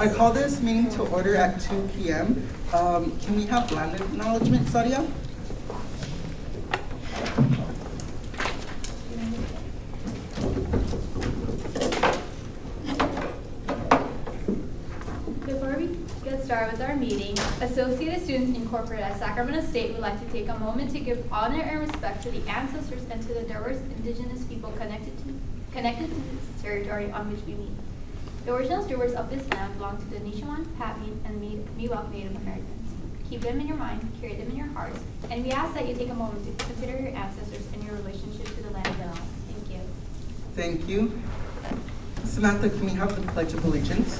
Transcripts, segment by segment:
I call this meeting to order at 2 p.m. Can we have land acknowledgement, Sadia? Before we get started with our meeting, Associated Students Incorporated at Sacramento State would like to take a moment to give honor and respect to the ancestors and to the diverse indigenous people connected to this territory on which we meet. The original stewards of this land belong to the Nishawan, Patmi, and Miwok Native Americans. Keep them in your mind, carry them in your hearts, and we ask that you take a moment to consider your ancestors and your relationship to the land belongs. Thank you. Thank you. Samantha, can we have the Pledge of Allegiance?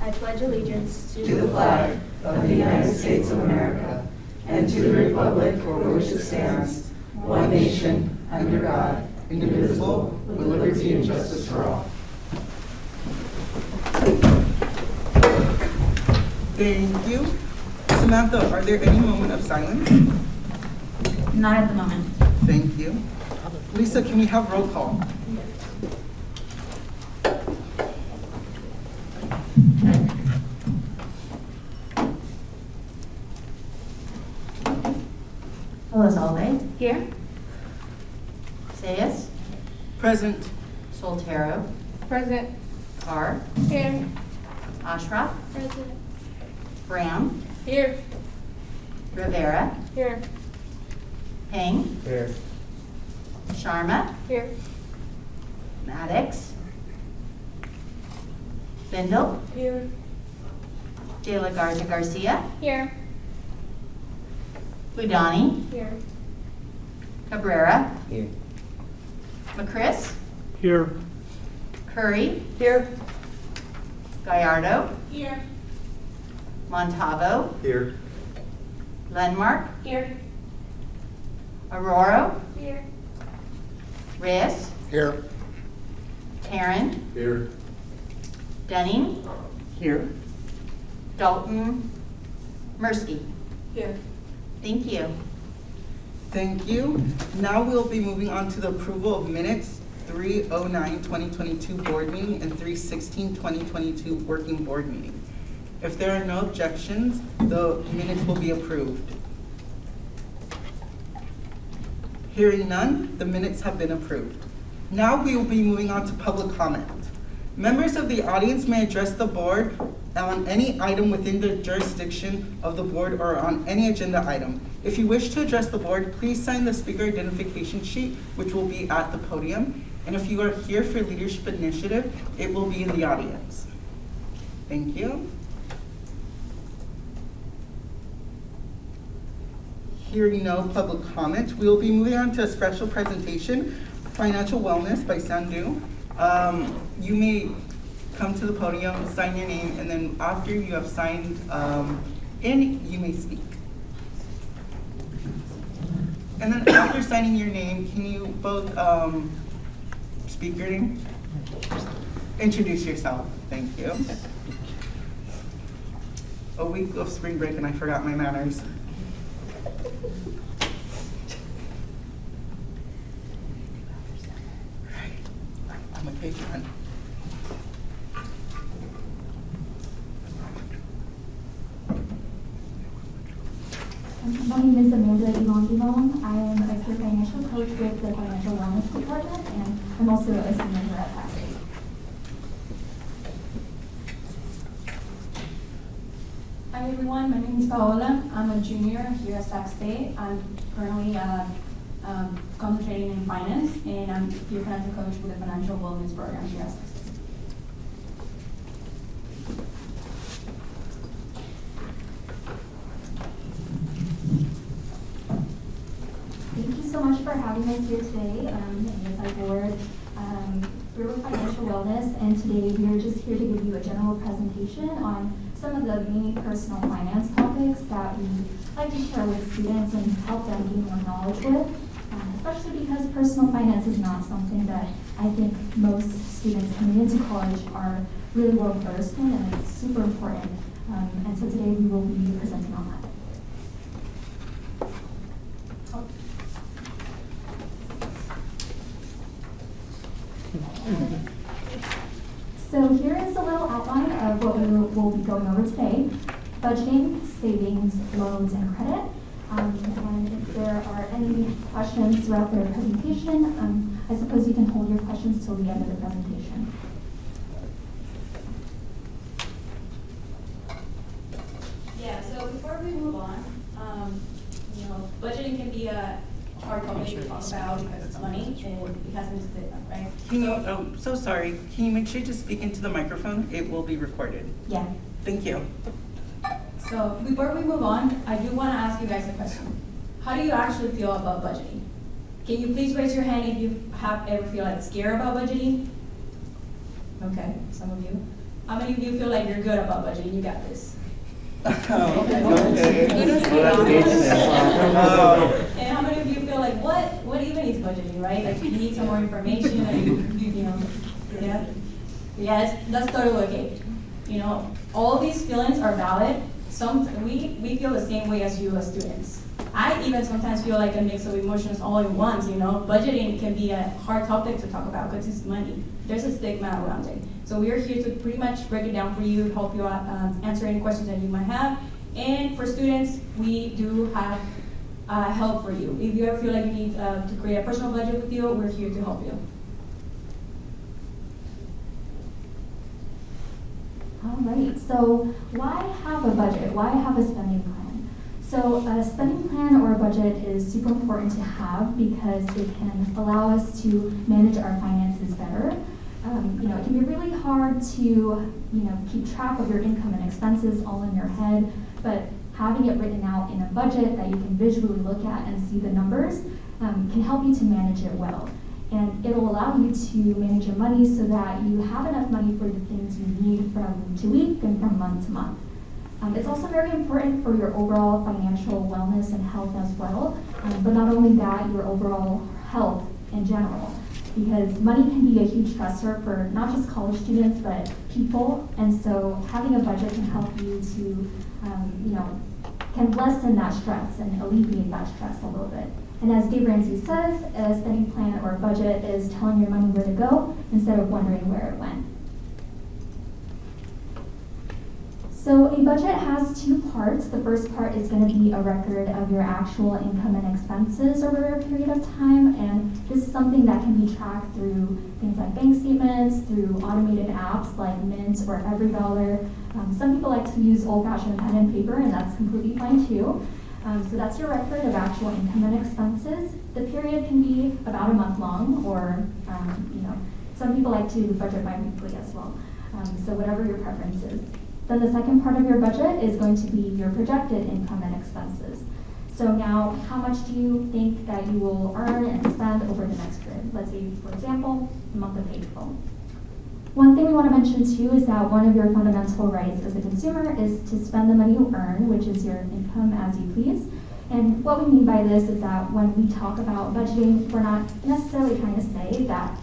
I pledge allegiance to the flag of the United States of America and to the republic for which it stands, one nation, under God, indivisible, with liberty and justice for all. Thank you. Samantha, are there any moment of silence? Not at the moment. Thank you. Lisa, can we have roll call? Elizalde, Here. Zayas, Present. Soltero, Present. Carr, Here. Ashraf, Present. Graham, Here. Rivera, Here. Peng, Here. Sharma, Here. Maddox, Bindle, Here. De La Garza Garcia, Here. Budani, Here. Cabrera, Here. McCris, Here. Curry, Here. Gallardo, Here. Montalvo, Here. Lenmark, Here. Aurora, Here. Reyes, Here. Taryn, Here. Dunning, Here. Dalton, Mirsky. Here. Thank you. Thank you. Now we'll be moving on to the approval of minutes 3/09/2022 board meeting and 3/16/2022 working board meeting. If there are no objections, the minutes will be approved. Hearing none, the minutes have been approved. Now we will be moving on to public comment. Members of the audience may address the board on any item within the jurisdiction of the board or on any agenda item. If you wish to address the board, please sign the speaker identification sheet, which will be at the podium. And if you are here for leadership initiative, it will be in the audience. Thank you. Hearing no public comment, we will be moving on to a special presentation, Financial Wellness by Sandu. You may come to the podium, sign your name, and then after you have signed in, you may speak. And then after signing your name, can you both speak your name? Introduce yourself. Thank you. A week of spring break and I forgot my manners. I'm a big one. My name is Amanda Ilong. I am a peer financial coach with the Financial Wellness Department, and I'm also a senior here at Sac State. Hi everyone, my name is Paola. I'm a junior here at Sac State. I'm currently concentrating in finance, and I'm your financial coach with the Financial Wellness Program here at Sac State. Thank you so much for having us here today in the ASI Board. We're with Financial Wellness, and today we are just here to give you a general presentation on some of the main personal finance topics that we like to share with students and help them gain more knowledge with, especially because personal finance is not something that I think most students coming into college are really well versed in, and it's super important. And so today we will be presenting on that. So here is a little outline of what we will be going over today: budgeting, savings, loans, and credit. And if there are any questions throughout the presentation, I suppose you can hold your questions till the end of the presentation. Yeah, so before we move on, budgeting can be a hard topic to talk about because it's money and it hasn't been split up, right? Can you, oh, so sorry. Can you make sure to speak into the microphone? It will be recorded. Yeah. Thank you. So before we move on, I do want to ask you guys a question. How do you actually feel about budgeting? Can you please raise your hand if you have ever feel like scared about budgeting? Okay, some of you. How many of you feel like you're good about budgeting? You got this. Okay. And how many of you feel like, what even is budgeting, right? Like you need some more information, yeah? Yes, that's totally okay. All these feelings are valid. We feel the same way as you as students. I even sometimes feel like a mix of emotions all at once, Budgeting can be a hard topic to talk about because it's money. There's a stigma around it. So we are here to pretty much break it down for you, help you out, answer any questions that you might have. And for students, we do have help for you. If you ever feel like you need to create a personal budget with you, we're here to help you. All right, so why have a budget? Why have a spending plan? So a spending plan or a budget is super important to have because it can allow us to manage our finances better. It can be really hard to, keep track of your income and expenses all in your head, but having it written out in a budget that you can visually look at and see the numbers can help you to manage it well. And it'll allow you to manage your money so that you have enough money for the things you need from week to week and from month to month. It's also very important for your overall financial wellness and health as well, but not only that, your overall health in general, because money can be a huge stressor for not just college students, but people, and so having a budget can help you to, can lessen that stress and alleviate that stress a little bit. And as Dave Ramsey says, a spending plan or a budget is telling your money where to go instead of wondering where it went. So a budget has two parts. The first part is going to be a record of your actual income and expenses over a period of time, and this is something that can be tracked through things like bank statements, through automated apps like Mint or EveryDollar. Some people like to use old-fashioned pen and paper, and that's completely fine too. So that's your record of actual income and expenses. The period can be about a month long, or some people like to budget bi-weekly as well. So whatever your preference is. Then the second part of your budget is going to be your projected income and expenses. So now, how much do you think that you will earn and spend over the next period? Let's say, for example, the month of April. One thing we want to mention too is that one of your fundamental rights as a consumer is to spend the money you earn, which is your income as you please. And what we mean by this is that when we talk about budgeting, we're not necessarily trying to say that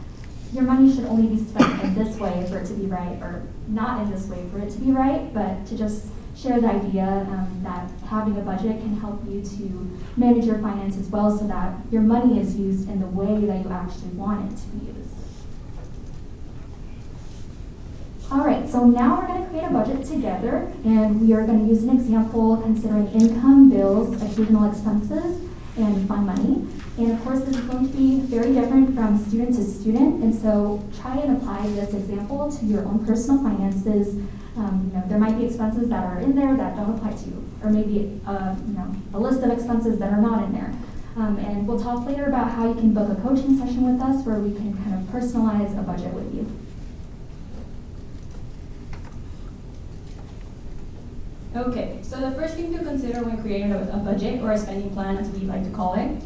your money should only be spent in this way for it to be right, or not in this way for it to be right, but to just share the idea that having a budget can help you to manage your finances well so that your money is used in the way that you actually want it to be used. All right, so now we're going to create a budget together, and we are going to use an example considering income, bills, occasional expenses, and fund money. And of course, this is going to be very different from student to student, and so try and apply this example to your own personal finances. There might be expenses that are in there that don't apply to you, or maybe a list of expenses that are not in there. And we'll talk later about how you can book a coaching session with us where we can kind of personalize a budget with you. Okay, so the first thing to consider when creating a budget or a spending plan, as we like to call it,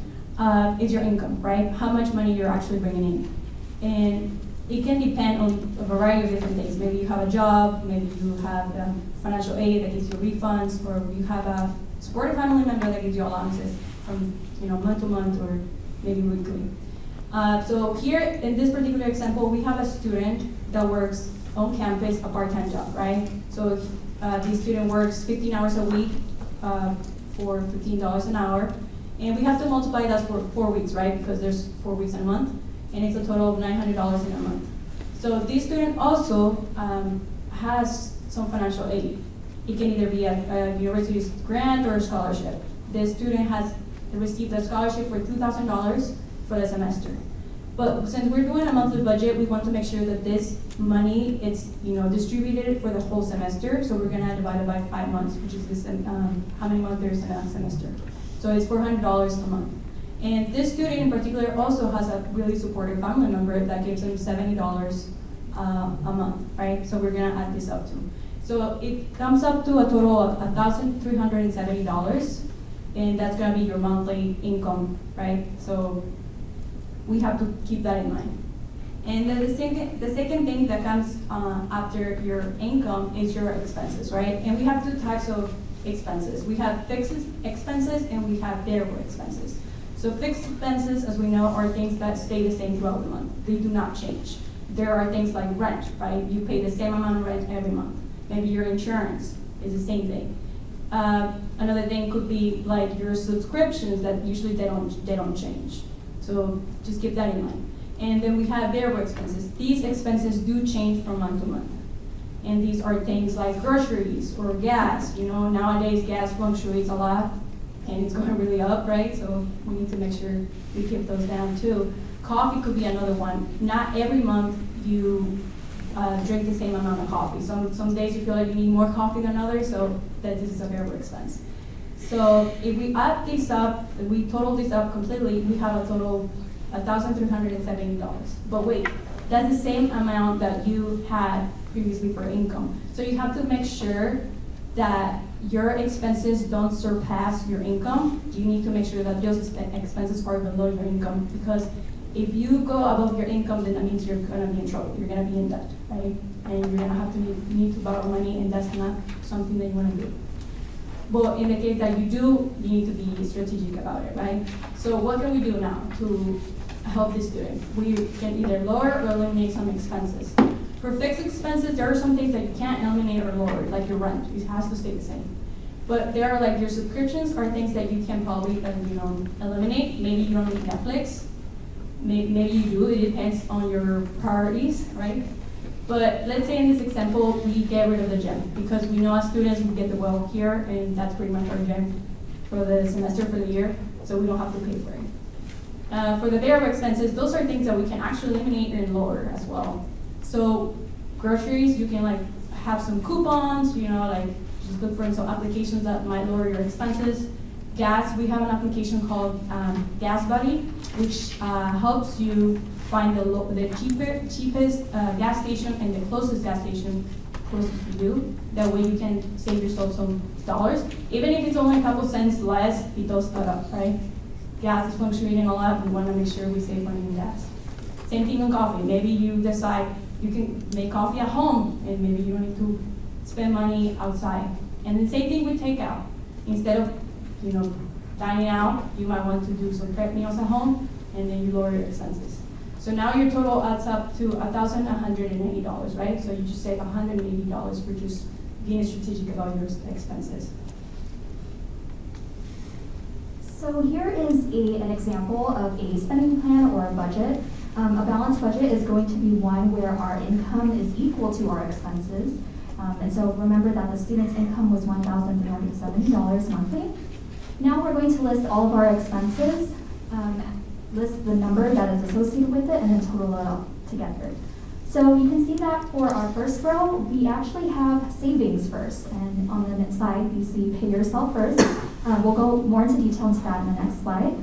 is your income, right? How much money you're actually bringing in. And it can depend on a variety of different things. Maybe you have a job, maybe you have financial aid that gives you refunds, or you have a supportive family member that gives you allowances from month to month or maybe weekly. So here in this particular example, we have a student that works on campus, a part-time job, right? So this student works 15 hours a week for $15 an hour. And we have to multiply that for 4 weeks, right? Because there's 4 weeks in a month. and it's a total of $900 in a month. So this student also has some financial aid. It can either be a university's grant or a scholarship. The student has received a scholarship for $2,000 for the semester. But since we're doing a monthly budget, we want to make sure that this money is distributed for the whole semester. So we're gonna divide it by 5 months, which is this, how many months there's in a semester. So it's $400 a month. And this student in particular also has a really supportive family member that gives him $70 a month, right? So we're gonna add this up too. So it comes up to a total of $1,370, and that's gonna be your monthly income, right? So we have to keep that in mind. And then the second thing that comes after your income is your expenses, right? And we have 2 types of expenses. We have fixed expenses and we have variable expenses. So fixed expenses, as we know, are things that stay the same throughout the month. They do not change. There are things like rent, right? You pay the same amount of rent every month. Maybe your insurance is the same thing. Another thing could be like your subscriptions that usually they don't change. So just keep that in mind. And then we have variable expenses. These expenses do change from month to month. And these are things like groceries or gas. You know, nowadays gas fluctuates a lot and it's going really up, right? So we need to make sure we keep those down too. Coffee could be another one. Not every month you drink the same amount of coffee. Some days you feel like you need more coffee than others, so that this is a variable expense. So if we add this up, if we total this up completely, we have a total of $1,370. But wait, that's the same amount that you had previously for income. So you have to make sure that your expenses don't surpass your income. You need to make sure that those expenses are below your income, because if you go above your income, then that means you're gonna be in trouble. You're gonna be in debt, right? And you're gonna have to need to borrow money, and that's not something that you wanna do. But in the case that you do, you need to be strategic about it, right? So what can we do now to help this student? We can either lower or eliminate some expenses. For fixed expenses, there are some things that you can't eliminate or lower, like your rent. It has to stay the same. But there are like your subscriptions are things that you can probably eliminate. Maybe you don't need Netflix. Maybe you do. It depends on your priorities, right? But let's say in this example, we get rid of the gym because we know as students we get the well here, and that's pretty much our gym for the semester, for the year, so we don't have to pay for it. For the variable expenses, those are things that we can actually eliminate and lower as well. So groceries, you can like have some coupons, like just look for some applications that might lower your expenses. Gas, we have an application called Gas Buddy, which helps you find the cheapest gas station and the closest gas station closest to you. That way you can save yourself some dollars. Even if it's only a couple cents less, it does add up, right? Gas is fluctuating a lot. We want to make sure we save money in gas. Same thing on coffee. Maybe you decide you can make coffee at home, and maybe you don't need to spend money outside. And the same thing with takeout. Instead of dining out, you might want to do some prep meals at home, and then you lower your expenses. So now your total adds up to $1,180, right? So you just save $180 for just being strategic about your expenses. So here is an example of a spending plan or a budget. A balanced budget is going to be one where our income is equal to our expenses. And so remember that the student's income was $1,370 monthly. Now we're going to list all of our expenses, list the number that is associated with it, and then total it all together. So you can see that for our first row, we actually have savings first. And on the side, you see pay yourself first. We'll go more into detail into that in the next slide.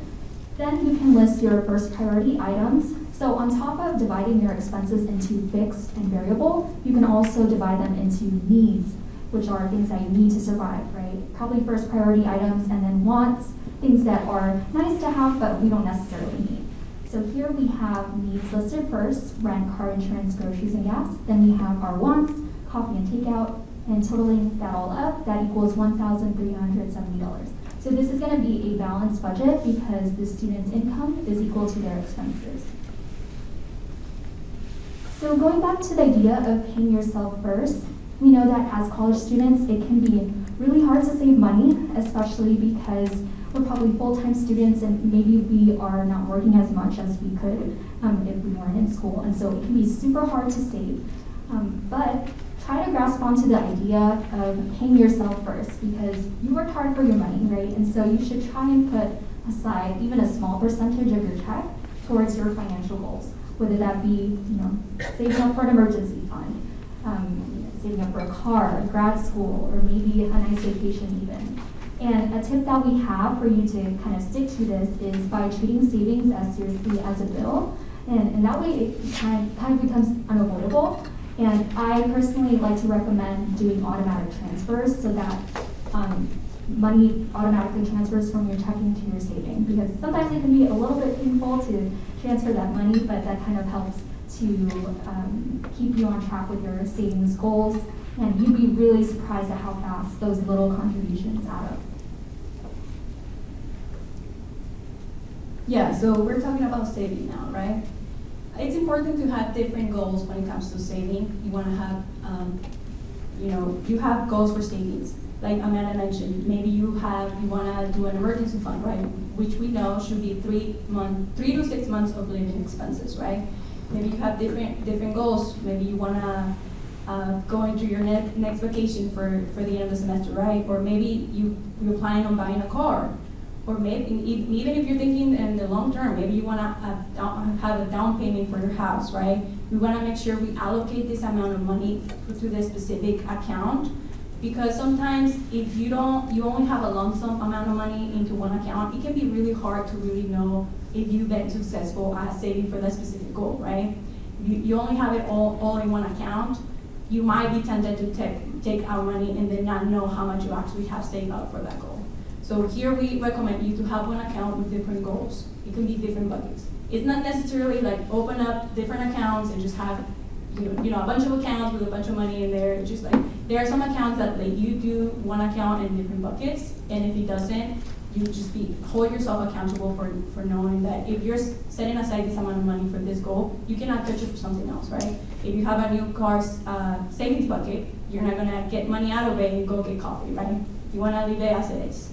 Then you can list your first priority items. So on top of dividing your expenses into fixed and variable, you can also divide them into needs, which are things that you need to survive, right? Probably first priority items, and then wants, things that are nice to have, but we don't necessarily need. So here we have needs listed first: rent, car insurance, groceries, and gas. Then we have our wants, coffee and takeout, and totaling that all up, that equals $1,370. So this is going to be a balanced budget because the student's income is equal to their expenses. So going back to the idea of paying yourself first, we know that as college students, it can be really hard to save money, especially because we're probably full-time students and maybe we are not working as much as we could if we weren't in school. And so it can be super hard to save. But try to grasp onto the idea of paying yourself first, because you worked hard for your money, right? And so you should try and put aside even a small percentage of your check towards your financial goals, whether that be, saving up for an emergency fund, saving up for a car, grad school, or maybe a nice vacation even. And a tip that we have for you to kind of stick to this is by treating savings as seriously as a bill. And that way it kind of becomes unavoidable. And I personally like to recommend doing automatic transfers so that money automatically transfers from your checking to your saving, because sometimes it can be a little bit painful to transfer that money, but that kind of helps to keep you on track with your savings goals, and you'd be really surprised at how fast those little contributions add up. Yeah, so we're talking about saving now, right? It's important to have different goals when it comes to saving. You want to have, you have goals for savings. Like Amanda mentioned, maybe you want to do an emergency fund, right? Which we know should be 3 to 6 months of living expenses, right? Maybe you have different goals. Maybe you want to go into your next vacation for the end of the semester, right? Or maybe you're planning on buying a car. Or maybe even if you're thinking in the long term, maybe you want to have a down payment for your house, right? We want to make sure we allocate this amount of money to this specific account, because sometimes if you only have a lump sum amount of money into one account, it can be really hard to really know if you've been successful at saving for that specific goal, right? If you only have it all in one account, you might be tempted to take out money and then not know how much you actually have saved up for that goal. So here we recommend you to have one account with different goals. It can be different buckets. It's not necessarily like open up different accounts and just have a bunch of accounts with a bunch of money in there. It's just like there are some accounts that let you do one account in different buckets, and if it doesn't, you just hold yourself accountable for knowing that if you're setting aside this amount of money for this goal, you cannot touch it for something else, right? If you have a new car savings bucket, you're not gonna get money out of it and go get coffee, right? You wanna leave it as it is.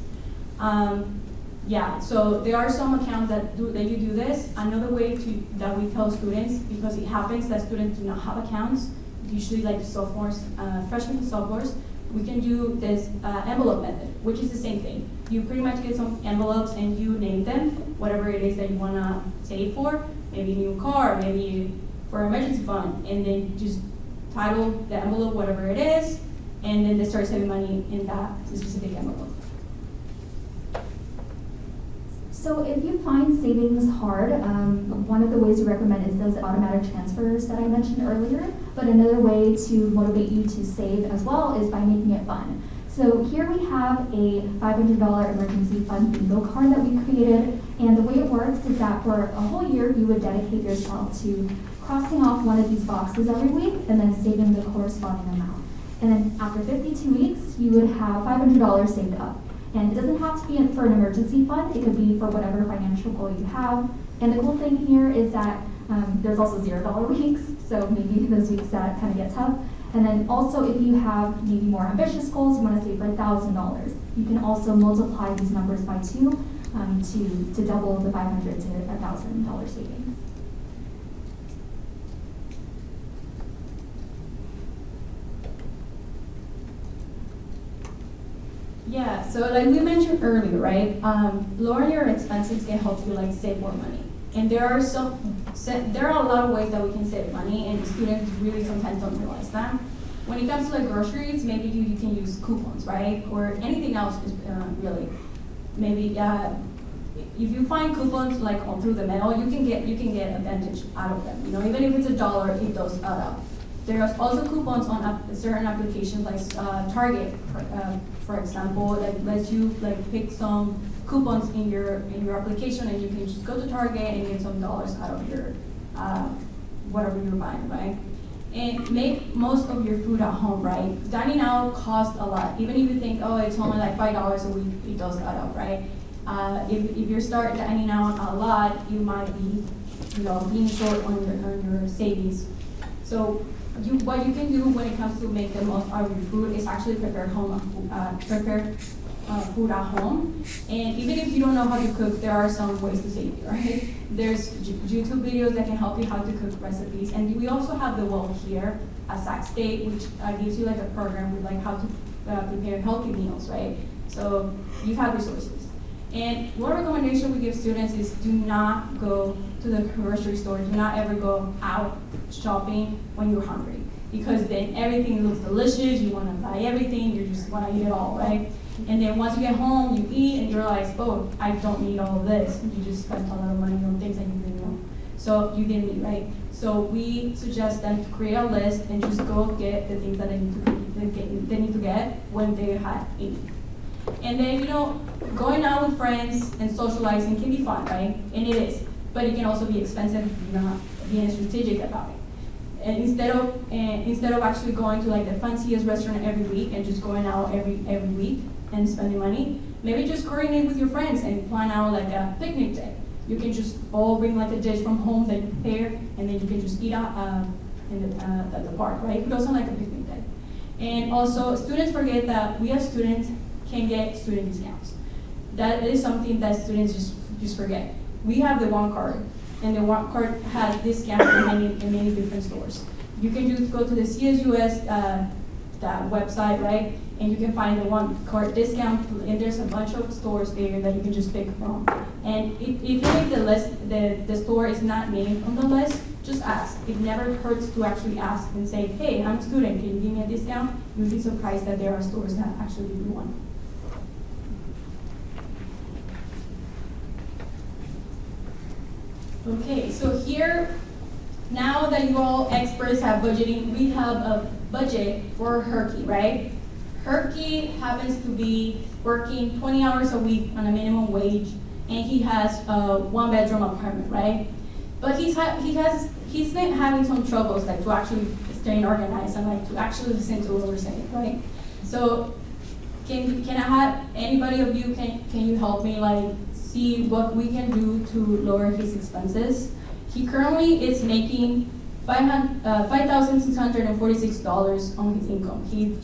So there are some accounts that you do this. Another way that we tell students, because it happens that students do not have accounts, usually like sophomores, freshmen and sophomores, we can do this envelope method, which is the same thing. You pretty much get some envelopes and you name them, whatever it is that you want to save for, maybe a new car, maybe for an emergency fund, and then just title the envelope whatever it is, and then they start saving money in that specific envelope. So if you find savings hard, one of the ways we recommend is those automatic transfers that I mentioned earlier, but another way to motivate you to save as well is by making it fun. So here we have a $500 emergency fund bingo card that we created, and the way it works is that for a whole year you would dedicate yourself to crossing off one of these boxes every week and then saving the corresponding amount. And then after 52 weeks, you would have $500 saved up. And it doesn't have to be for an emergency fund. It could be for whatever financial goal you have. And the cool thing here is that there's also $0 weeks, so maybe those weeks that kind of get tough. And then also if you have maybe more ambitious goals, you want to save for $1,000. You can also multiply these numbers by 2 to double the $500 to $1,000 savings. Yeah, so like we mentioned earlier, right? Lowering your expenses can help you save more money. And there are a lot of ways that we can save money, and students really sometimes don't realize that. When it comes to groceries, maybe you can use coupons, right? Or anything else is really. Maybe if you find coupons through the mail, you can get advantage out of them. Even if it's $1, it does add up. There are also coupons on certain applications like Target, for example, that lets you pick some coupons in your application, and you can just go to Target and get some dollars out of your whatever you're buying, right? And make most of your food at home, right? Dining out costs a lot. Even if you think, oh, it's only $5 a week, it does add up, right? If you start dining out a lot, you might be, being short on your savings. So what you can do when it comes to make the most out of your food is actually prepare food at home. And even if you don't know how to cook, there are some ways to save you, right? There's YouTube videos that can help you how to cook recipes. And we also have the Well here at Sac State, which gives you like a program with like how to prepare healthy meals, right? So you have resources. And one recommendation we give students is do not go to the grocery store. Do not ever go out shopping when you're hungry, because then everything looks delicious. You want to buy everything. You just want to eat it all, right? And then once you get home, you eat and you realize, oh, I don't need all of this. And you just spent a lot of money on things that you didn't know. So you didn't eat, right? So we suggest them to create a list and just go get the things that they need to get when they had eaten. And then, you know, going out with friends and socializing can be fun, right? And it is. But it can also be expensive if you're not being strategic about it. And instead of actually going to like the fanciest restaurant every week and just going out every week and spending money, maybe just coordinate with your friends and plan out like a picnic day. You can just all bring like a dish from home that you prepare, and then you can just eat at the park, right? It goes on like a picnic day. And also, students forget that we as students can get student discounts. That is something that students just forget. We have the One Card, and the One Card has discounts in many different stores. You can just go to the CSUS that website, right? And you can find the One Card discount, and there's a bunch of stores there that you can just pick from. And if you make the list, the store is not named on the list, just ask. It never hurts to actually ask and say, hey, I'm a student, can you give me a discount? You'll be surprised that there are stores that actually give you one. Okay, so here, now that you all experts have budgeting, we have a budget for Herky, right? Herky happens to be working 20 hours a week on a minimum wage, and he has a 1-bedroom apartment, right? But he's been having some troubles, like to actually stay organized and like to actually listen to what we're saying, right? So can I have anybody of you, can you help me like see what we can do to lower his expenses? He currently is making $5,646 on his income. He,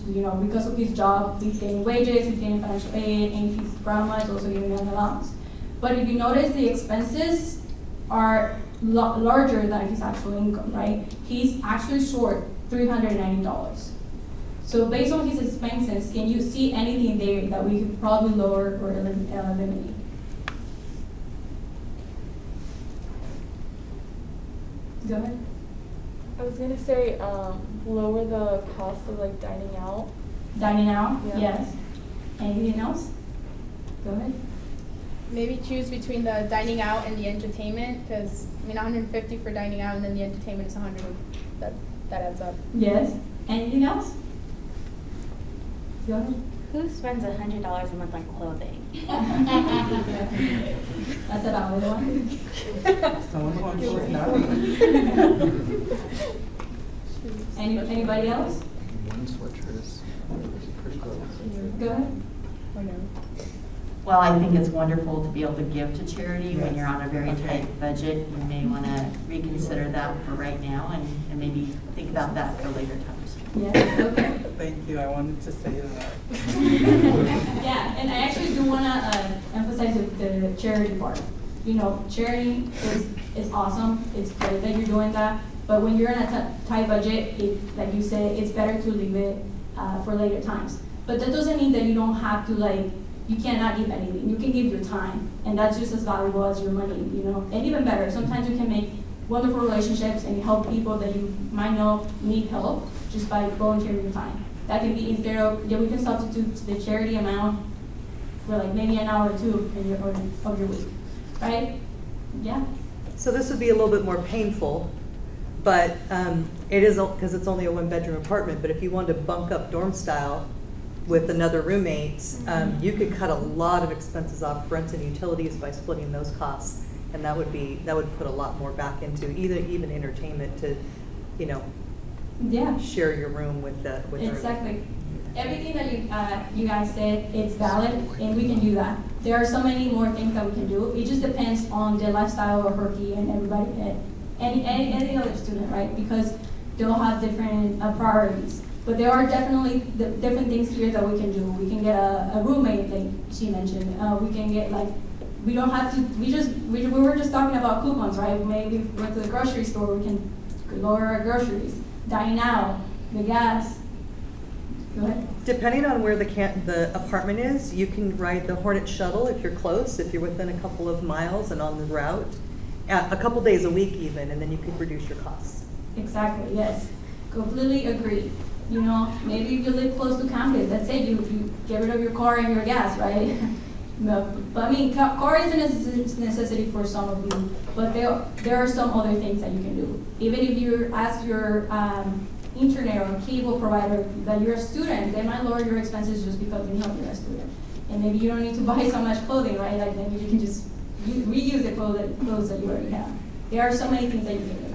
because of his job, he's getting wages, he's getting financial aid, and his grandma is also giving him allowance. But if you notice, the expenses are larger than his actual income, right? He's actually short $390. So based on his expenses, can you see anything there that we could probably lower or eliminate? Go ahead. I was gonna say, lower the cost of like dining out. Dining out? Yeah. Yes. Anything else? Go ahead. Maybe choose between the dining out and the entertainment, because $150 for dining out and then the entertainment is $100. That adds up. Yes. Anything else? Go ahead. Who spends $100 a month on clothing? That's a valid one. Someone who I'm sure is not. Anybody else? One sweatshirt is pretty close. Go ahead. Or no? Well, I think it's wonderful to be able to give to charity when you're on a very tight budget. You may want to reconsider that for right now and maybe think about that for later times. Yes. Okay. Thank you, I wanted to say that. Yeah, and I actually do want to emphasize the charity part. Charity is awesome. It's great that you're doing that. But when you're in a tight budget, like you said, it's better to leave it for later times. But that doesn't mean that you don't have to you cannot give anything. You can give your time, and that's just as valuable as your money, And even better, sometimes you can make wonderful relationships and help people that you might know need help just by volunteering your time. That can be we can substitute the charity amount for maybe an hour or two of your week, right? Yeah. So this would be a little bit more painful, but it is because it's only a 1-bedroom apartment. But if you wanted to bunk up dorm style with another roommate, you could cut a lot of expenses off rent and utilities by splitting those costs, and that would put a lot more back into even entertainment to, Yeah. share your room with the Exactly. Everything that you guys said, it's valid, and we can do that. There are so many more things that we can do. It just depends on the lifestyle of Herky and everybody, any other student, right? Because they'll have different priorities. But there are definitely different things here that we can do. We can get a roommate, like she mentioned. We can get like, we don't have to, we were just talking about coupons, right? Maybe if we went to the grocery store, we can lower our groceries, dine out, the gas. Go ahead. Depending on where the apartment is, you can ride the Hornet shuttle if you're close, if you're within a couple of miles and on the route, a couple days a week even, and then you could reduce your costs. Exactly, yes. Completely agree. You know, maybe if you live close to campus, let's say you get rid of your car and your gas, right? No, but I mean, car is a necessity for some of you, but there are some other things that you can do. Even if you ask your internet or cable provider that you're a student, they might lower your expenses just because they know you're a student. And maybe you don't need to buy so much clothing, right? Like maybe you can just reuse the clothes that you already have. There are so many things that you can do.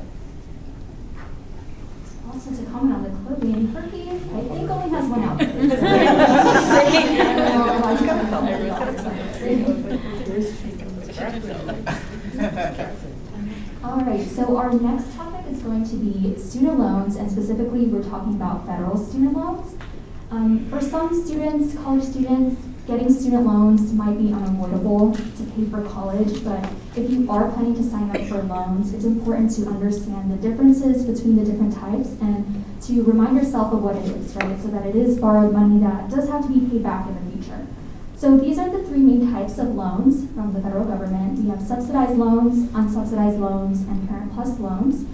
Also to comment on the clothing, Turkey, I think only has one outfit. All right, so our next topic is going to be student loans, and specifically we're talking about federal student loans. For some students, college students, getting student loans might be unavoidable to pay for college, but if you are planning to sign up for loans, it's important to understand the differences between the different types and to remind yourself of what it is, right? So that it is borrowed money that does have to be paid back in the future. So these are the three main types of loans from the federal government. We have subsidized loans, unsubsidized loans, and Parent Plus loans.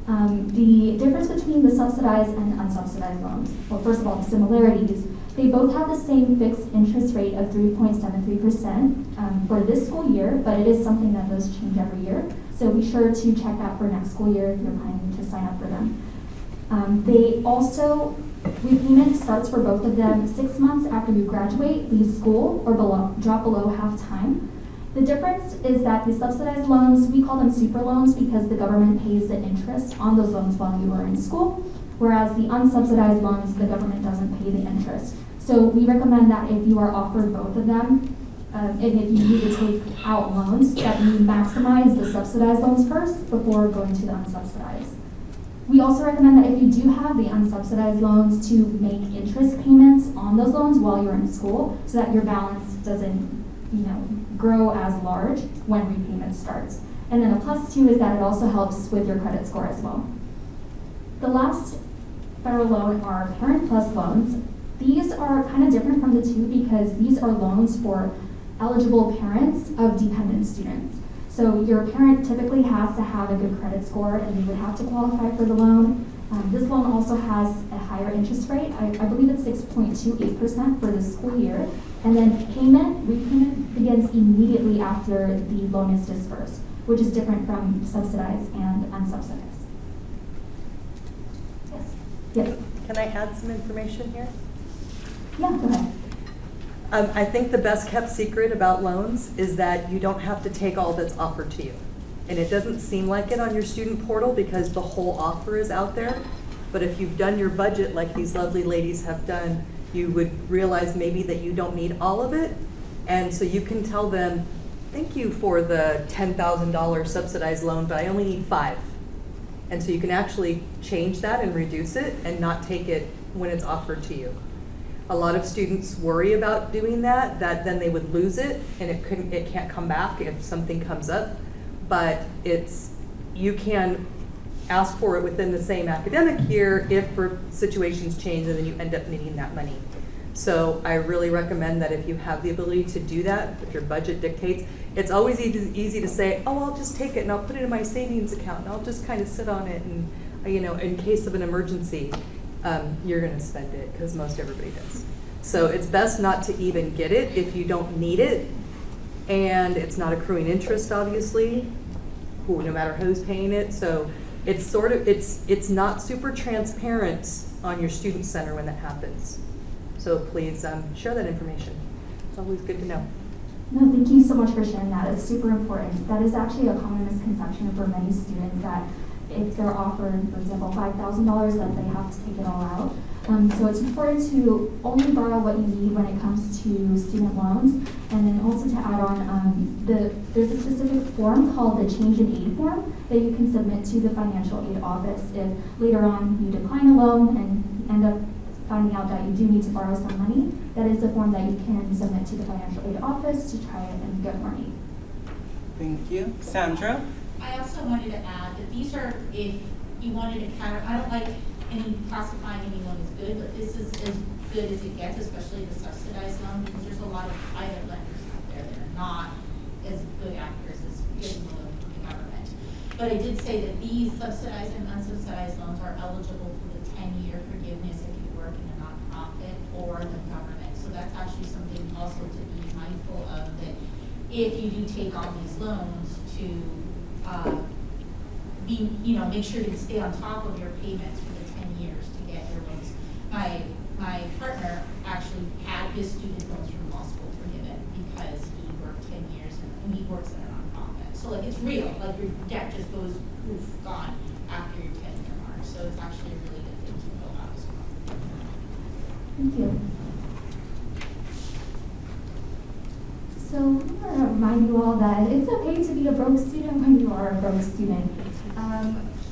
The difference between the subsidized and unsubsidized loans, well, first of all, the similarities. They both have the same fixed interest rate of 3.73% for this school year, but it is something that does change every year. So be sure to check that for next school year if you're planning to sign up for them. They also, repayment starts for both of them 6 months after you graduate, leave school, or drop below half time. The difference is that the subsidized loans, we call them super loans because the government pays the interest on those loans while you are in school, whereas the unsubsidized loans, the government doesn't pay the interest. So we recommend that if you are offered both of them, and if you need to take out loans, that you maximize the subsidized loans first before going to the unsubsidized. We also recommend that if you do have the unsubsidized loans, to make interest payments on those loans while you're in school so that your balance doesn't, grow as large when repayment starts. And then a plus two is that it also helps with your credit score as well. The last federal loan are Parent Plus loans. These are kind of different from the two because these are loans for eligible parents of dependent students. So your parent typically has to have a good credit score and they would have to qualify for the loan. This loan also has a higher interest rate. I believe it's 6.28% for the school year. And then repayment begins immediately after the loan is dispersed, which is different from subsidized and unsubsidized. Yes. Yes. Can I add some information here? Yeah, go ahead. I think the best kept secret about loans is that you don't have to take all that's offered to you. And it doesn't seem like it on your student portal because the whole offer is out there. But if you've done your budget like these lovely ladies have done, you would realize maybe that you don't need all of it. And so you can tell them, thank you for the $10,000 subsidized loan, but I only need 5. And so you can actually change that and reduce it and not take it when it's offered to you. A lot of students worry about doing that then they would lose it and it can't come back if something comes up. But you can ask for it within the same academic year if situations change and then you end up needing that money. So I really recommend that if you have the ability to do that, if your budget dictates, it's always easy to say, oh, I'll just take it and I'll put it in my savings account and I'll just kind of sit on it and, in case of an emergency, you're gonna spend it because most everybody does. So it's best not to even get it if you don't need it. And it's not accruing interest, obviously, no matter who's paying it. So it's it's not super transparent on your student center when that happens. So please share that information. It's always good to know. No, thank you so much for sharing that. It's super important. That is actually a common misconception for many students that if they're offered, for example, $5,000, that they have to take it all out. So it's important to only borrow what you need when it comes to student loans. And then also to add on, there's a specific form called the Change in Aid form that you can submit to the financial aid office if later on you decline a loan and end up finding out that you do need to borrow some money, that is a form that you can submit to the financial aid office to try and get money. Thank you. Sandra? I also wanted to add that these are, if you wanted to I don't like any classifying anyone as good, but this is as good as it gets, especially the subsidized loan, because there's a lot of private lenders out there that are not as good actors as getting the loan from the government. But I did say that these subsidized and unsubsidized loans are eligible for the 10-year forgiveness if you work in a nonprofit or the government. So that's actually something also to be mindful of, that if you do take on these loans, to make sure to stay on top of your payments for the 10 years to get your loans. My partner actually had his student loans from law school forgiven because he worked 10 years and he works in a nonprofit. So like, it's real, like your debt just goes poof, gone after your 10-year mark. So it's actually a really good thing to know about as well. Thank you. So we want to remind you all that it's okay to be a broke student when you are a broke student.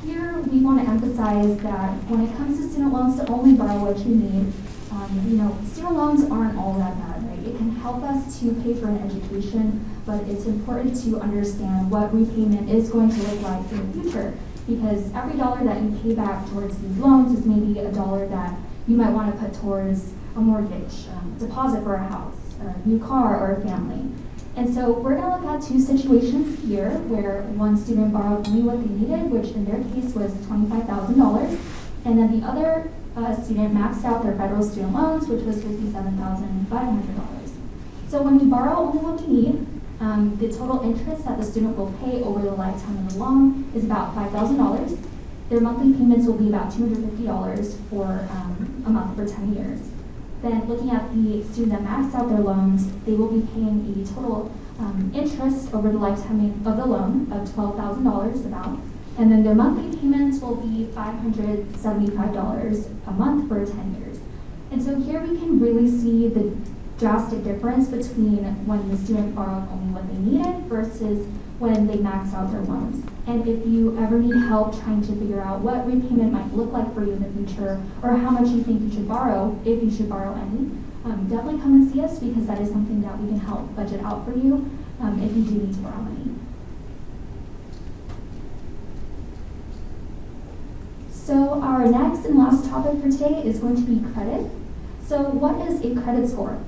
Here we want to emphasize that when it comes to student loans, to only borrow what you need. Student loans aren't all that bad, right? It can help us to pay for an education, but it's important to understand what repayment is going to look like in the future, because every dollar that you pay back towards these loans is maybe a dollar that you might want to put towards a mortgage, deposit for a house, a new car, or a family. And so we're going to look at two situations here where one student borrowed only what they needed, which in their case was $25,000, and then the other student maxed out their federal student loans, which was $57,500. So when we borrow only what we need, the total interest that the student will pay over the lifetime of the loan is about $5,000. Their monthly payments will be about $250 for a month for 10 years. Then looking at the student that maxed out their loans, they will be paying a total interest over the lifetime of the loan of $12,000 about. And then their monthly payments will be $575 a month for 10 years. And so here we can really see the drastic difference between when the student borrowed only what they needed versus when they maxed out their loans. And if you ever need help trying to figure out what repayment might look like for you in the future, or how much you think you should borrow, if you should borrow any, definitely come and see us, because that is something that we can help budget out for you if you do need to borrow money. So our next and last topic for today is going to be credit. So what is a credit score?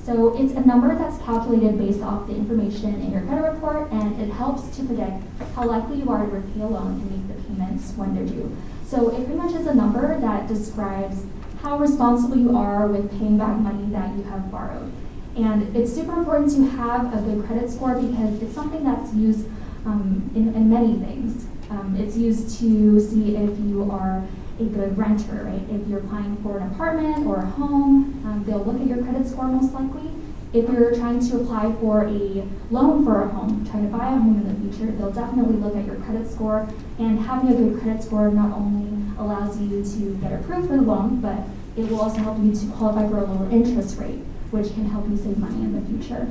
So it's a number that's calculated based off the information in your credit report, and it helps to predict how likely you are to repay a loan and make the payments when they're due. So it pretty much is a number that describes how responsible you are with paying back money that you have borrowed. And it's super important to have a good credit score, because it's something that's used in many things. It's used to see if you are a good renter, right? If you're applying for an apartment or a home, they'll look at your credit score most likely. If you're trying to apply for a loan for a home, trying to buy a home in the future, they'll definitely look at your credit score. And having a good credit score not only allows you to get approved for the loan, but it will also help you to qualify for a lower interest rate, which can help you save money in the future.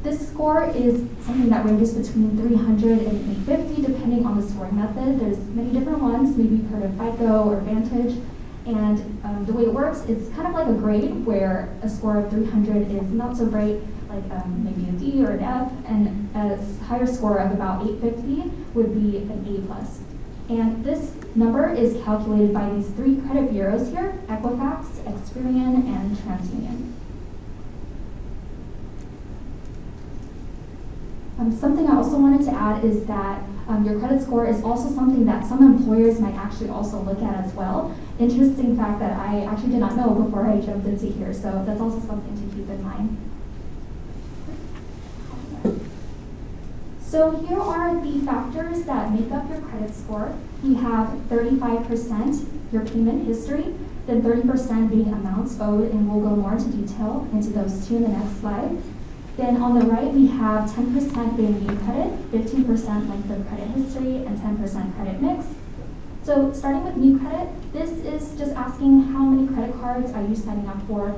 This score is something that ranges between 300 and 850, depending on the scoring method. There's many different ones. Maybe you've heard of FICO or Vantage. And the way it works, it's kind of like a grade, where a score of 300 is not so great, like maybe a D or an F, and a higher score of about 850 would be an A+. And this number is calculated by these three credit bureaus here: Equifax, Experian, and TransUnion. Something I also wanted to add is that your credit score is also something that some employers might actually also look at as well. Interesting fact that I actually did not know before I jumped into here, so that's also something to keep in mind. So here are the factors that make up your credit score. We have 35% your payment history, then 30% being amounts owed, and we'll go more into detail into those two in the next slide. Then on the right, we have 10% being new credit, 15% length of credit history, and 10% credit mix. So starting with new credit, this is just asking how many credit cards are you signing up for,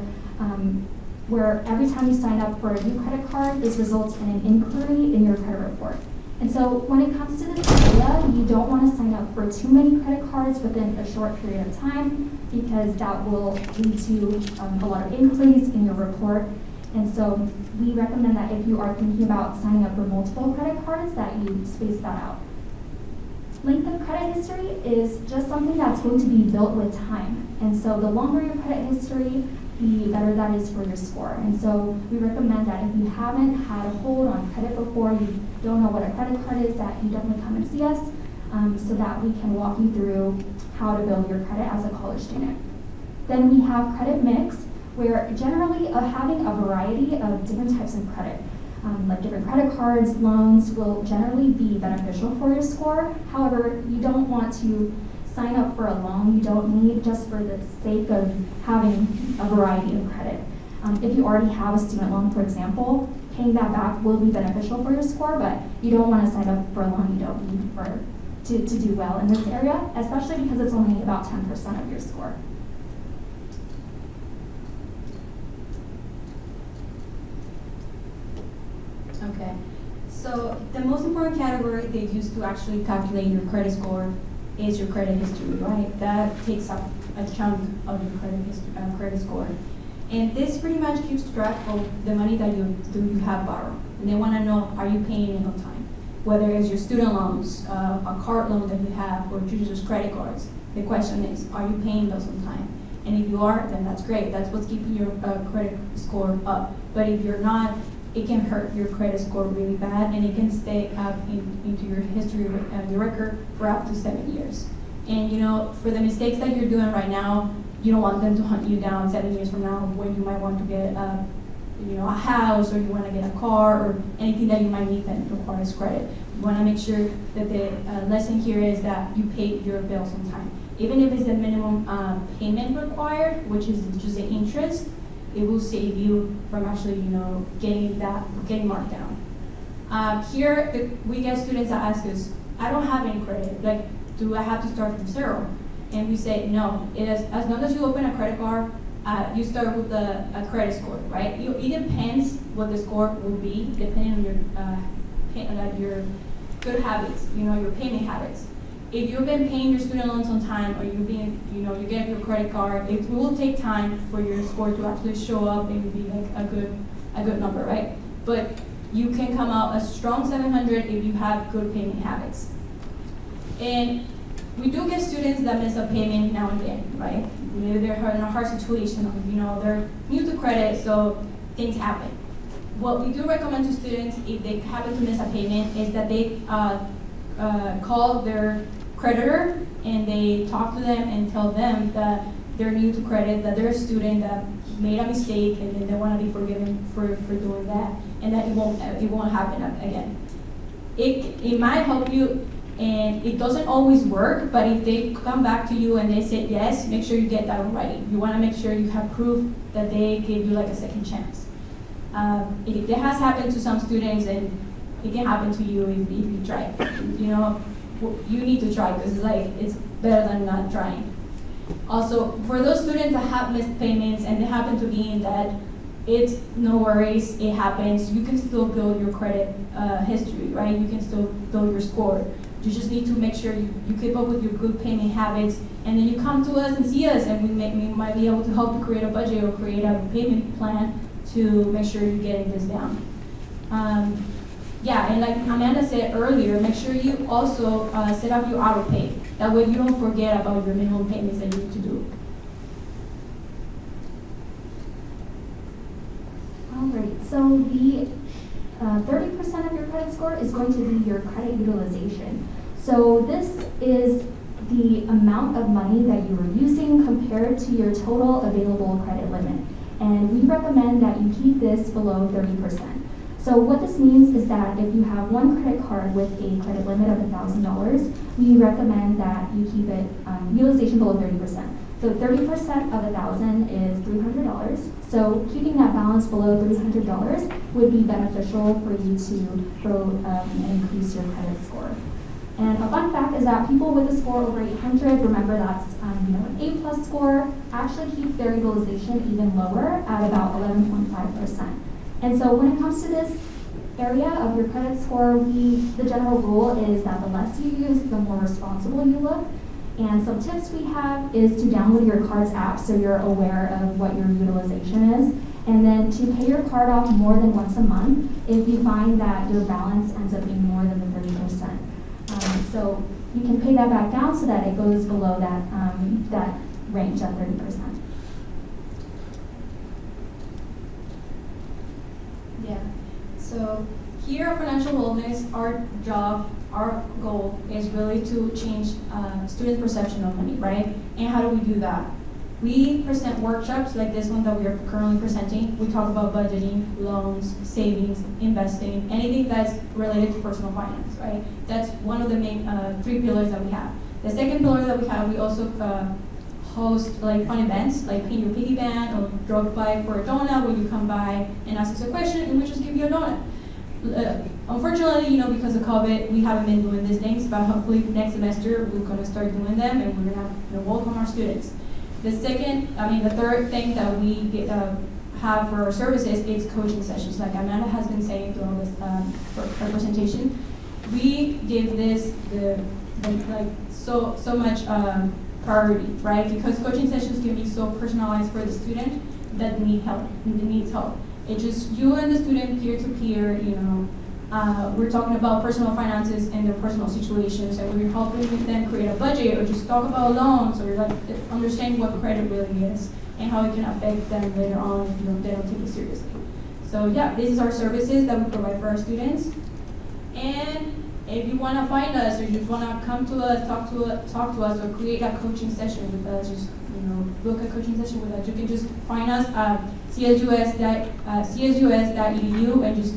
where every time you sign up for a new credit card, this results in an inquiry in your credit report. And so when it comes to this area, you don't want to sign up for too many credit cards within a short period of time because that will lead to a lot of inquiries in your report. And so we recommend that if you are thinking about signing up for multiple credit cards, that you space that out. Length of credit history is just something that's going to be built with time. And so the longer your credit history, the better that is for your score. And so we recommend that if you haven't had a hold on credit before, you don't know what a credit card is, that you definitely come and see us so that we can walk you through how to build your credit as a college student. Then we have credit mix, where generally having a variety of different types of credit, like different credit cards, loans, will generally be beneficial for your score. However, you don't want to sign up for a loan you don't need just for the sake of having a variety of credit. If you already have a student loan, for example, paying that back will be beneficial for your score, but you don't want to sign up for a loan you don't need to do well in this area, especially because it's only about 10% of your score. Okay, so the most important category they use to actually calculate your credit score is your credit history, right? That takes up a chunk of your credit score. And this pretty much keeps track of the money that you have borrowed. And they want to know, are you paying it on time? Whether it's your student loans, a card loan that you have, or just credit cards. The question is, are you paying those on time? And if you are, then that's great. That's what's keeping your credit score up. But if you're not, it can hurt your credit score really bad, and it can stay up into your history, your record for up to 7 years. And you know, for the mistakes that you're doing right now, you don't want them to hunt you down 7 years from now when you might want to get a house, or you want to get a car, or anything that you might need that requires credit. You want to make sure that the lesson here is that you pay your bills on time. Even if it's the minimum payment required, which is just the interest, it will save you from actually, getting marked down. Here, we get students that ask us, I don't have any credit. Like, do I have to start from zero? And we say, no. It is, as long as you open a credit card, you start with a credit score, right? It depends what the score will be, depending on your good habits, your payment habits. If you've been paying your student loans on time, or you get your credit card, it will take time for your score to actually show up and be like a good number, right? But you can come out a strong 700 if you have good payment habits. And we do get students that miss a payment now and then, right? Maybe they're in a hard situation, they're new to credit, so things happen. What we do recommend to students, if they happen to miss a payment, is that they call their creditor and they talk to them and tell them that they're new to credit, that they're a student that made a mistake, and then they want to be forgiven for doing that, and that it won't happen again. It might help you, and it doesn't always work, but if they come back to you and they say yes, make sure you get that right. You want to make sure you have proof that they gave you like a second chance. It has happened to some students, and it can happen to you if you try. You need to try, because it's better than not trying. Also, for those students that have missed payments and they happen to be in debt, it's no worries, it happens. You can still build your credit history, right? You can still build your score. You just need to make sure you keep up with your good payment habits, and then you come to us and see us, and we might be able to help you create a budget or create a payment plan to make sure you're getting this down. And like Amanda said earlier, make sure you also set up your auto pay. That way you don't forget about your minimum payments that you need to do. All right, so the 30% of your credit score is going to be your credit utilization. So this is the amount of money that you are using compared to your total available credit limit. And we recommend that you keep this below 30%. So what this means is that if you have one credit card with a credit limit of $1,000, we recommend that you keep it utilization below 30%. So 30% of $1,000 is $300. So keeping that balance below $300 would be beneficial for you to grow and increase your credit score. And a fun fact is that people with a score over 800, remember that's an A+ score, actually keep their utilization even lower at about 11.5%. And so when it comes to this, area of your credit score, the general rule is that the less you use, the more responsible you look. And some tips we have is to download your card's app so you're aware of what your utilization is. And then to pay your card off more than once a month if you find that your balance ends up being more than the 30%. So you can pay that back down so that it goes below that range at 30%. Yeah. So here at Financial Wellness, our goal is really to change student perception of money, right? And how do we do that? We present workshops like this one that we are currently presenting. We talk about budgeting, loans, savings, investing, anything that's related to personal finance, right? That's one of the main 3 pillars that we have. The second pillar that we have, we also host like fun events, like pin your piggy bank or drop by for a donut where you come by and ask us a question and we just give you a donut. Unfortunately, because of COVID, we haven't been doing these things, but hopefully next semester we're going to start doing them and we're going to welcome our students. The third thing that we have for our services is coaching sessions. Like Amanda has been saying throughout this her presentation, we give this so much priority, right? Because coaching sessions can be so personalized for the student that needs help. It's just you and the student peer to peer. We're talking about personal finances and their personal situations, and we're helping them create a budget, or just talk about loans, or like understand what credit really is and how it can affect them later on if they don't take it seriously. So yeah, this is our services that we provide for our students. And if you want to find us, or you just want to come to us, talk to us, or create a coaching session with us, just book a coaching session with us. You can just find us at csus.edu and just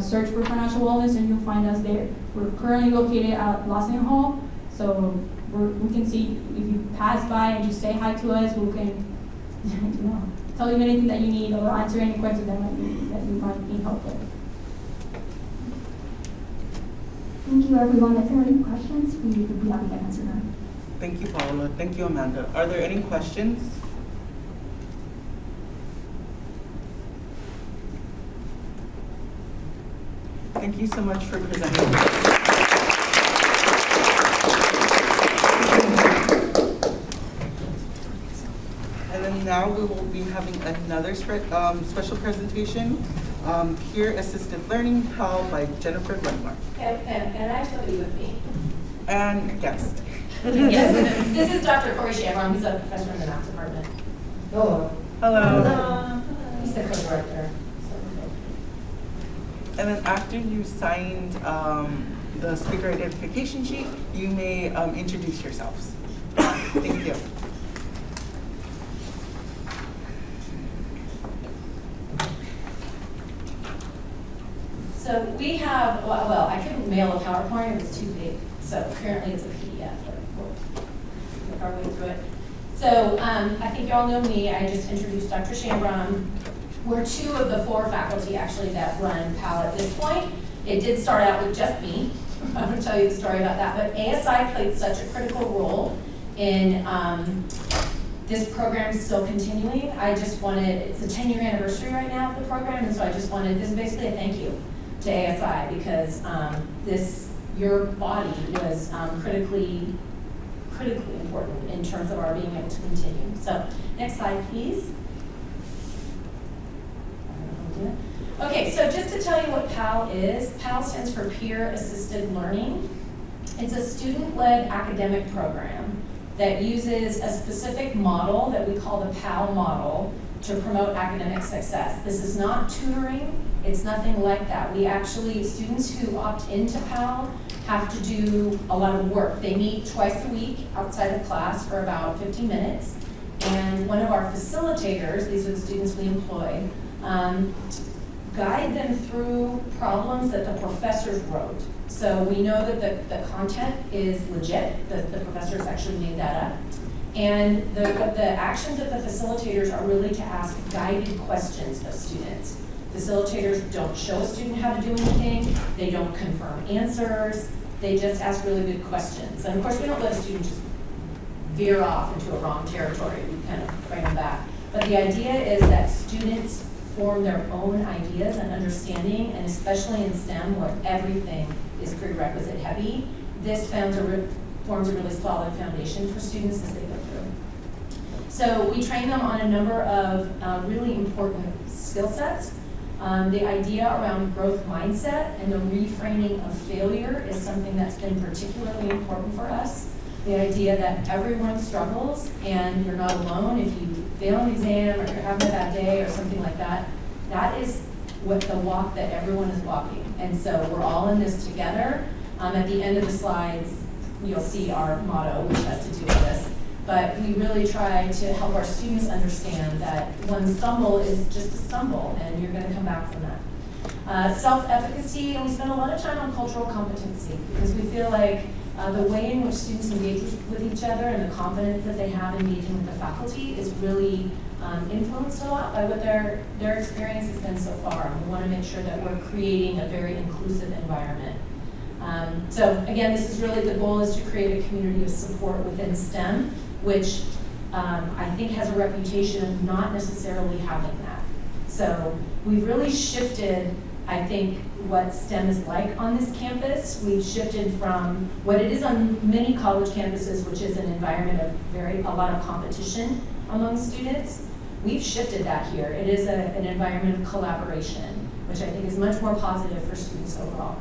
search for Financial Wellness, and you'll find us there. We're currently located at Lawson Hall, so we can see if you pass by and just say hi to us. We can tell you anything that you need or answer any questions that you might need help with. Thank you, everyone. If there are any questions, we would be happy to answer them. Thank you, Paola. Thank you, Amanda. Are there any questions? Thank you so much for presenting. And then now we will be having another special presentation, Peer Assisted Learning, PAL by Jennifer Glenmore. And I have somebody with me. And guest. Yes, this is Dr. Corey Shamron. He's a professor in the math department. Hello. Hello. He's the co-director. And then after you signed the speaker identification sheet, you may introduce yourselves. Thank you. So we have, well, I couldn't mail a PowerPoint, it was too big. So currently it's a PDF, but we'll make our way through it. So I think y'all know me. I just introduced Dr. Shamron. We're 2 of the 4 faculty actually that run PAL at this point. It did start out with just me. I'm going to tell you the story about that. But ASI played such a critical role in this program still continuing. I just wanted, it's a 10-year anniversary right now of the program, and so I just wanted, this is basically a thank you to ASI because your body was critically important in terms of our being able to continue. So next slide, please. Okay, so just to tell you what PAL is, PAL stands for Peer Assisted Learning. It's a student-led academic program that uses a specific model that we call the PAL model to promote academic success. This is not tutoring, it's nothing like that. We actually, students who opt into PAL have to do a lot of work. They meet twice a week outside of class for about 15 minutes. And one of our facilitators, these are the students we employ, guide them through problems that the professors wrote. So we know that the content is legit, the professors actually made that up. And the actions of the facilitators are really to ask guided questions of students. Facilitators don't show a student how to do anything, they don't confirm answers, they just ask really good questions. And of course, we don't let a student just veer off into a wrong territory, we kind of bring them back. But the idea is that students form their own ideas and understanding, and especially in STEM where everything is prerequisite heavy, this forms a really solid foundation for students as they go through. So we train them on a number of really important skill sets. The idea around growth mindset and the reframing of failure is something that's been particularly important for us. The idea that everyone struggles and you're not alone. If you fail an exam or you're having a bad day or something like that, that is what the walk that everyone is walking. And so we're all in this together. At the end of the slides, you'll see our motto, which has to do with this. But we really try to help our students understand that one stumble is just a stumble, and you're going to come back from that. Self-efficacy, and we spend a lot of time on cultural competency because we feel like the way in which students engage with each other and the confidence that they have engaging with the faculty is really influenced a lot by what their experience has been so far. And we want to make sure that we're creating a very inclusive environment. So again, this is really, the goal is to create a community of support within STEM, which I think has a reputation of not necessarily having that. So we've really shifted, I think, what STEM is like on this campus. We've shifted from what it is on many college campuses, which is an environment of a lot of competition among students. We've shifted that here. It is an environment of collaboration, which I think is much more positive for students overall.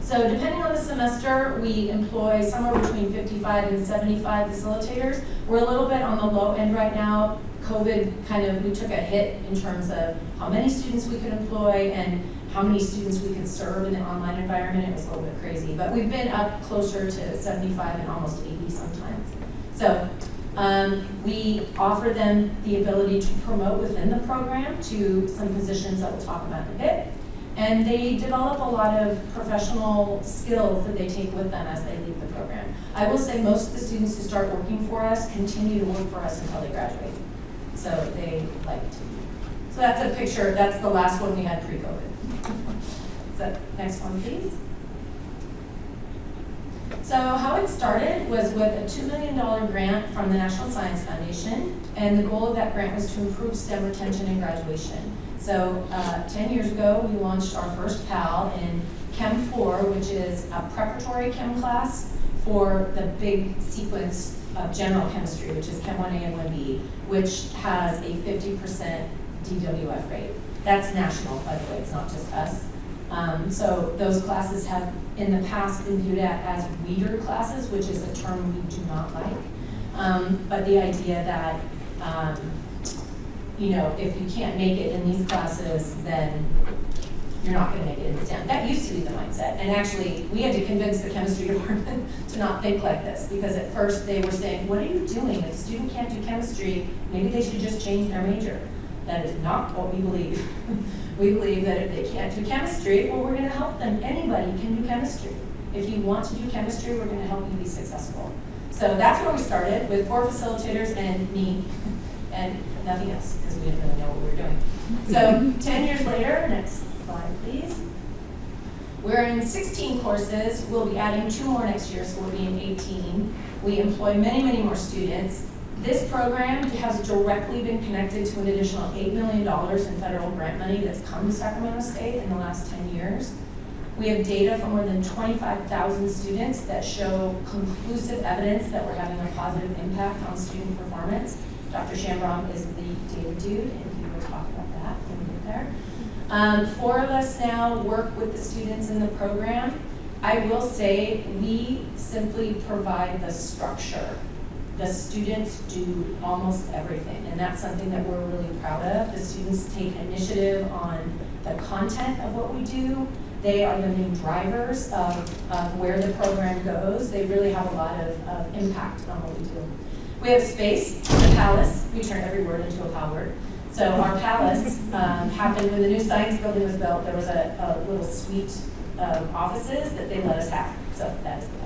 So depending on the semester, we employ somewhere between 55 and 75 facilitators. We're a little bit on the low end right now. COVID we took a hit in terms of how many students we could employ and how many students we could serve in the online environment. It was a little bit crazy, but we've been up closer to 75 and almost 80 sometimes. So we offer them the ability to promote within the program to some positions that we'll talk about in a bit. And they develop a lot of professional skills that they take with them as they leave the program. I will say most of the students who start working for us continue to work for us until they graduate. So they like to. So that's a picture, that's the last one we had pre-COVID. So next one, please. So how it started was with a $2 million grant from the National Science Foundation, and the goal of that grant was to improve STEM retention and graduation. So 10 years ago, we launched our first PAL in Chem 4, which is a preparatory chem class for the big sequence of general chemistry, which is Chem 1A and 1B, which has a 50% DWF rate. That's national, by the way, it's not just us. So those classes have in the past been viewed as weeder classes, which is a term we do not like. But the idea that if you can't make it in these classes, then you're not going to make it in STEM. That used to be the mindset. And actually, we had to convince the chemistry department to not think like this, because at first they were saying, what are you doing? If a student can't do chemistry, maybe they should just change their major. That is not what we believe. We believe that if they can't do chemistry, well, we're going to help them. Anybody can do chemistry. If you want to do chemistry, we're going to help you be successful. So that's where we started, with 4 facilitators and me, and nothing else, because we didn't really know what we were doing. So 10 years later, next slide, please. We're in 16 courses. We'll be adding 2 more next year, so we'll be in 18. We employ many, many more students. This program has directly been connected to an additional $8 million in federal grant money that's come to Sacramento State in the last 10 years. We have data from more than 25,000 students that show conclusive evidence that we're having a positive impact on student performance. Dr. Shambrom is the data dude, and he will talk about that when we get there. 4 of us now work with the students in the program. I will say we simply provide the structure. The students do almost everything, and that's something that we're really proud of. The students take initiative on the content of what we do. They are the main drivers of where the program goes. They really have a lot of impact on what we do. We have space, the palace. We turn every word into a PAL word. So our palace happened when the new science building was built. There was a little suite of offices that they let us have. So that is the palace.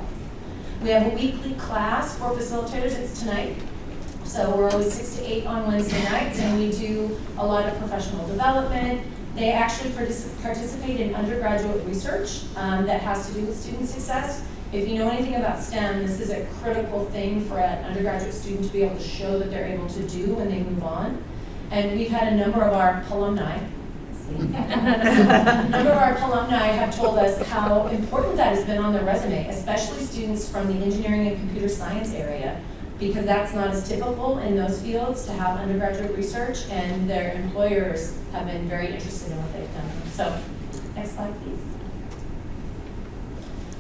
We have a weekly class for facilitators. It's tonight. So we're always 6 to 8 on Wednesday nights, and we do a lot of professional development. They actually participate in undergraduate research that has to do with student success. If you know anything about STEM, this is a critical thing for an undergraduate student to be able to show that they're able to do when they move on. And we've had a number of our alumni, a number of our alumni have told us how important that has been on their resume, especially students from the engineering and computer science area, because that's not as typical in those fields to have undergraduate research, and their employers have been very interested in what they've done. So, next slide, please.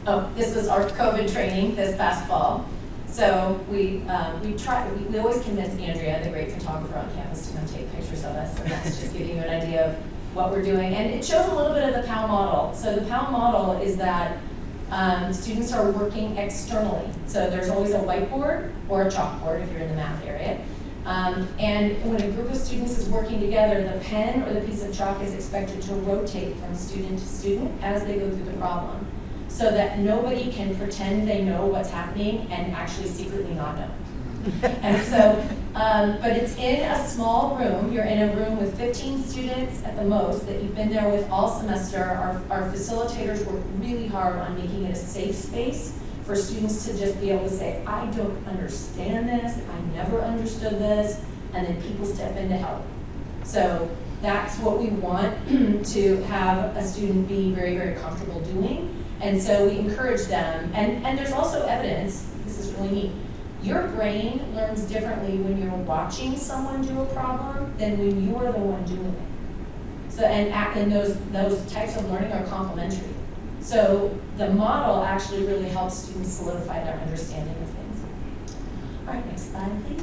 Oh, this was our COVID training this past fall. So we always convince Andrea, the great photographer on campus, to come take pictures of us, and that's just giving you an idea of what we're doing. And it shows a little bit of the PAL model. So the PAL model is that students are working externally. So there's always a whiteboard or a chalkboard if you're in the math area. And when a group of students is working together, the pen or the piece of chalk is expected to rotate from student to student as they go through the problem, so that nobody can pretend they know what's happening and actually secretly not know. And so, but it's in a small room. You're in a room with 15 students at the most that you've been there with all semester. Our facilitators work really hard on making it a safe space for students to just be able to say, I don't understand this, I never understood this, and then people step in to help. So that's what we want to have a student be very, very comfortable doing. And so we encourage them, and there's also evidence, this is really neat, your brain learns differently when you're watching someone do a problem than when you're the one doing it. So, and those types of learning are complementary. So the model actually really helps students solidify their understanding of things. All right, next slide, please.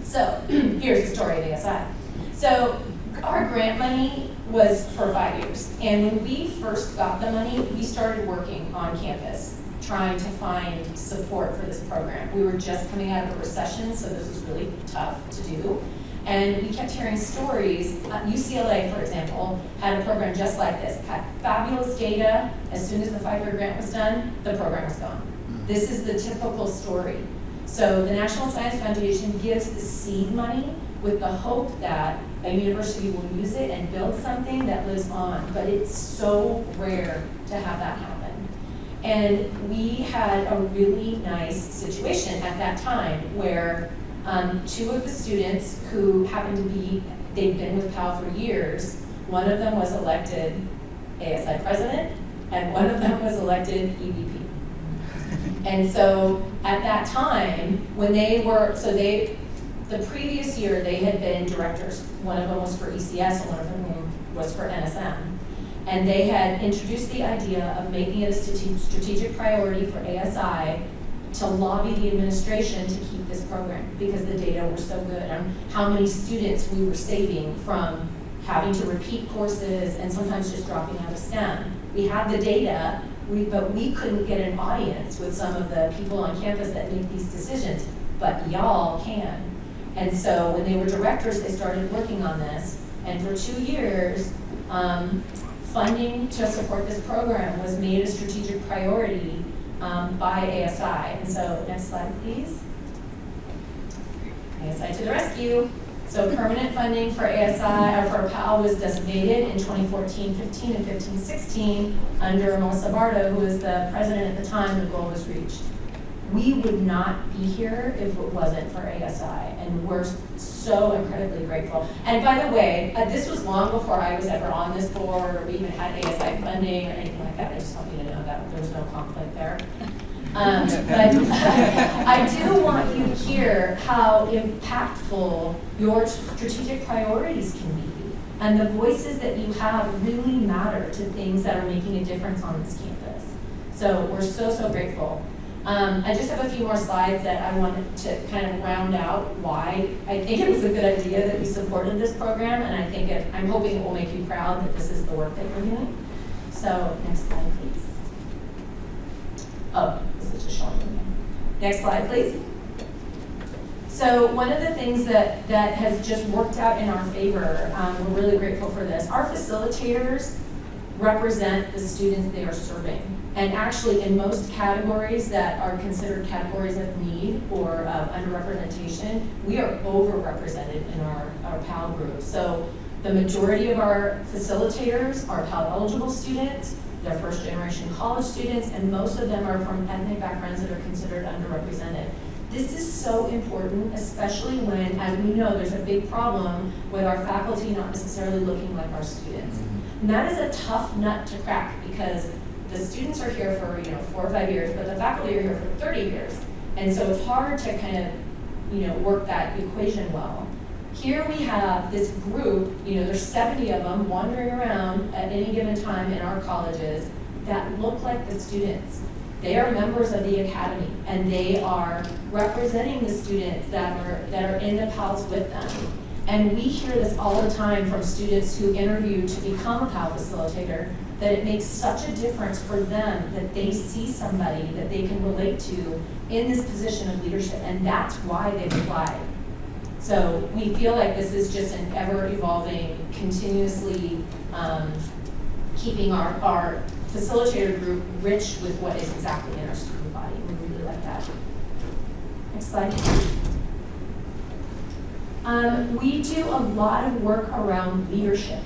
So here's the story of ASI. So our grant money was for 5 years. And when we first got the money, we started working on campus, trying to find support for this program. We were just coming out of a recession, so this was really tough to do. And we kept hearing stories. UCLA, for example, had a program just like this, had fabulous data. As soon as the 5-year grant was done, the program was gone. This is the typical story. So the National Science Foundation gives the seed money with the hope that a university will use it and build something that lives on, but it's so rare to have that happen. And we had a really nice situation at that time where 2 of the students who happened to be, they'd been with PAL for years, one of them was elected ASI president, and one of them was elected EVP. And so at that time, when they were, the previous year they had been directors. One of them was for ECS and one of them was for NSM. And they had introduced the idea of making it a strategic priority for ASI to lobby the administration to keep this program because the data were so good and how many students we were saving from having to repeat courses and sometimes just dropping out of STEM. We had the data, but we couldn't get an audience with some of the people on campus that make these decisions, but y'all can. And so when they were directors, they started working on this. And for 2 years, funding to support this program was made a strategic priority by ASI. And so next slide, please. ASI to the rescue. So permanent funding for ASI, or for PAL, was designated in 2014-15 and 15-16 under Melissa Bardo, who was the president at the time. The goal was reached. We would not be here if it wasn't for ASI, and we're so incredibly grateful. And by the way, this was long before I was ever on this board or we even had ASI funding or anything like that. I just want you to know that there was no conflict there. But I do want you to hear how impactful your strategic priorities can be. And the voices that you have really matter to things that are making a difference on this campus. So we're so, so grateful. I just have a few more slides that I wanted to kind of round out why I think it was a good idea that we supported this program, and I think I'm hoping it will make you proud that this is the work that we're doing. So next slide, please. Oh, this is just showing you. Next slide, please. So one of the things that has just worked out in our favor, we're really grateful for this. Our facilitators represent the students they are serving. And actually, in most categories that are considered categories of need or underrepresentation, we are overrepresented in our PAL group. So the majority of our facilitators are PAL eligible students, they're first generation college students, and most of them are from ethnic backgrounds that are considered underrepresented. This is so important, especially when, as we know, there's a big problem with our faculty not necessarily looking like our students. And that is a tough nut to crack because the students are here for 4 or 5 years, but the faculty are here for 30 years. And so it's hard to kind of work that equation well. Here we have this group, there's 70 of them wandering around at any given time in our colleges that look like the students. They are members of the academy, and they are representing the students that are in the PALs with them. And we hear this all the time from students who interview to become a PAL facilitator, that it makes such a difference for them that they see somebody that they can relate to in this position of leadership, and that's why they've applied. So we feel like this is just an ever-evolving, continuously keeping our facilitator group rich with what is exactly in our student body. We really like that. Next slide. We do a lot of work around leadership,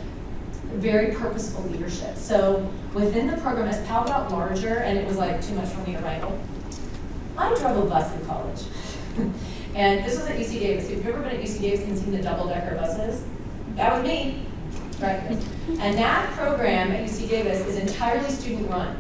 very purposeful leadership. So within the program, as PAL got larger and it was like too much for me to wrangle, I drove a bus in college. And this was at UC Davis. If you've ever been at UC Davis and seen the double-decker buses, that was me. Right. And that program at UC Davis is entirely student-run,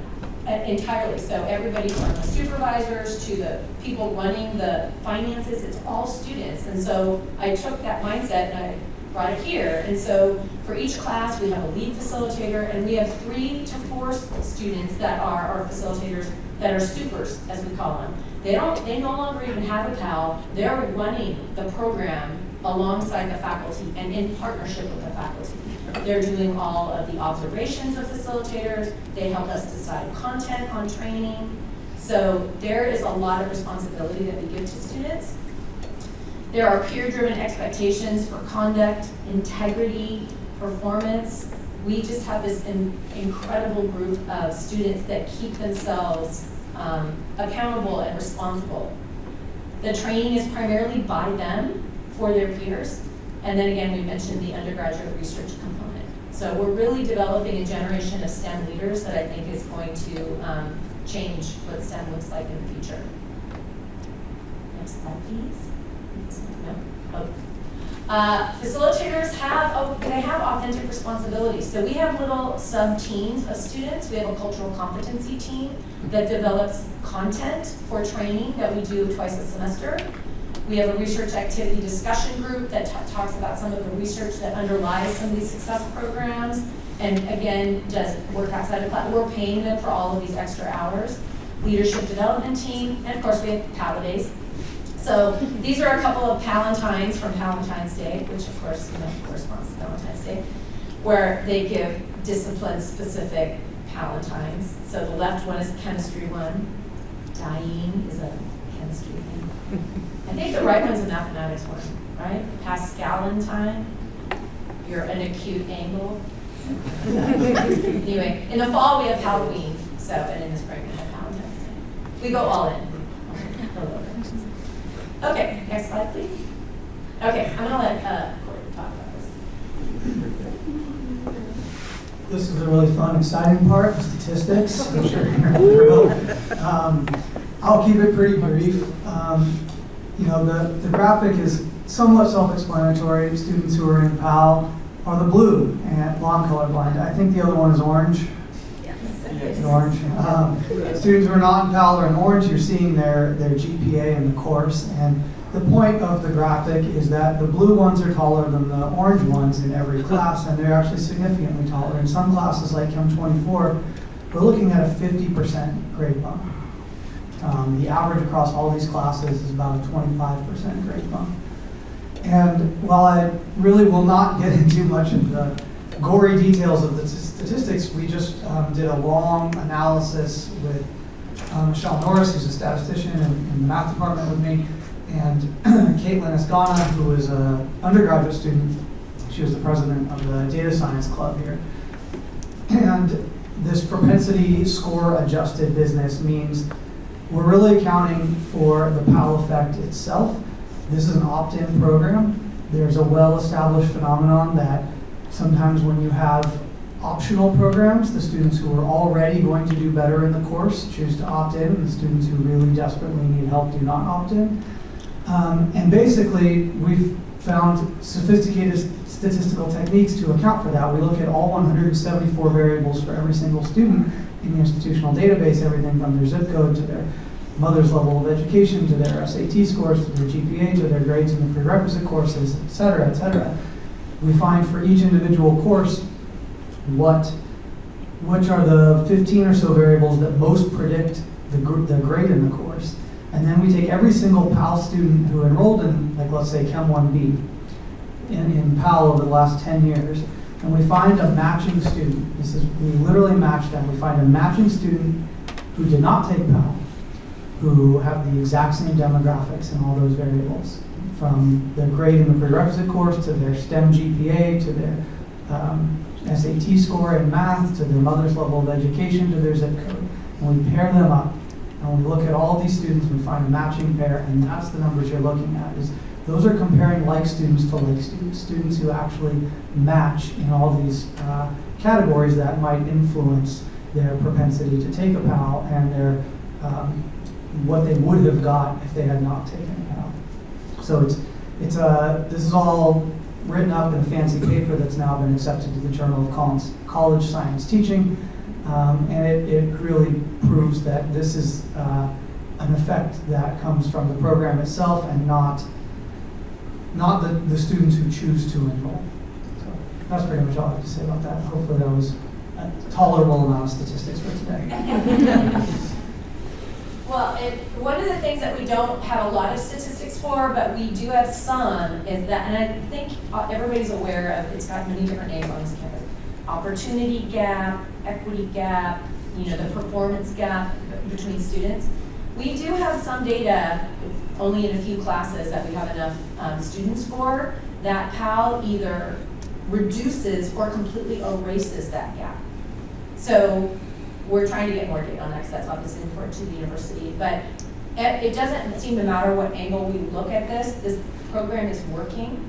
entirely. So everybody from the supervisors to the people running the finances, it's all students. And so I took that mindset and I brought it here. And so for each class, we have a lead facilitator, and we have 3 to 4 students that are our facilitators that are supers, as we call them. They no longer even have a PAL. They're running the program alongside the faculty and in partnership with the faculty. They're doing all of the observations of facilitators. They help us decide content on training. So there is a lot of responsibility that we give to students. There are peer-driven expectations for conduct, integrity, performance. We just have this incredible group of students that keep themselves accountable and responsible. The training is primarily by them for their peers. And then again, we mentioned the undergraduate research component. So we're really developing a generation of STEM leaders that I think is going to change what STEM looks like in the future. Next slide, please. No? Oh. Facilitators have authentic responsibilities. So we have little sub-teams of students. We have a cultural competency team that develops content for training that we do twice a semester. We have a research activity discussion group that talks about some of the research that underlies some of these success programs, and again, does work outside of class. We're paying them for all of these extra hours. Leadership development team, and of course we have Pal-a-days. So these are a couple of Palentines from Palentine's Day, which of course corresponds to Valentine's Day, where they give discipline-specific Palentines. So the left one is a chemistry one. Dying is a chemistry thing. I think the right one's a mathematics one, right? Pascalentine, you're an acute angle. Anyway, in the fall we have Halloween, and in the spring we have Valentine's Day. We go all in. Okay, next slide, please. Okay, I'm gonna let Corey talk about this. This is a really fun, exciting part, the statistics. I'm sure you're thrilled. I'll keep it pretty brief. The graphic is somewhat self-explanatory. Students who are in PAL are the blue and blonde colorblind. I think the other one is orange. Yes. Orange. Students who are not in PAL are in orange. You're seeing their GPA in the course. And the point of the graphic is that the blue ones are taller than the orange ones in every class, and they're actually significantly taller. In some classes, like Chem 24, we're looking at a 50% grade bump. The average across all these classes is about a 25% grade bump. And while I really will not get into much of the gory details of the statistics, we just did a long analysis with Michelle Norris, who's a statistician in the math department with me, and Caitlin Escana, who was an undergraduate student. She was the president of the data science club here. And this propensity score adjusted business means we're really accounting for the PAL effect itself. This is an opt-in program. There's a well-established phenomenon that sometimes when you have optional programs. The students who are already going to do better in the course choose to opt in, and the students who really desperately need help do not opt in. And basically, we've found sophisticated statistical techniques to account for that. We look at all 174 variables for every single student in the institutional database, everything from their zip code to their mother's level of education, to their SAT scores, to their GPA, to their grades in the prerequisite courses, et cetera, et cetera. We find for each individual course which are the 15 or so variables that most predict the grade in the course. And then we take every single PAL student who enrolled in, like, let's say Chem 1B in PAL over the last 10 years, and we find a matching student. We literally match them. We find a matching student who did not take PAL, who have the exact same demographics in all those variables, from their grade in the prerequisite course to their STEM GPA to their SAT score in math to their mother's level of education to their zip code. And we pair them up. And we look at all these students, we find a matching pair, and that's the numbers you're looking at. Those are comparing like students to like students, students who actually match in all these categories that might influence their propensity to take a PAL and their what they would have got if they had not taken a PAL. So this is all written up in a fancy paper that's now been accepted to the Journal of College Science Teaching. And it really proves that this is an effect that comes from the program itself and not the students who choose to enroll. So that's pretty much all I have to say about that. Hopefully that was a tolerable amount of statistics for today. Well, one of the things that we don't have a lot of statistics for, but we do have some, is that, and I think everybody's aware of, it's got many different names on this campus. Opportunity gap, equity gap, the performance gap between students. We do have some data, only in a few classes that we have enough students for, that PAL either reduces or completely erases that gap. So we're trying to get more data on that because that's obviously important to the university. But it doesn't seem to matter what angle we look at this program is working.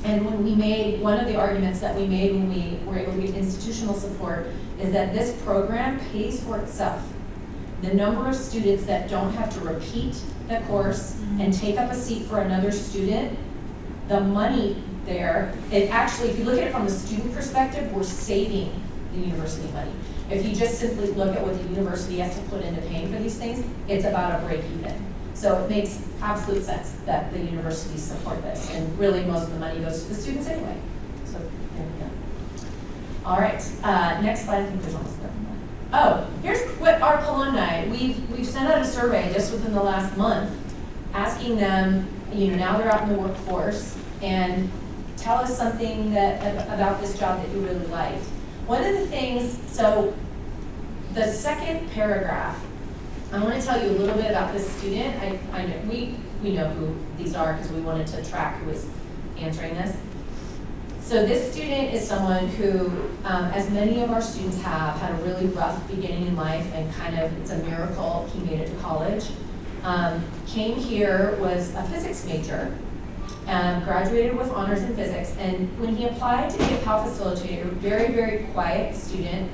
And when we made, one of the arguments that we made when we were able to get institutional support is that this program pays for itself. The number of students that don't have to repeat the course and take up a seat for another student, the money there, it actually, if you look at it from the student perspective, we're saving the university money. If you just simply look at what the university has to put into paying for these things, it's about a break even. So it makes absolute sense that the universities support this, and really most of the money goes to the students anyway. So there we go. All right, next slide. I think there's almost nothing more. Oh, here's what our alumni. We've sent out a survey just within the last month, asking them, now they're out in the workforce, and tell us something about this job that you really liked. One of the things, so the second paragraph, I want to tell you a little bit about this student. I know we know who these are because we wanted to track who was answering this. So this student is someone who, as many of our students have, had a really rough beginning in life, and it's a miracle he made it to college. Came here, was a physics major, graduated with honors in physics, and when he applied to be a PAL facilitator, very, very quiet student,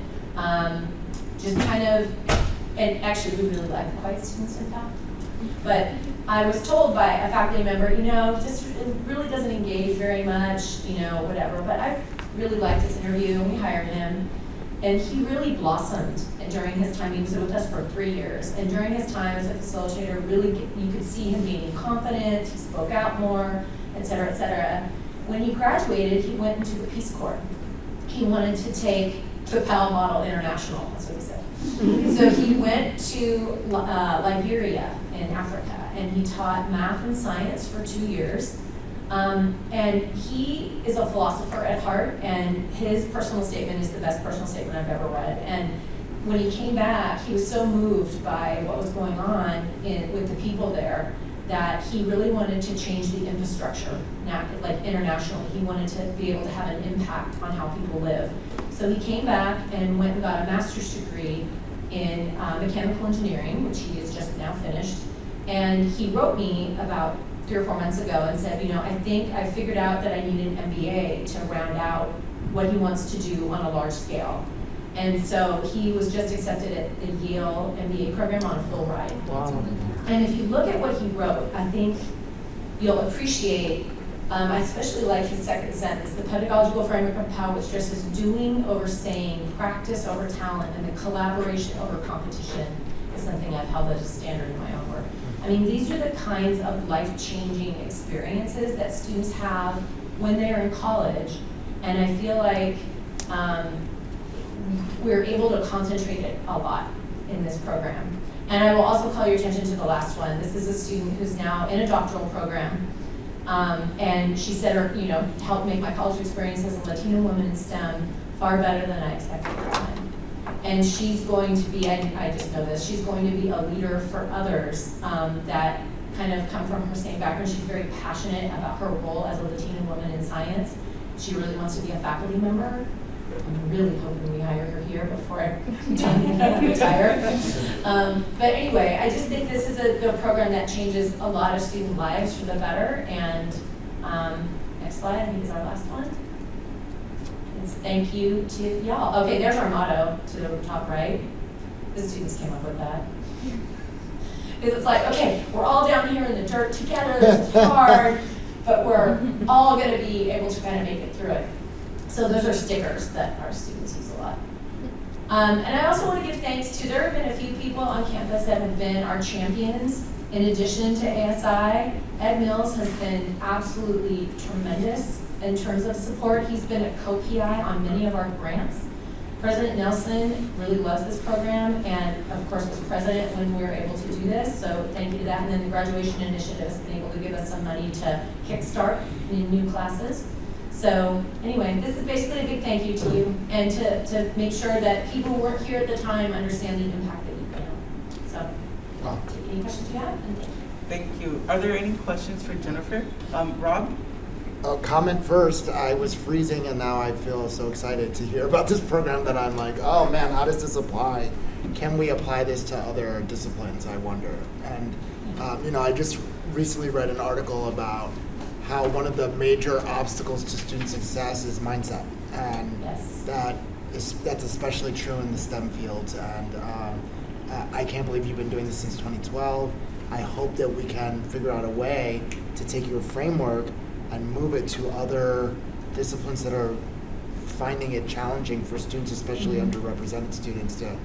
and actually we really like the quiet students in PAL. But I was told by a faculty member, just really doesn't engage very much, whatever. But I really liked his interview, and we hired him. And he really blossomed during his time. He was with us for 3 years. And during his time as a facilitator, you could see him gaining confidence, he spoke out more, et cetera, et cetera. When he graduated, he went into the Peace Corps. He wanted to take the PAL Model International, that's what he said. So he went to Liberia in Africa, and he taught math and science for 2 years. And he is a philosopher at heart, and his personal statement is the best personal statement I've ever read. And when he came back, he was so moved by what was going on with the people there that he really wanted to change the infrastructure, internationally. He wanted to be able to have an impact on how people live. So he came back and went and got a master's degree in mechanical engineering, which he has just now finished. And he wrote me about 3 or 4 months ago and said, I think I figured out that I need an MBA to round out what he wants to do on a large scale. And so he was just accepted at the Yale MBA program on a full ride. Wow. And if you look at what he wrote, I think you'll appreciate, I especially like his second sentence, the pedagogical framework of POW, which stresses doing over saying, practice over talent, and the collaboration over competition is something I've held as a standard in my own work. I mean, these are the kinds of life-changing experiences that students have when they're in college, and I feel like we're able to concentrate it a lot in this program. And I will also call your attention to the last one. This is a student who's now in a doctoral program, and she said, helped make my college experience as a Latina woman in STEM far better than I expected at the time. And she's going to be, I just know this, she's going to be a leader for others that kind of come from her same background. She's very passionate about her role as a Latina woman in science. She really wants to be a faculty member. I'm really hoping we hire her here before I retire. But anyway, I just think this is a program that changes a lot of student lives for the better. And next slide, I think is our last one. It's thank you to y'all. Okay, there's our motto to the top right. The students came up with that. It's like, okay, we're all down here in the dirt together, this is hard, but we're all gonna be able to kind of make it through it. So those are stickers that our students use a lot. And I also want to give thanks to, there have been a few people on campus that have been our champions. In addition to ASI, Ed Mills has been absolutely tremendous in terms of support. He's been a co-PI on many of our grants. President Nelson really loves this program, and of course was president when we were able to do this, so thank you to that. And then the graduation initiative has been able to give us some money to kickstart in new classes. So anyway, this is basically a big thank you to you, and to make sure that people who weren't here at the time understand the impact that you've been on. So, any questions you have? Thank you. Are there any questions for Jennifer? Rob? Comment first. I was freezing, and now I feel so excited to hear about this program that I'm like, oh man, how does this apply? Can we apply this to other disciplines, I wonder? And I just recently read an article about how one of the major obstacles to student success is mindset, and that's especially true in the STEM fields. And I can't believe you've been doing this since 2012. I hope that we can figure out a way to take your framework and move it to other disciplines that are finding it challenging for students, especially underrepresented students, to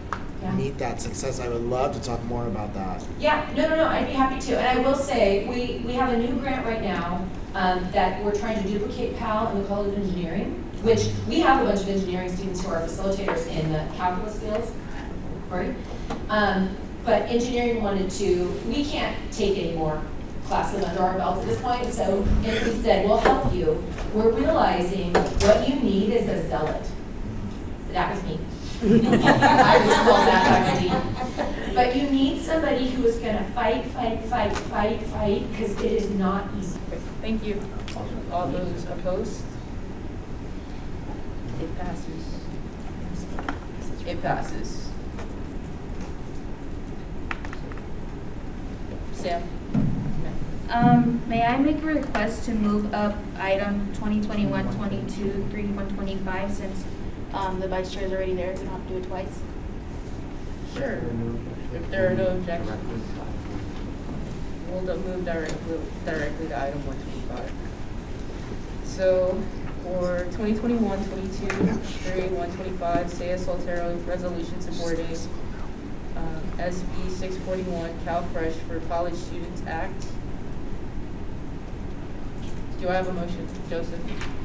meet that success. I would love to talk more about that. Yeah, no, I'd be happy to. And I will say, we have a new grant right now that we're trying to duplicate PAL in the College of Engineering, which we have a bunch of engineering students who are facilitators in the calculus fields, right? But engineering wanted to, we can't take any more classes under our belt at this point, so we said, we'll help you. We're realizing what you need is a zealot. That was me. I was called that faculty. But you need somebody who is going to fight, because it is not easy. Thank you. All those opposed? It passes. It passes. Sam? May I make a request to move up item 2021-22, 3125, since the vice chair is already there, we don't have to do it twice? Sure. If there are no objections, we'll move directly to item 125. So for 2021-22, 3125, Saya Soltero resolution supporting SB 641 CalFresh for College Students Act. Do I have a motion? Joseph?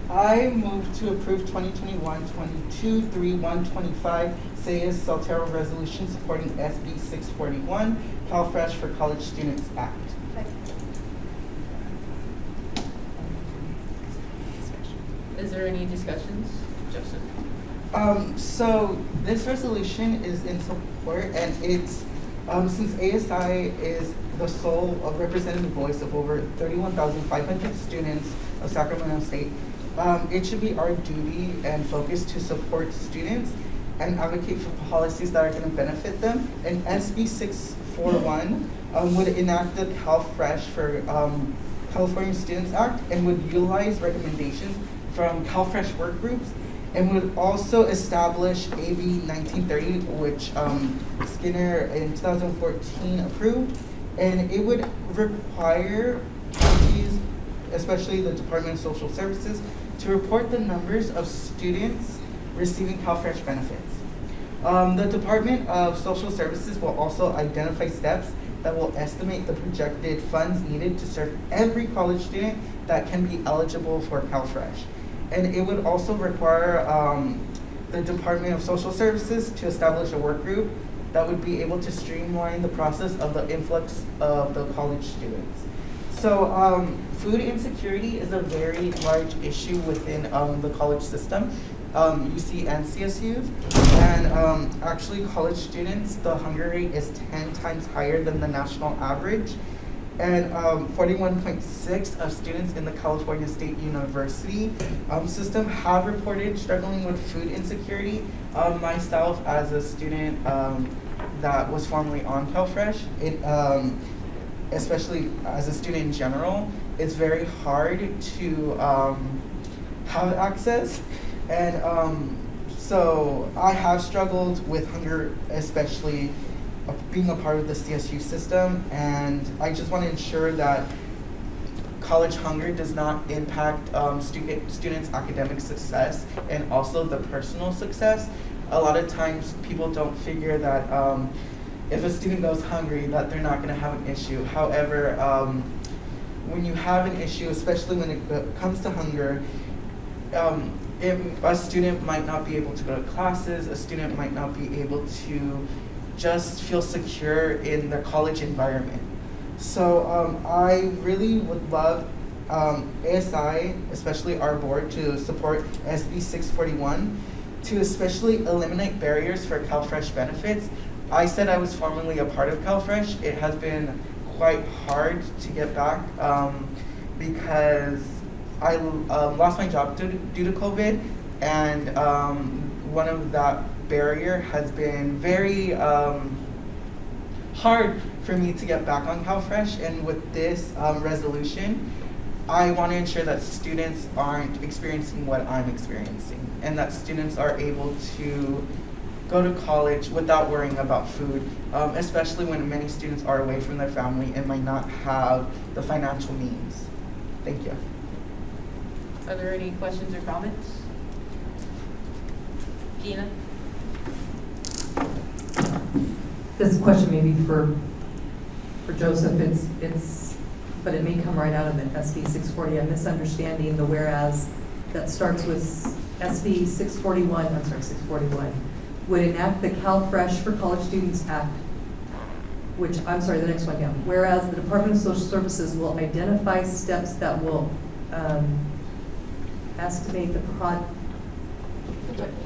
I move to approve 2021-22 3125 Sayas Soltero resolution supporting SB 641 CalFresh for College Students Act. Is there any discussions? Joseph? So this resolution is in support, and it's since ASI is the sole representative voice of over 31,500 students of Sacramento State, it should be our duty and focus to support students and advocate for policies that are going to benefit them. And SB 641 would enact the CalFresh for California Students Act and would utilize recommendations from CalFresh work groups and would also establish AB 1930, which Skinner in 2014 approved, and it would require counties, especially the Department of Social Services, to report the numbers of students receiving CalFresh benefits. The Department of Social Services will also identify steps that will estimate the projected funds needed to serve every college student that can be eligible for CalFresh. And it would also require the Department of Social Services to establish a work group that would be able to streamline the process of the influx of the college students. So food insecurity is a very large issue within the college system, UC and CSUs. And actually college students, the hunger rate is 10 times higher than the national average. And 41.6 of students in the California State University system have reported struggling with food insecurity. Myself, as a student that was formerly on CalFresh, especially as a student in general, it's very hard to have access. And so I have struggled with hunger, especially being a part of the CSU system, and I just want to ensure that college hunger does not impact students' academic success and also the personal success. A lot of times people don't figure that if a student goes hungry that they're not going to have an issue. However, when you have an issue, especially when it comes to hunger, a student might not be able to go to classes, a student might not be able to just feel secure in their college environment. So I really would love ASI, especially our board, to support SB 641 to especially eliminate barriers for CalFresh benefits. I said I was formerly a part of CalFresh. It has been quite hard to get back because I lost my job due to COVID, and one of that barrier has been very hard for me to get back on CalFresh. And with this resolution, I want to ensure that students aren't experiencing what I'm experiencing, and that students are able to go to college without worrying about food, especially when many students are away from their family and might not have the financial means. Thank you. Are there any questions or comments? Gina? This question may be for Joseph. But it may come right out of the SB 640. I'm misunderstanding the whereas that starts with SB 641. I'm sorry, 641 would enact the CalFresh for College Students Act, which I'm sorry, the next one down. Whereas the Department of Social Services will identify steps that will estimate the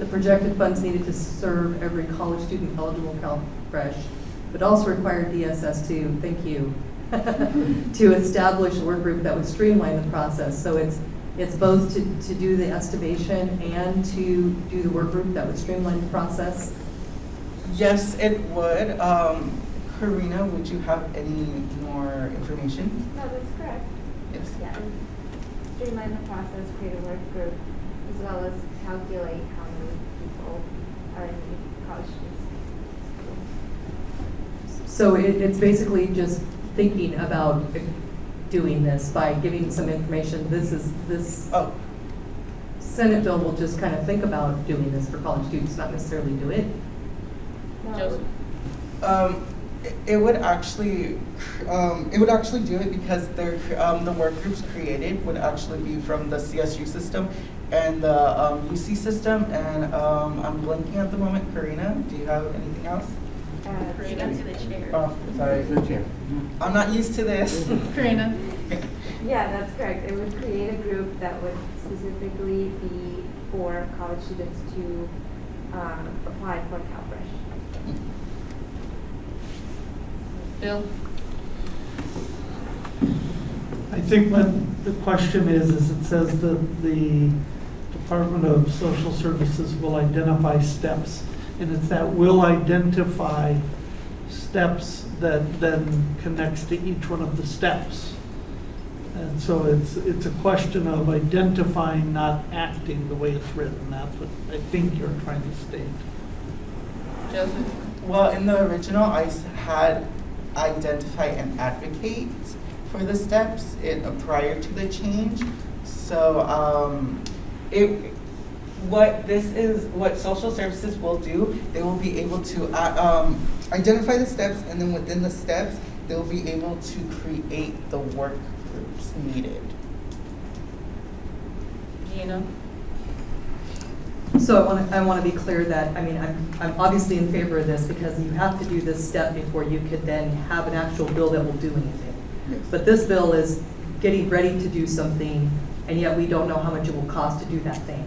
projected funds needed to serve every college student eligible CalFresh, but also require DSS to, thank you, to establish a work group that would streamline the process. So it's both to do the estimation and to do the work group that would streamline the process? Yes, it would. Karina, would you have any more information? No, that's correct. Yes. Yeah, and streamline the process, create a work group, as well as calculate how many people are in the college students. So it's basically just thinking about doing this by giving some information. This Senate bill will just kind of think about doing this for college students, not necessarily do it. No. It would actually do it because the work groups created would actually be from the CSU system and the UC system. And I'm blanking at the moment. Karina, do you have anything else? Karina to the chair. Oh, sorry. The chair. I'm not used to this. Karina. Yeah, that's correct. It would create a group that would specifically be for college students to apply for CalFresh. Bill? I think what the question is it says that the Department of Social Services will identify steps, and it's that will identify steps that then connects to each one of the steps. And so it's a question of identifying, not acting the way it's written. That's what I think you're trying to state. Joseph? Well, in the original, I had identify and advocate for the steps prior to the change. So what social services will do, they will be able to identify the steps, and then within the steps, they'll be able to create the work groups needed. Gina? So I want to be clear that, I mean, I'm obviously in favor of this because you have to do this step before you could then have an actual bill that will do anything. Yes. But this bill is getting ready to do something, and yet we don't know how much it will cost to do that thing.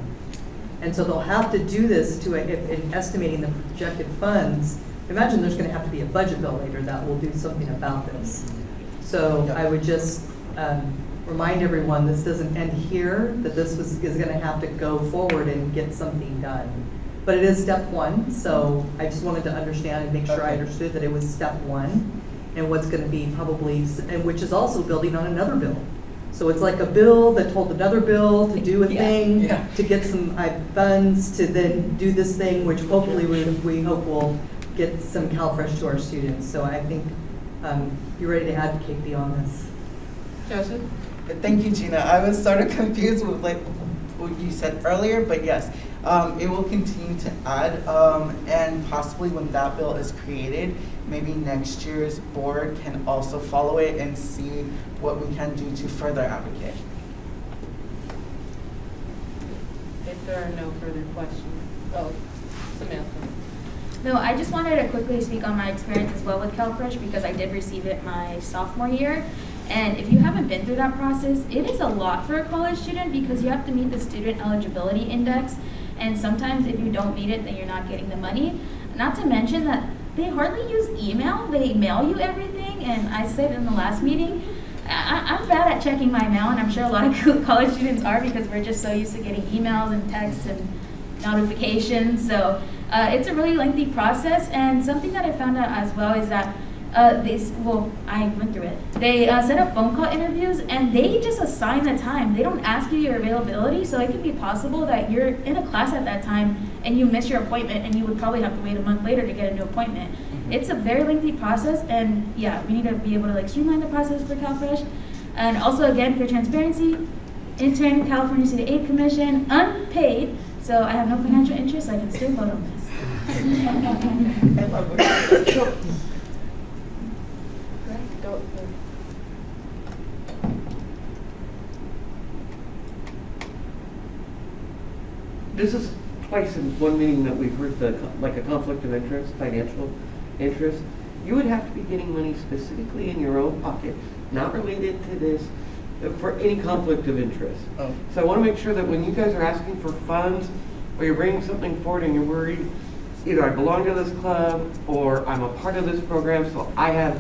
And so they'll have to do this in estimating the projected funds. Imagine there's going to have to be a budget bill later that will do something about this. So I would just remind everyone, this doesn't end here, that this is going to have to go forward and get something done. But it is step one, so I just wanted to understand and make sure I understood that it was step one, and what's going to be probably, and which is also building on another bill. So it's like a bill that told another bill to do a thing, to get some funds, to then do this thing, which hopefully we hope will get some CalFresh to our students. So I think you're ready to advocate beyond this. Joseph? Thank you, Gina. I was sort of confused with like what you said earlier, but yes, it will continue to add, and possibly when that bill is created, maybe next year's board can also follow it and see what we can do to further advocate. If there are no further questions. Oh, Samantha. No, I just wanted to quickly speak on my experience as well with CalFresh because I did receive it my sophomore year. And if you haven't been through that process, it is a lot for a college student because you have to meet the student eligibility index. And sometimes if you don't meet it, then you're not getting the money. Not to mention that they hardly use email. They mail you everything. And I said in the last meeting, I'm bad at checking my mail, and I'm sure a lot of college students are because we're just so used to getting emails and texts and notifications. So it's a really lengthy process. And something that I found out as well is that I went through it. They set up phone call interviews, and they just assign the time. They don't ask you your availability, so it could be possible that you're in a class at that time and you miss your appointment, and you would probably have to wait a month later to get a new appointment. It's a very lengthy process, and yeah, we need to be able to streamline the process for CalFresh. And also, again, for transparency, intern, California State Aid Commission, unpaid, so I have no financial interest, so I can still vote on this. I love it. Go. This is twice in one meeting that we've heard like a conflict of interest, financial interest. You would have to be getting money specifically in your own pocket, not related to this, for any conflict of interest. Oh. So I want to make sure that when you guys are asking for funds, or you're bringing something forward and you're worried, either I belong to this club or I'm a part of this program, so I have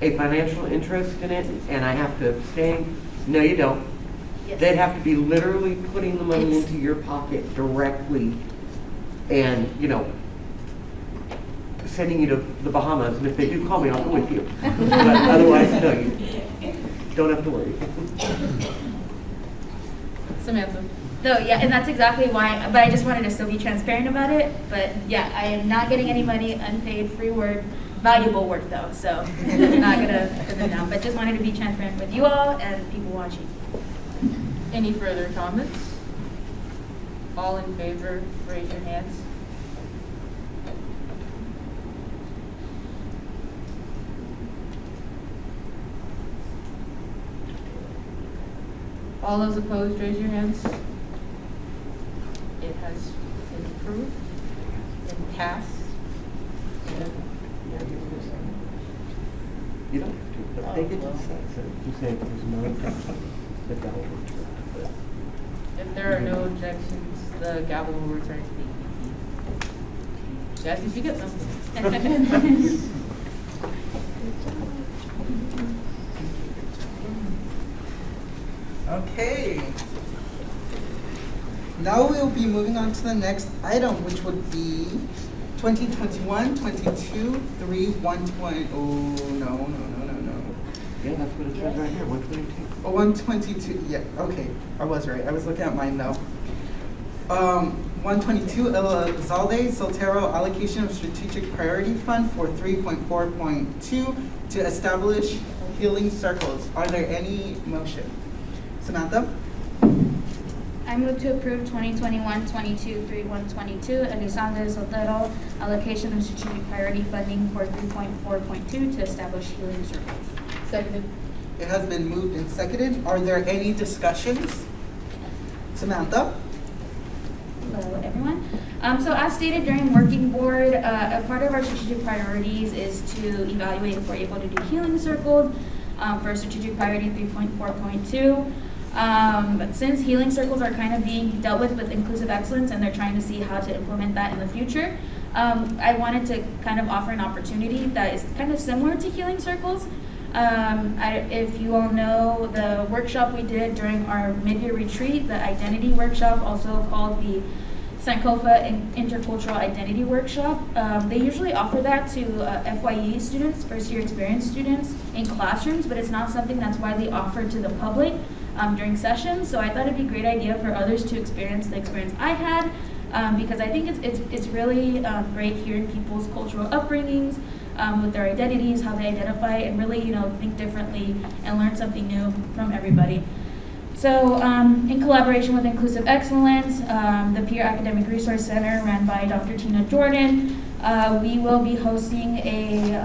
a financial interest in it and I have to abstain. No, you don't. Yes. They'd have to be literally putting the money into your pocket directly and, sending you to the Bahamas. And if they do call me, I'll go with you. But otherwise, no, you don't have to worry. Samantha. No, yeah, and that's exactly why, but I just wanted to still be transparent about it. But yeah, I am not getting any money, unpaid, free work, valuable work though, so I'm not gonna put them down. But just wanted to be transparent with you all and people watching. Any further comments? All in favor, raise your hands. All those opposed, raise your hands. It has been approved and passed. You don't have to, but they get to decide. So you say there's no objection, the gavel will return. If there are no objections, the gavel will return to me. Jess, did you get something? Okay. Now we'll be moving on to the next item, which would be 2021-22-3-120. Oh, no. Yeah, that's what it says right here, 122. Oh, 122, yeah, okay, I was right, I was looking at mine though. 122, Elizalde Soltero, allocation of strategic priority fund for 3.4.2 to establish healing circles. Are there any motion? Samantha? I move to approve 2021-22-3122 Elizalde Soltero allocation of strategic priority funding for 3.4.2 to establish healing circles. Seconded. It has been moved and seconded. Are there any discussions? Samantha? Hello, everyone. So as stated during working board, a part of our strategic priorities is to evaluate if we're able to do healing circles for strategic priority 3.4.2. But since healing circles are kind of being dealt with inclusive excellence and they're trying to see how to implement that in the future, I wanted to kind of offer an opportunity that is kind of similar to healing circles. If you all know the workshop we did during our mid-year retreat, the identity workshop, also called the Sankofa Intercultural Identity Workshop, they usually offer that to FYE students, first-year experience students, in classrooms, but it's not something that's widely offered to the public during sessions. So I thought it'd be a great idea for others to experience the experience I had, because I think it's really great hearing people's cultural upbringings, with their identities, how they identify, and really, think differently and learn something new from everybody. So, in collaboration with Inclusive Excellence, the Peer Academic Resource Center ran by Dr. Tina Jordan, we will be hosting a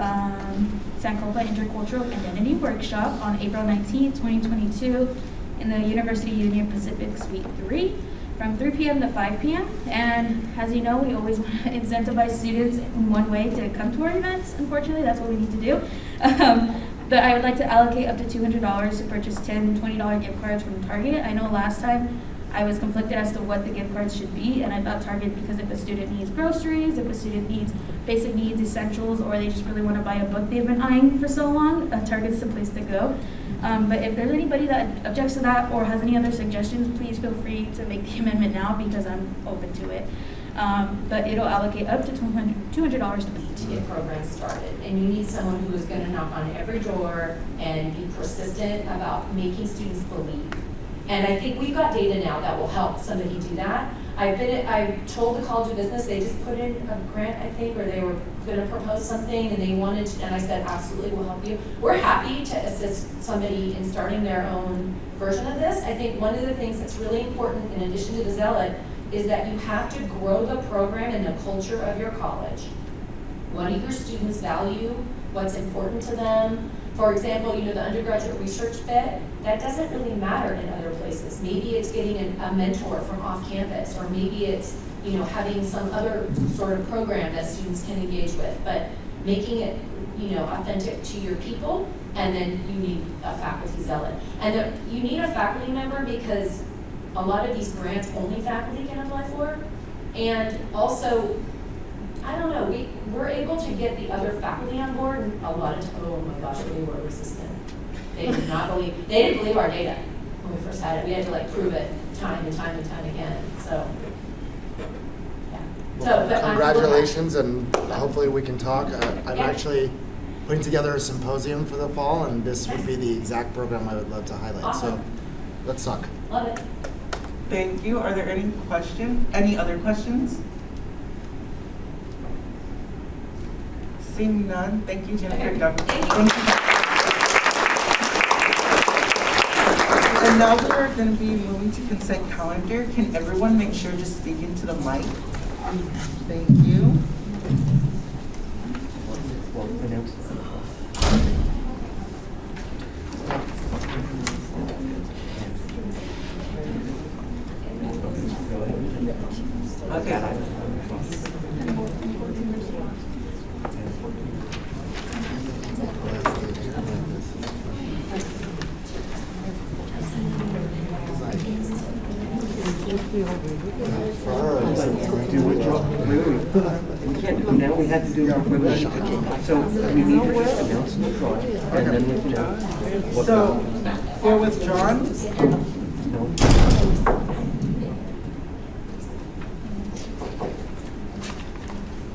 Sankofa Intercultural Identity Workshop on April 19th, 2022 in the University Union Pacific Suite 3. From 3 p.m. to 5 p.m. And as you know, we always want to incentivize students in one way to come to our events. Unfortunately, that's what we need to do. But I would like to allocate up to $200 to purchase 10 $20 gift cards from Target. I know last time I was conflicted as to what the gift cards should be, and I thought Target, because if a student needs groceries, if a student needs basic needs, essentials, or they just really want to buy a book they've been eyeing for so long, Target's the place to go. But if there's anybody that objects to that or has any other suggestions, please feel free to make the amendment now because I'm open to it. But it'll allocate up to $200 to get programs started. And you need someone who is going to knock on every door and be persistent about making students believe. And I think we've got data now that will help somebody do that. I told the College of Business, they just put in a grant, I think, or they were going to propose something, and they wanted to, and I said, absolutely, we'll help you. We're happy to assist somebody in starting their own version of this. I think one of the things that's really important, in addition to the zealot, is that you have to grow the program and the culture of your college. What do your students value? What's important to them? For example, the undergraduate research bit, that doesn't really matter in other places. Maybe it's getting a mentor from off campus, or maybe it's having some other sort of program that students can engage with, but making it authentic to your people, and then you need a faculty zealot. And you need a faculty member because a lot of these grants only faculty can apply for, and also, I don't know, we're able to get the other faculty on board, and a lot of oh my gosh, they were resistant. They did not believe, they didn't believe our data when we first had it. We had to prove it time and time and time again. So, yeah. Well, congratulations, and hopefully we can talk. I'm actually putting together a symposium for the fall, and this would be the exact program I would love to highlight. Awesome. So let's talk. Love it. Thank you. Are there any questions? Any other questions? Seeing none, thank you, Jennifer. Thank you. And now we're going to be moving to consent calendar. Can everyone make sure to speak into the mic? Thank you. Okay. We can't do it now, we had to do it before the meeting. So we need to just announce the draw, and then we can. So, for withdrawn?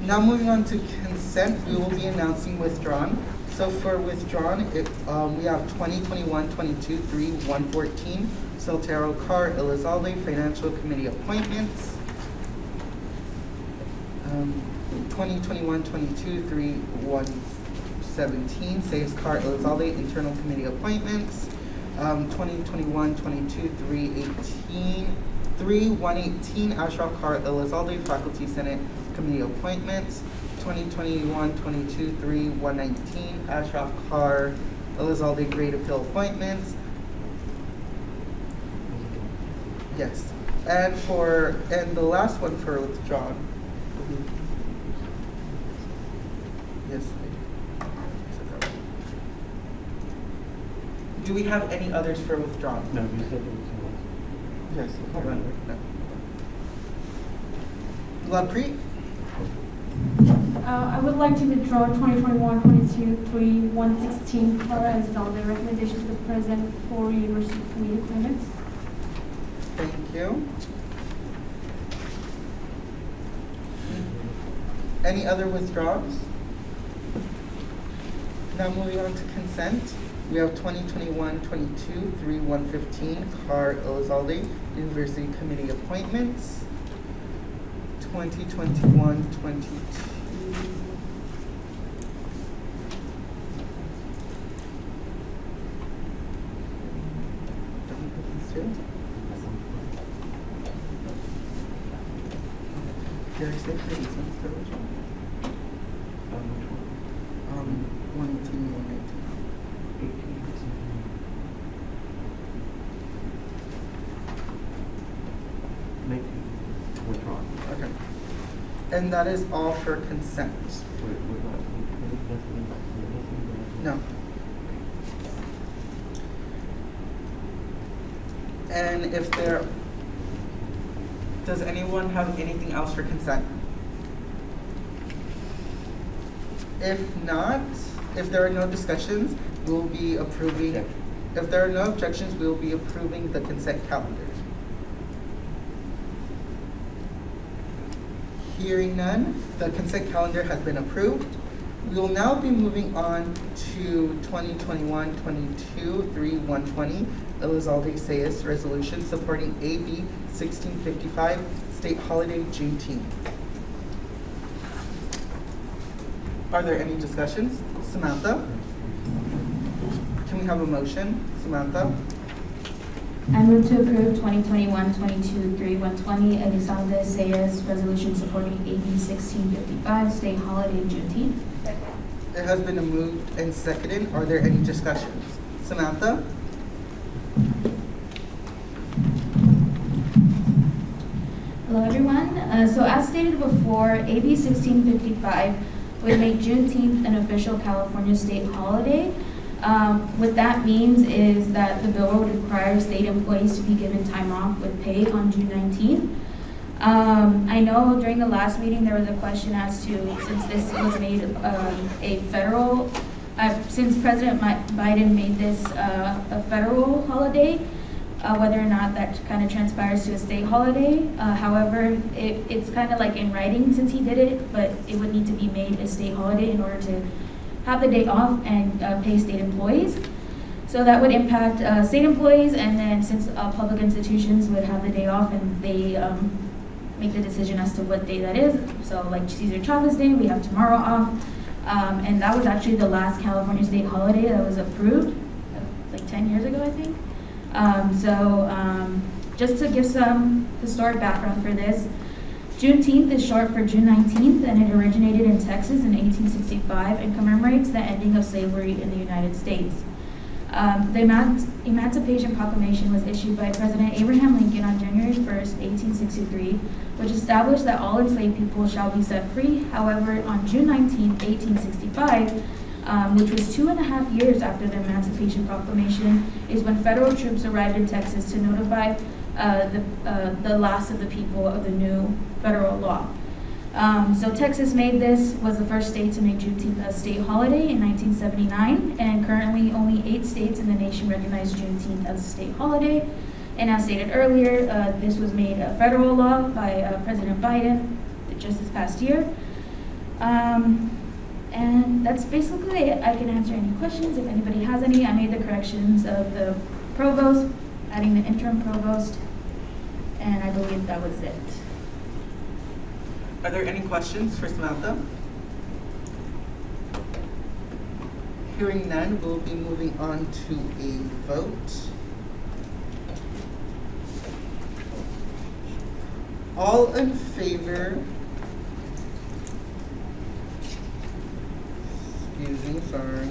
Now moving on to consent consent, we will be announcing withdrawn. So for withdrawn, we have 2021-22-3-114, Soltero Carr Elizalde Financial Committee appointments. 2021-22-3-117, Sayes Carr Elizalde Internal Committee appointments. 2021-22-3-118, Ashraf Carr Elizalde Faculty Senate Committee appointments. 2021-22-3-119, Ashraf Carr Elizalde Grade Appeal appointments. Yes, and the last one for withdrawn. Yes. Do we have any others for withdrawn? No, you said there was one. Yes, hold on. No. LaPree? I would like to withdraw 2021-22-3-116 Clara Elizalde recommendation to the president for university committee appointments. Thank you. Any other withdrawals? Now moving on to consent. We have 2021-22-3-115 Carr Elizalde University Committee appointments. 2021-22. Did I say please? Which one? 118, 119. Withdrawn. Okay. And that is all for consent. No. And if there, does anyone have anything else for consent? If not, if there are no discussions, we will be approving, if there are no objections, we will be approving the consent calendar. Hearing none, the consent calendar has been approved. We will now be moving on to 2021-22-3-120 Elizalde Sayes resolution supporting AB 1655 state holiday Juneteenth. Are there any discussions? Samantha? Can we have a motion? Samantha? I move to approve 2021-22-3-120 Elizalde Sayes resolution supporting AB 1655 state holiday Juneteenth. It has been moved and seconded. Are there any discussions? Samantha? Hello everyone. So as stated before, AB 1655 would make Juneteenth an official California state holiday. What that means is that the bill would require state employees to be given time off with pay on June 19th. I know during the last meeting there was a question as to, since this was made a federal, since President Biden made this a federal holiday, whether or not that kind of transpires to a state holiday. However, it's kind of like in writing since he did it, but it would need to be made a state holiday in order to have the day off and pay state employees. So that would impact state employees, and then since public institutions would have the day off and they make the decision as to what day that is. So like Cesar Chavez Day, we have tomorrow off. And that was actually the last California state holiday that was approved, like 10 years ago, I think. Just to give some historic background for this, Juneteenth is short for June 19th, and it originated in Texas in 1865 and commemorates the ending of slavery in the United States. The Emancipation Proclamation was issued by President Abraham Lincoln on January 1st, 1863, which established that all enslaved people shall be set free. However, on June 19th, 1865, which was 2.5 years after the Emancipation Proclamation, is when federal troops arrived in Texas to notify the last of the people of the new federal law. So Texas was the first state to make Juneteenth a state holiday in 1979, and currently only 8 states in the nation recognize Juneteenth as a state holiday. And as stated earlier, this was made a federal law by President Biden just this past year. And that's basically it. I can answer any questions if anybody has any. I made the corrections of the provost, adding the interim provost, and I believe that was it. Are there any questions for Samantha? Hearing none, we'll be moving on to a vote. All in favor? Excuse me, sorry.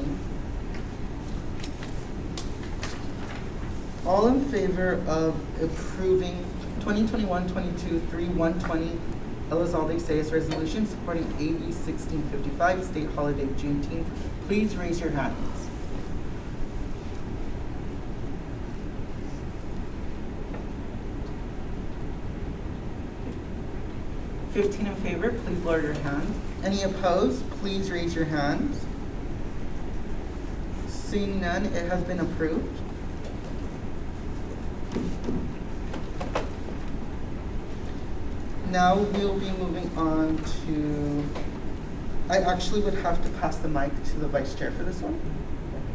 All in favor of approving 2021-22-3-120 Elizalde Sayas resolution supporting AB 1655, state holiday Juneteenth, please raise your hands. (15 in favor, please lower your hand. Any opposed, please raise your hands. Seeing none, it has been approved. Now we'll be moving on to, I actually would have to pass the mic to the vice chair for this one.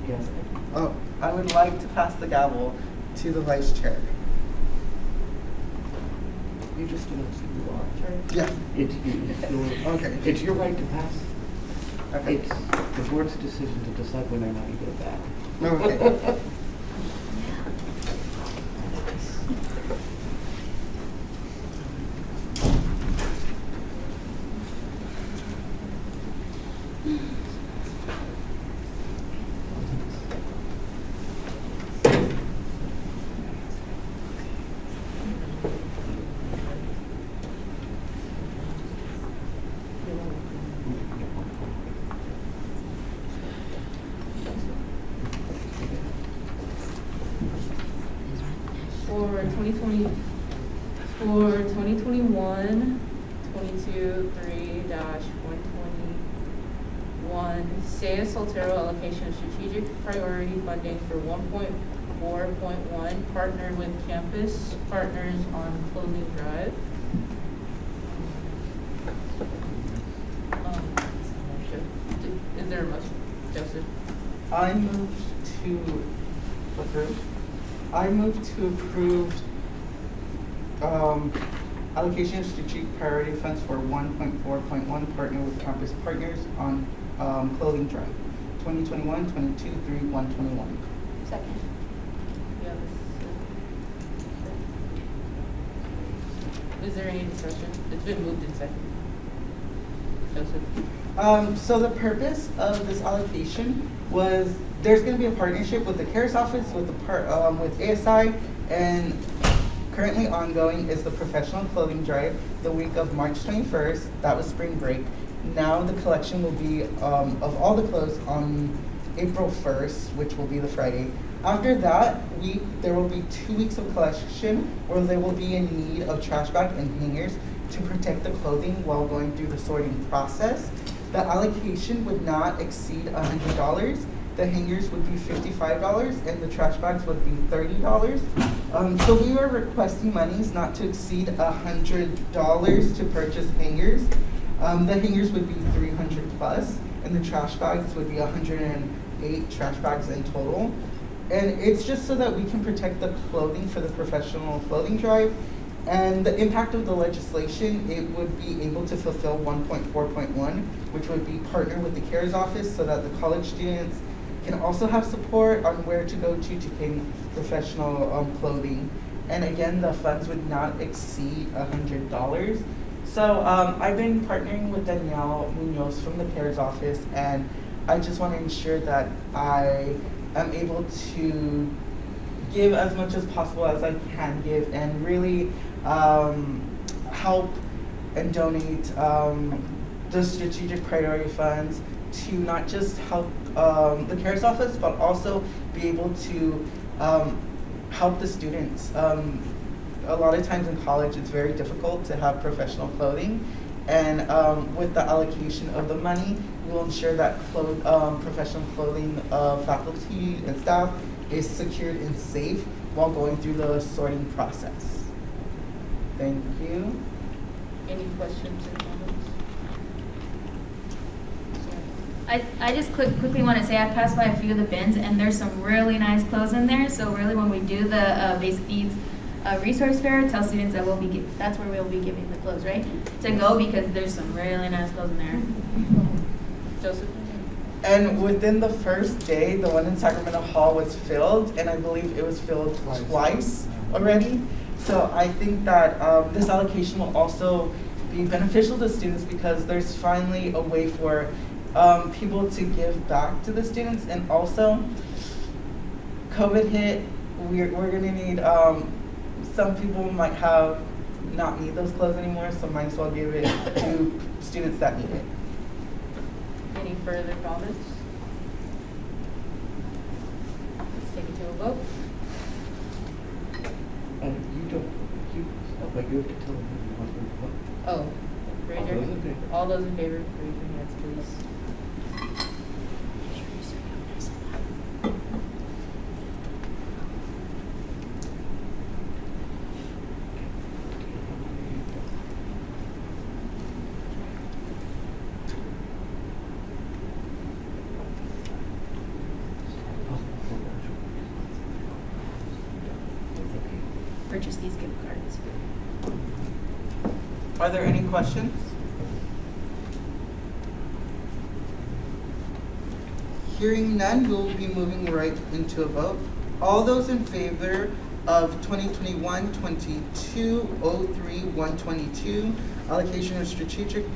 Yes. Oh, I would like to pass the gavel to the vice chair. You just do it, you are. Yeah. It's your, Okay. it's your right to pass. Okay. It's the board's decision to decide whether or not you give it back. Okay. For 2021, 22-3-121, Sayas Soltero allocation of strategic priority funding for 1.4.1, partner with campus partners on clothing drive. Is there a motion? Joseph? I move to approve. I move to approve allocation of strategic priority funds for 1.4.1 partner with campus partners on clothing drive 2021-22-3-121. Second. Yes. Is there any discussion? It's been moved in second. Joseph? So the purpose of this allocation was there's going to be a partnership with the CARES office, with the with ASI, and currently ongoing is the professional clothing drive the week of March 21st. That was spring break. Now the collection will be of all the clothes on April 1st, which will be the Friday. After that week, there will be 2 weeks of collection where they will be in need of trash bag and hangers to protect the clothing while going through the sorting process. The allocation would not exceed $100. The hangers would be $55 and the trash bags would be $30. So we are requesting monies not to exceed $100 to purchase hangers. The hangers would be $300 plus and the trash bags would be 108 trash bags in total. And it's just so that we can protect the clothing for the professional clothing drive. And the impact of the legislation, it would be able to fulfill 1.4.1, which would be partner with the CARES office so that the college students can also have support on where to go to gain professional clothing. And again, the funds would not exceed $100. So I've been partnering with Danielle Munoz from the CARES office, and I just want to ensure that I am able to give as much as possible as I can give and really help and donate the strategic priority funds to not just help the CARES office, but also be able to help the students. A lot of times in college, it's very difficult to have professional clothing, and with the allocation of the money, we will ensure that professional clothing faculty and staff is secured and safe while going through the sorting process. Thank you. Any questions or comments? I just quickly want to say I passed by a few of the bins and there's some really nice clothes in there. So really when we do the Basic Needs Resource Fair, tell students that that's where we'll be giving the clothes, right? To go because there's some really nice clothes in there. Joseph? And within the first day, the one in Sacramento Hall was filled, and I believe it was filled twice already. So I think that this allocation will also be beneficial to students because there's finally a way for people to give back to the students. And also, COVID hit, we're gonna need, some people might not need those clothes anymore, so might as well give it to students that need it. Any further comments? Let's take it to a vote. You have to tell them you want them to vote. Oh, all those in favor, raise your hands, please. Purchase these gift cards. Are there any questions? Hearing none, we will be moving right into a vote. All those in favor of 2021-22-03-122, allocation of strategic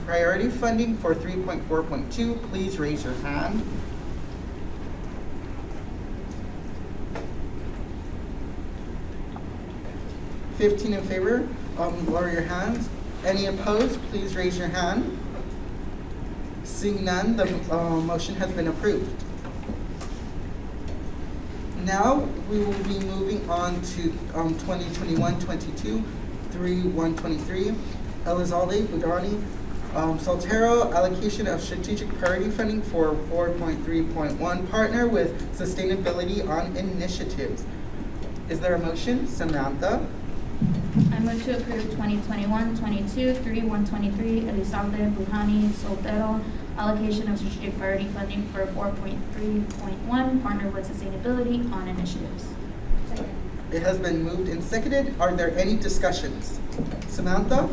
priority funding for 3.4.2, please raise your hand. $15 in favor, lower your hands. Any opposed, please raise your hand. Seeing none, the motion has been approved. Now, we will be moving on to 2021-22-3-123, Elizalde Budani, Soltero, allocation of strategic priority funding for 4.3.1, partner with sustainability on initiatives. Is there a motion? Samantha? I move to approve 2021-22-3-123 Elizalde Buhani Soltero allocation of strategic priority funding for 4.3.1 partner with sustainability on initiatives. It has been moved and seconded. Are there any discussions? Samantha?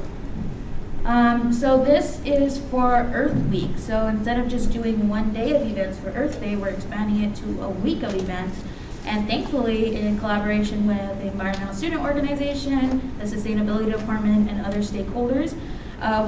So this is for Earth Week. So instead of just doing one day of events for Earth Day, we're expanding it to a week of events. And thankfully, in collaboration with the Environmental Student Organization, the Sustainability Department, and other stakeholders,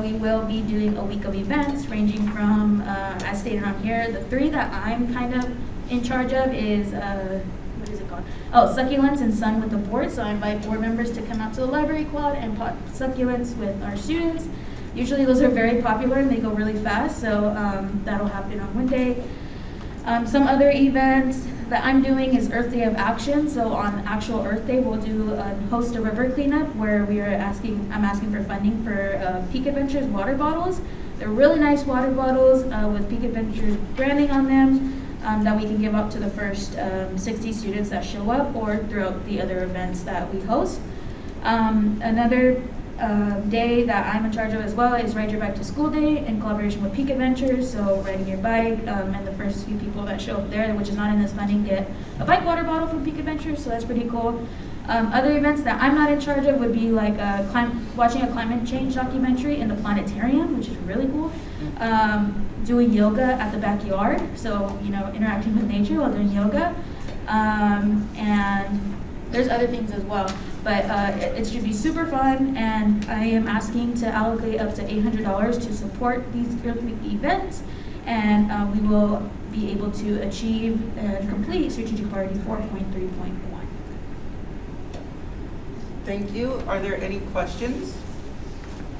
we will be doing a week of events ranging from, as stated on here, the three that I'm kind of in charge of is, what is it called? Oh, succulents and sun with the board. So I invite board members to come out to the library quad and pot succulents with our students. Usually those are very popular and they go really fast, so that'll happen on one day. Some other events that I'm doing is Earth Day of Action. So on actual Earth Day, we'll host a river cleanup where I'm asking for funding for Peak Adventures water bottles. They're really nice water bottles with Peak Adventures branding on them that we can give up to the first 60 students that show up or throughout the other events that we host. Another day that I'm in charge of as well is Ride Your Bike to School Day in collaboration with Peak Adventures. So riding your bike, and the first few people that show up there, which is not in this funding, get a bike water bottle from Peak Adventures. So that's pretty cool. Other events that I'm not in charge of would be like watching a climate change documentary in the planetarium, which is really cool. Doing yoga at the backyard, so interacting with nature while doing yoga, and there's other things as well. But it should be super fun, and I am asking to allocate up to $800 to support these Earth Week events, and we will be able to achieve and complete strategic priority 4.3.1. Thank you. Are there any questions?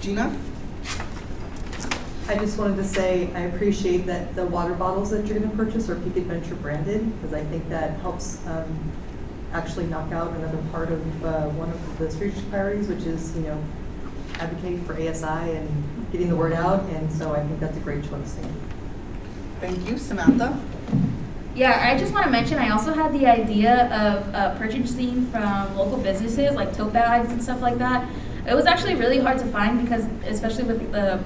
Gina? I just wanted to say I appreciate that the water bottles that you're going to purchase are Peak Adventure branded, because I think that helps actually knock out another part of one of the strategic priorities, which is, advocating for ASI and getting the word out. And so I think that's a great choice. Thank you. Samantha? Yeah, I just want to mention I also had the idea of purchasing from local businesses like tote bags and stuff like that. It was actually really hard to find because, especially with the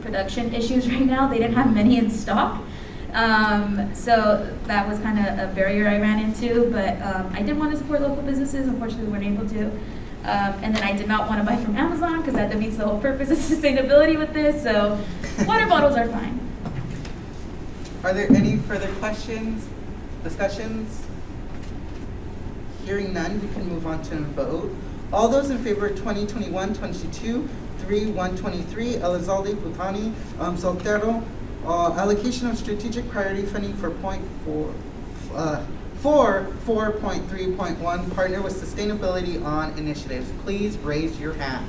production issues right now, they didn't have many in stock. So that was kind of a barrier I ran into, but I did want to support local businesses. Unfortunately, we weren't able to. And then I did not want to buy from Amazon because that defeats the whole purpose of sustainability with this. So water bottles are fine. Are there any further questions, discussions? Hearing none, we can move on to a vote. All those in favor of 2021-22, 3-123, Elizalde Butani, Soltero, allocation of strategic priority funding for 4.3.1, partner with sustainability on initiatives. Please raise your hand.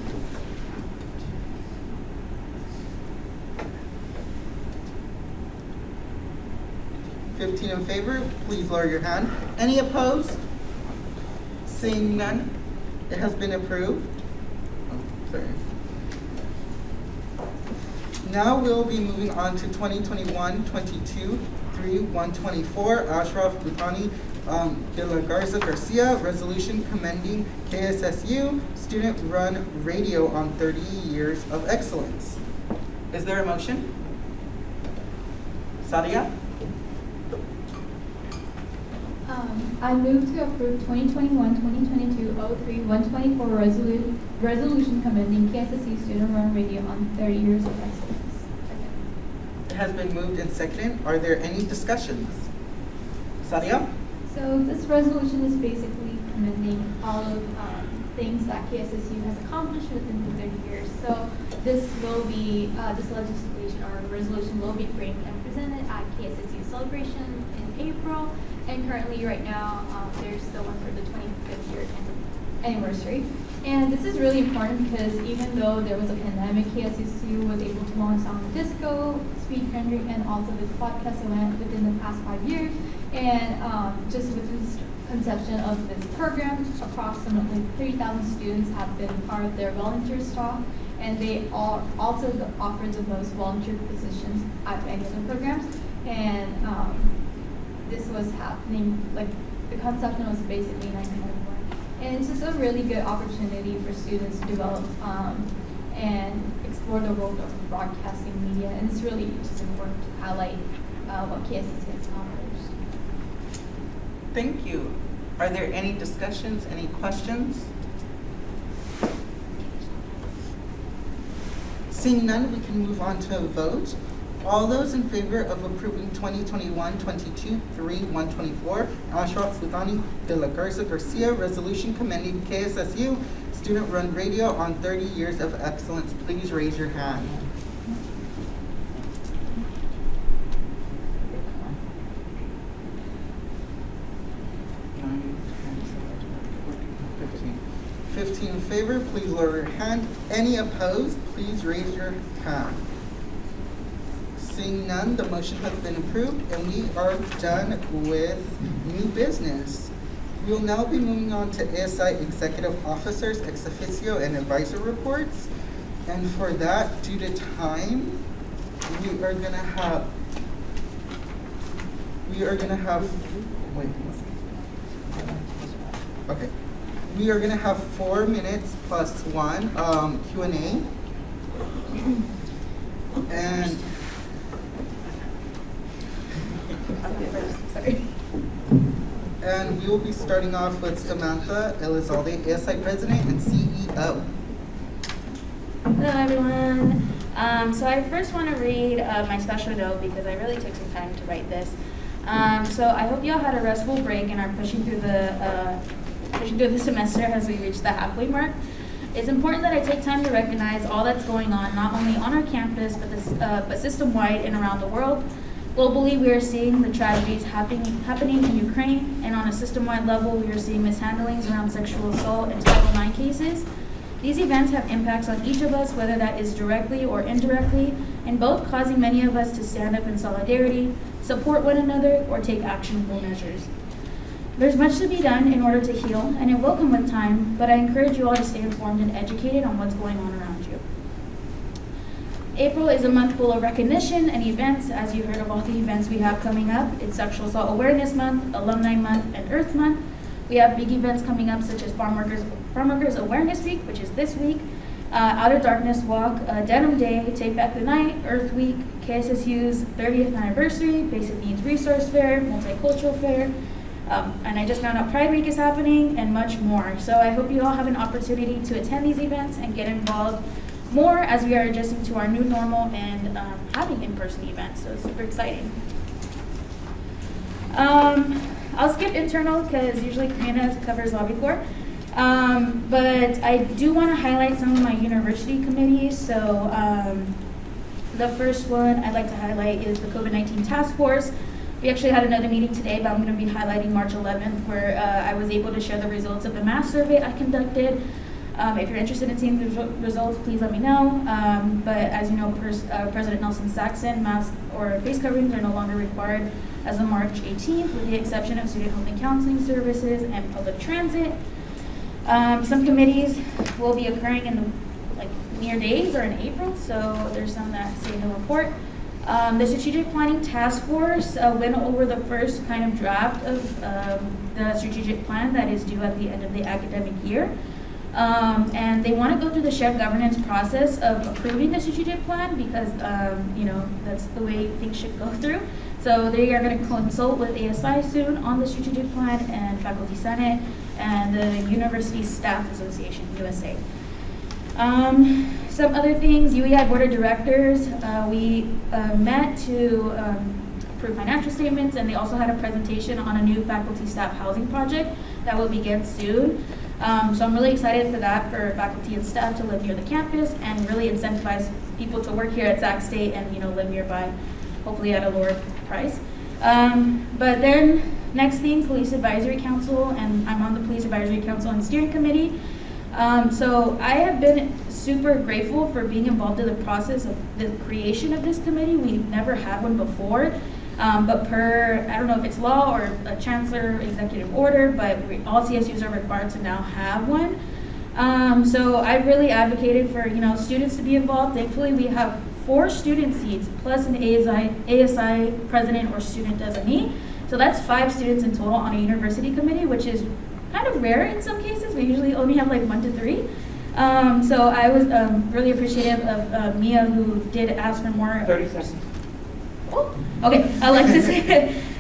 $15 in favor, please lower your hand. Any opposed? Seeing none, it has been approved. Oh, sorry. Now we'll be moving on to 2021-22, 3-124, Ashraf Butani de la Garza Garcia, resolution commending KSSU student-run radio on 30 years of excellence. Is there a motion? Sadia? I move to approve 2021-2022-03-124 resolution commending KSSU student-run radio on 30 years of excellence. It has been moved and seconded. Are there any discussions? Sadia? So this resolution is basically commending all of things that KSSU has accomplished within the 30 years. So this will be, this legislation or resolution will be framed and presented at KSSU celebration in April. And currently, right now, there's the one for the 25th year anniversary. And this is really important because even though there was a pandemic, KSSU was able to launch Sound Disco, Speed Country, and also this podcast event within the past 5 years. And just with this conception of this program, approximately 3,000 students have been part of their volunteer staff. And they are also offered the most volunteer positions at any of the programs. And this was happening, like the conception was basically 1991. And it's just a really good opportunity for students to develop and explore the world of broadcasting media. And it's really just important to highlight what KSSU has accomplished. Thank you. Are there any discussions, any questions? Seeing none, we can move on to a vote. All those in favor of approving 2021-22, 3-124, Ashraf Butani de la Garza Garcia, resolution commending KSSU student-run radio on 30 years of excellence, please raise your hand. Nine, 10, 15 in favor, please lower your hand. Any opposed, please raise your hand. Seeing none, the motion has been approved and we are done with new business. We will now be moving on to ASI Executive Officers, Ex Officio, and Advisor Reports. And for that, due to time, we are gonna have, wait. Okay. We are gonna have 4 minutes plus 1 Q&A. And Sorry. And we will be starting off with Samantha Elizalde, ASI President and CEO. Hello, everyone. So I first want to read my special note because I really took some time to write this. So I hope you all had a restful break and are pushing through the semester as we reach the halfway mark. It's important that I take time to recognize all that's going on, not only on our campus, but system-wide and around the world. Globally, we are seeing the tragedies happening in Ukraine, and on a system-wide level, we are seeing mishandlings around sexual assault and Title IX cases. These events have impacts on each of us, whether that is directly or indirectly, and both causing many of us to stand up in solidarity, support one another, or take actionable measures. There's much to be done in order to heal, and it will come with time, but I encourage you all to stay informed and educated on what's going on around you. April is a month full of recognition and events, as you heard of all the events we have coming up. It's Sexual Assault Awareness Month, Alumni Month, and Earth Month. We have big events coming up such as Farm Workers Awareness Week, which is this week, Outer Darkness Walk, Denim Day, Take Back the Night, Earth Week, KSSU's 30th anniversary, Basic Needs Resource Fair, Multicultural Fair, and I just found out Pride Week is happening, and much more. So I hope you all have an opportunity to attend these events and get involved more as we are adjusting to our new normal and having in-person events. So it's super exciting. I'll skip internal because usually Karina covers Lobby Corps. But I do want to highlight some of my university committees. So the first one I'd like to highlight is the COVID-19 Task Force. We actually had another meeting today, but I'm going to be highlighting March 11th, where I was able to share the results of the mass survey I conducted. If you're interested in seeing the results, please let me know. But as you know, President Nelson Saxon, mask or face coverings are no longer required as of March 18th, with the exception of student health and counseling services and public transit. Some committees will be occurring in near days or in April, so there's some that say in the report. The Strategic Planning Task Force went over the first kind of draft of the strategic plan that is due at the end of the academic year. And they want to go through the shared governance process of approving the strategic plan because, that's the way things should go through. So they are going to consult with ASI soon on the strategic plan and Faculty Senate and the University Staff Association, USA. Some other things, UEI Board of Directors, we met to approve financial statements, and they also had a presentation on a new faculty staff housing project that will begin soon. So I'm really excited for that, for faculty and staff to live near the campus and really incentivize people to work here at Sac State and live nearby, hopefully at a lower price. But then next thing, Police Advisory Council, and I'm on the Police Advisory Council and Steering Committee. So I have been super grateful for being involved in the process of the creation of this committee. We've never had one before. But I don't know if it's law or a chancellor executive order, but all CSUs are required to now have one. So I've really advocated for, students to be involved. Thankfully, we have 4 student seats plus an ASI president or student designee. So that's 5 students in total on a university committee, which is kind of rare in some cases. We usually only have 1 to 3. So I was really appreciative of Mia, who did ask for more. 30 seconds. Oh, okay, Alexis.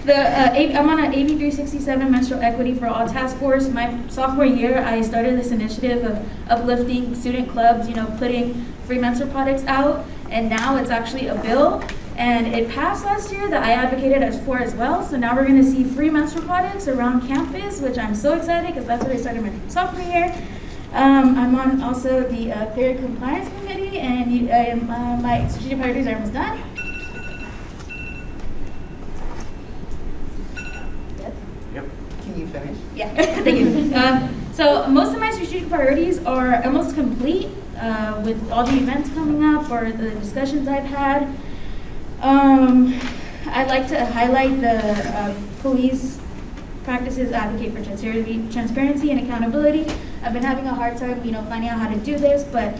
I'm on an AB 367 menstrual equity for all task force. My sophomore year, I started this initiative of uplifting student clubs, putting free menstrual products out, and now it's actually a bill. And it passed last year that I advocated for as well. So now we're going to see free menstrual products around campus, which I'm so excited because that's where I started my sophomore year. I'm on also the Clery Compliance Committee, and my strategic priorities are almost done. Yep. Can you finish? Yeah, thank you. So most of my strategic priorities are almost complete with all the events coming up or the discussions I've had. I'd like to highlight the police practices advocate for transparency and accountability. I've been having a hard time, finding out how to do this, but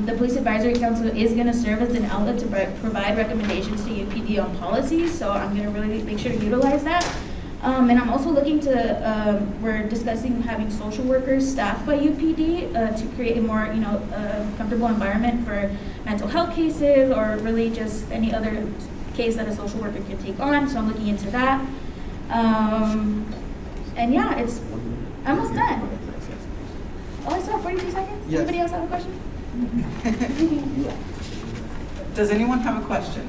the Police Advisory Council is going to serve as an outlet to provide recommendations to UPD on policies, so I'm going to really make sure to utilize that. And I'm also looking to, we're discussing having social workers staffed by UPD to create a more, comfortable environment for mental health cases or really just any other case that a social worker can take on. So I'm looking into that. And yeah, it's almost done. Oh, I still have 42 seconds? Yes. Anybody else have a question? Does anyone have a question?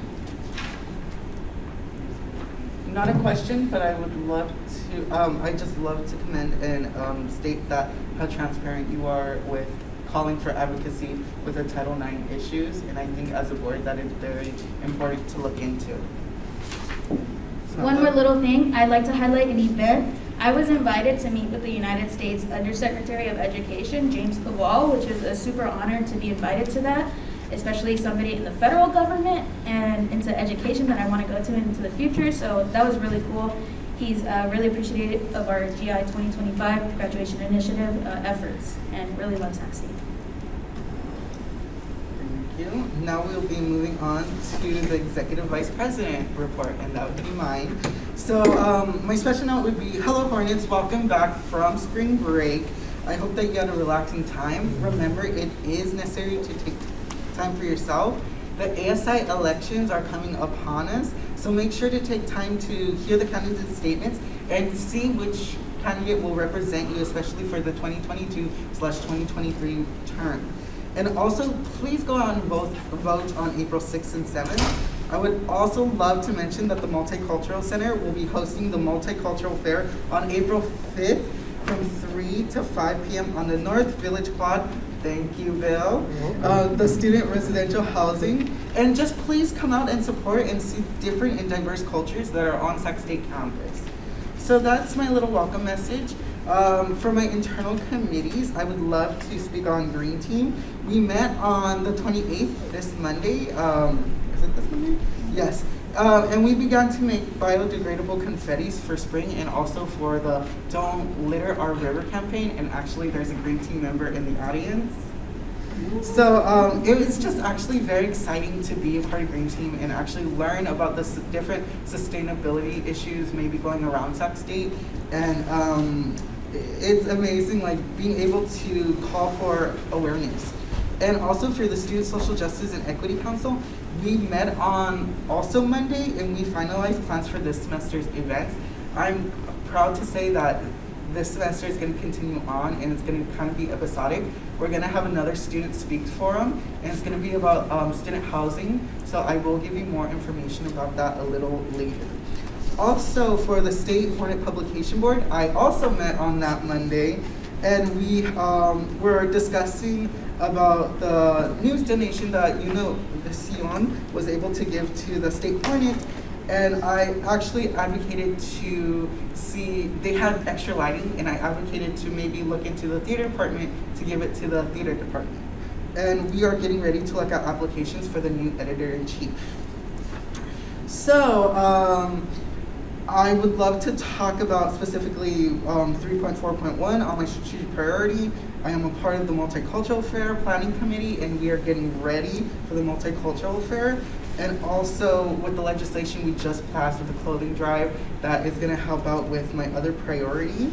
Not a question, but I would love to, I just love to commend and state that how transparent you are with calling for advocacy with the Title IX issues, and I think as a board that is very important to look into. One more little thing, I'd like to highlight an event. I was invited to meet with the United States Undersecretary of Education, James Kowal, which is a super honor to be invited to that, especially somebody in the federal government and into education that I want to go to into the future. So that was really cool. He's really appreciative of our GI 2025 graduation initiative efforts and really loves Sac State. Thank you. Now we'll be moving on to the Executive Vice President report, and that would be mine. So my special note would be, hello Hornets, welcome back from spring break. I hope that you had a relaxing time. Remember, it is necessary to take time for yourself. The ASI elections are coming upon us, so make sure to take time to hear the candidate statements and see which candidate will represent you, especially for the 2022/2023 term. And also, please go out and vote on April 6th and 7th. I would also love to mention that the Multicultural Center will be hosting the Multicultural Fair on April 5th from 3 to 5 p.m. on the North Village Quad. Thank you, Bill. The student residential housing. And just please come out and support and see different and diverse cultures that are on Sac State campus. So that's my little welcome message. For my internal committees, I would love to speak on Green Team. We met on the 28th, this Monday. Is it this Monday? Yes. And we began to make biodegradable confettis for spring and also for the Don't Litter Our River campaign. And actually, there's a Green Team member in the audience. So it was just actually very exciting to be a part of Green Team and actually learn about the different sustainability issues maybe going around Sac State. And it's amazing, like being able to call for awareness. And also for the Student Social Justice and Equity Council, we met on also Monday and we finalized plans for this semester's events. I'm proud to say that this semester is going to continue on and it's going to kind of be episodic. We're going to have another student speak forum and it's going to be about student housing. So I will give you more information about that a little later. Also for the State Hornet Publication Board, I also met on that Monday and we were discussing about the news donation that the Sion was able to give to the State Hornet. And I actually advocated to see, they had extra lighting, and I advocated to maybe look into the theater department to give it to the theater department. And we are getting ready to look at applications for the new editor-in-chief. So I would love to talk about specifically 3.4.1 on my strategic priority. I am a part of the Multicultural Fair Planning Committee, and we are getting ready for the Multicultural Fair. And also with the legislation we just passed with the clothing drive, that is gonna help out with my other priority.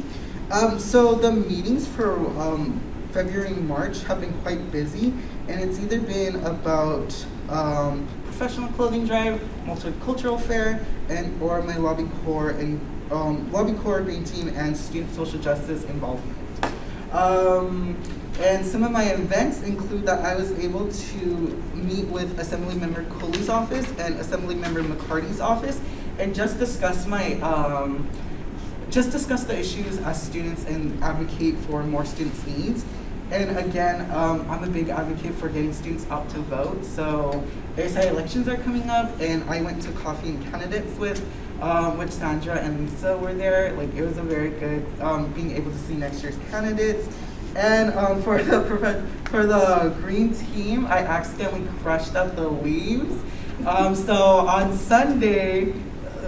So the meetings for February and March have been quite busy, and it's either been about professional clothing drive, multicultural fair, and or my lobby corps and lobby corps, Green Team, and student social justice involvement. And some of my events include that I was able to meet with Assemblymember Cooley's office and Assemblymember McCarty's office and just discuss my, the issues as students and advocate for more students' needs. And again, I'm a big advocate for getting students out to vote. So ASI elections are coming up and I went to Coffee and Candidates with which Sandra and Lisa were there. Like it was a very good being able to see next year's candidates. And for the Green Team, I accidentally crushed up the leaves. So on Sunday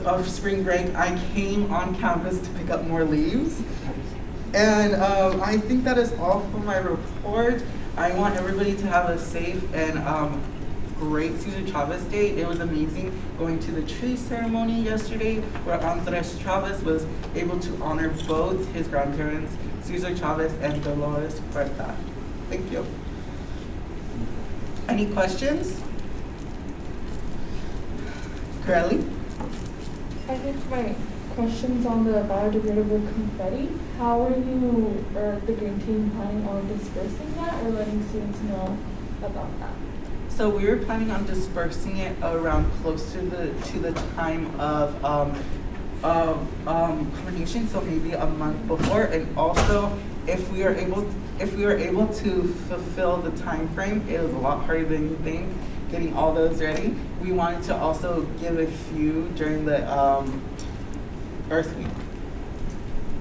of spring break, I came on campus to pick up more leaves. And I think that is all for my report. I want everybody to have a safe and great Cesar Chavez Day. It was amazing going to the tree ceremony yesterday where Andres Chavez was able to honor both his grandparents, Cesar Chavez and Dolores Huerta. Thank you. Any questions? Corelli? I think my question's on the biodegradable confetti. How are you or the Green Team planning on dispersing that or letting students know about that? So we were planning on dispersing it around close to the time of combination, so maybe a month before. And also, if we are able to fulfill the time frame, it was a lot harder than you think getting all those ready. We wanted to also give a few during the Earth Week.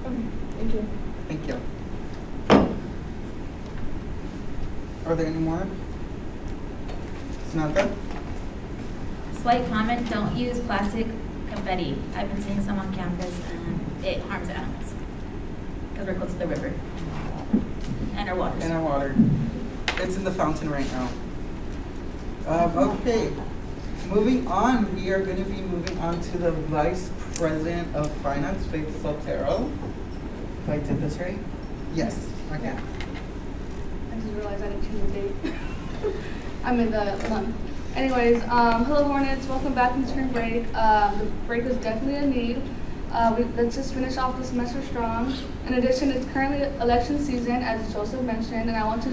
Okay, thank you. Thank you. Are there any more? Samantha? Slight comment, don't use plastic confetti. I've been seeing some on campus and it harms animals because we're close to the river and our water. And our water. It's in the fountain right now. Okay, moving on, we are going to be moving on to the Vice President of Finance, Faith Sotero. If I did this right? Yes, okay. Yeah. I just realized I didn't choose a date. I'm in the month. Anyways, hello Hornets, welcome back from spring break. The break is definitely a need. Let's just finish off the semester strong. In addition, it's currently election season, as Joseph mentioned, and I want to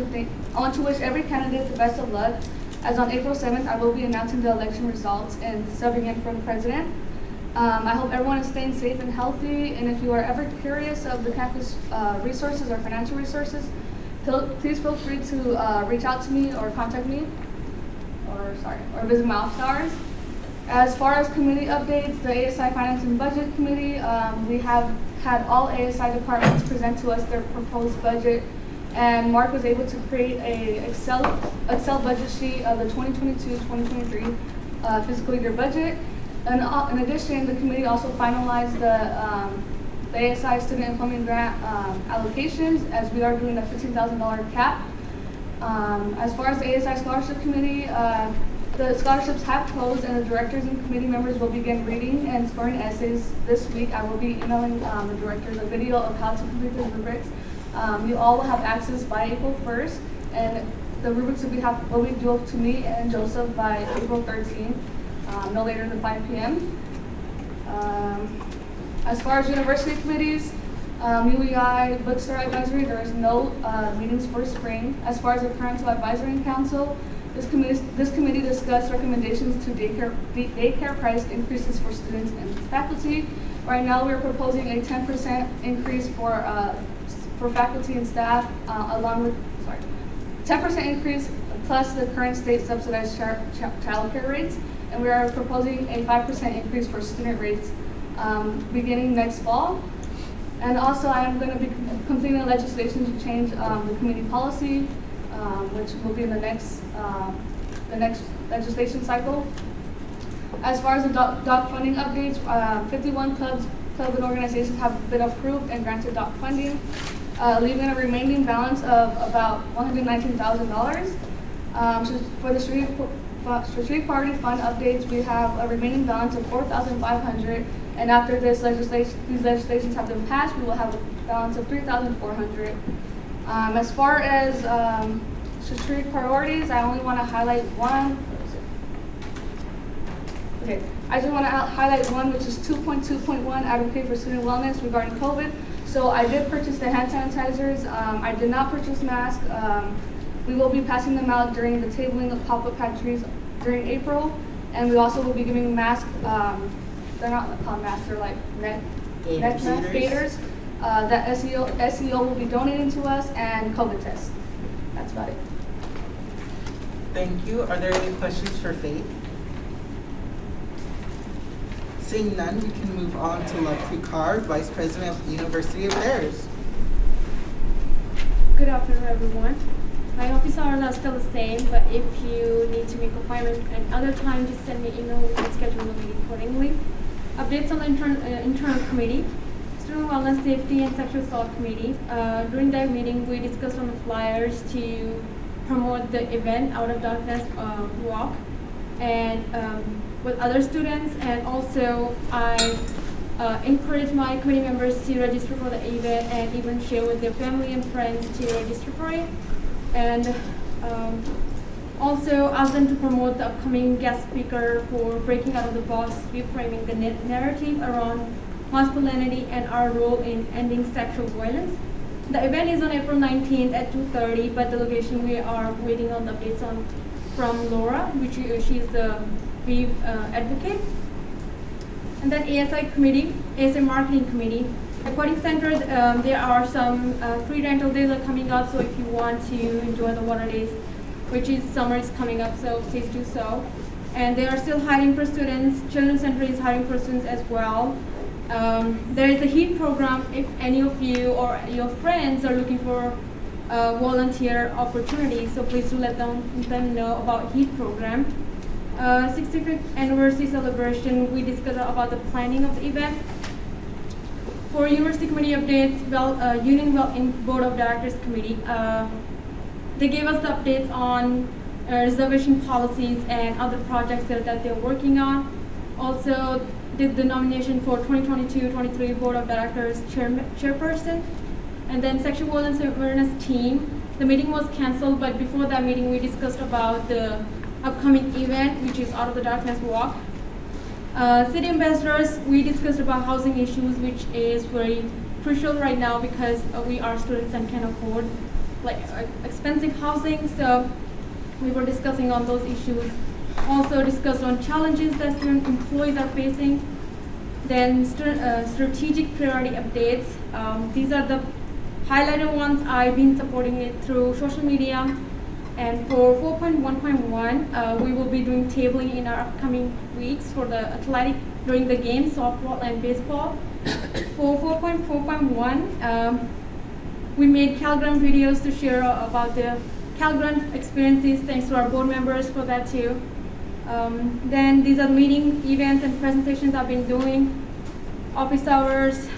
wish every candidate the best of luck, as on April 7th, I will be announcing the election results and subbing in for the president. I hope everyone is staying safe and healthy, and if you are ever curious of the campus resources or financial resources, please feel free to reach out to me or contact me, or visit my office hours. As far as committee updates, the ASI Finance and Budget Committee, we have had all ASI departments present to us their proposed budget, and Mark was able to create a Excel budget sheet of the 2022-2023 fiscal year budget. And in addition, the committee also finalized the ASI Student Employment Grant allocations, as we are doing a $15,000 cap. As far as the ASI Scholarship Committee, the scholarships have closed, and the directors and committee members will begin reading and scoring essays this week. I will be emailing the directors a video of how to complete the rubrics. You all will have access by April 1st, and the rubrics will be due to me and Joseph by April 13th, no later than 5 p.m. As far as university committees, UEI, Bookstore Advisory, there is no meetings for spring. As far as the Parental Advisory Council, this committee discussed recommendations to daycare price increases for students and faculty. Right now, we are proposing a 10% increase for faculty and staff, 10% increase plus the current state subsidized child care rates, and we are proposing a 5% increase for student rates beginning next fall. And also, I am going to be completing legislation to change the committee policy, which will be in the next legislation cycle. As far as the DOC funding updates, 51 clubs and organizations have been approved and granted DOC funding, leaving a remaining balance of about $119,000. For the strategic priority fund updates, we have a remaining balance of $4,500, and after these legislations have been passed, we will have a balance of $3,400. As far as strategic priorities, I only want to highlight one. Okay, I just want to highlight one, which is 2.2.1, advocate for student wellness regarding COVID. So I did purchase the hand sanitizers. I did not purchase masks. We will be passing them out during the tabling of pop-up pantries during April, and we also will be giving masks. They're not called masks; they're like neck mask gaiters that SEO will be donating to us, and COVID tests. That's about it. Thank you. Are there any questions for Faith? Seeing none, we can move on to Love Picard, Vice President of University Affairs. Good afternoon, everyone. My office hours are still the same, but if you need to make appointments at other time, just send me an email. We can schedule the meeting accordingly. Updates on the internal committee. Student Wellness, Safety, and Sexual Assault Committee. During that meeting, we discussed on the flyers to promote the event Out of Darkness walk, and with other students, and also I encourage my committee members to register for the event and even share with their family and friends to register for it. And also ask them to promote the upcoming guest speaker for Breaking Out of the Box, reframing the narrative around masculinity and our role in ending sexual violence. The event is on April 19th at 2:30, but the location we are waiting on the updates on from Laura, which she is the VIV advocate. And then ASI committee, ASI marketing committee. Aquatic Center, there are some free rental days are coming up, so if you want to enjoy the water days, which is summer is coming up, so please do so. And they are still hiring for students. Children's Center is hiring for students as well. There is a HEAT program if any of you or your friends are looking for volunteer opportunities, so please do let them know about HEAT program. 65th anniversary celebration, we discussed about the planning of the event. For university committee updates, Union Board of Directors Committee, they gave us the updates on reservation policies and other projects that they're working on. Also did the nomination for 2022-23 Board of Directors chairperson. And then sexual violence awareness team. The meeting was canceled, but before that meeting, we discussed about the upcoming event, which is Out of the Darkness Walk. City ambassadors, we discussed about housing issues, which is very crucial right now because we are students and can afford expensive housing. So we were discussing on those issues. Also discussed on challenges that student employees are facing. Then strategic priority updates. These are the highlighted ones. I've been supporting it through social media. And for 4.1.1, we will be doing tabling in our upcoming weeks for the athletic during the games, softball and baseball. For 4.4.1, we made Calgram videos to share about the Calgram experiences. Thanks to our board members for that too. Then these are meeting events and presentations I've been doing. Office hours,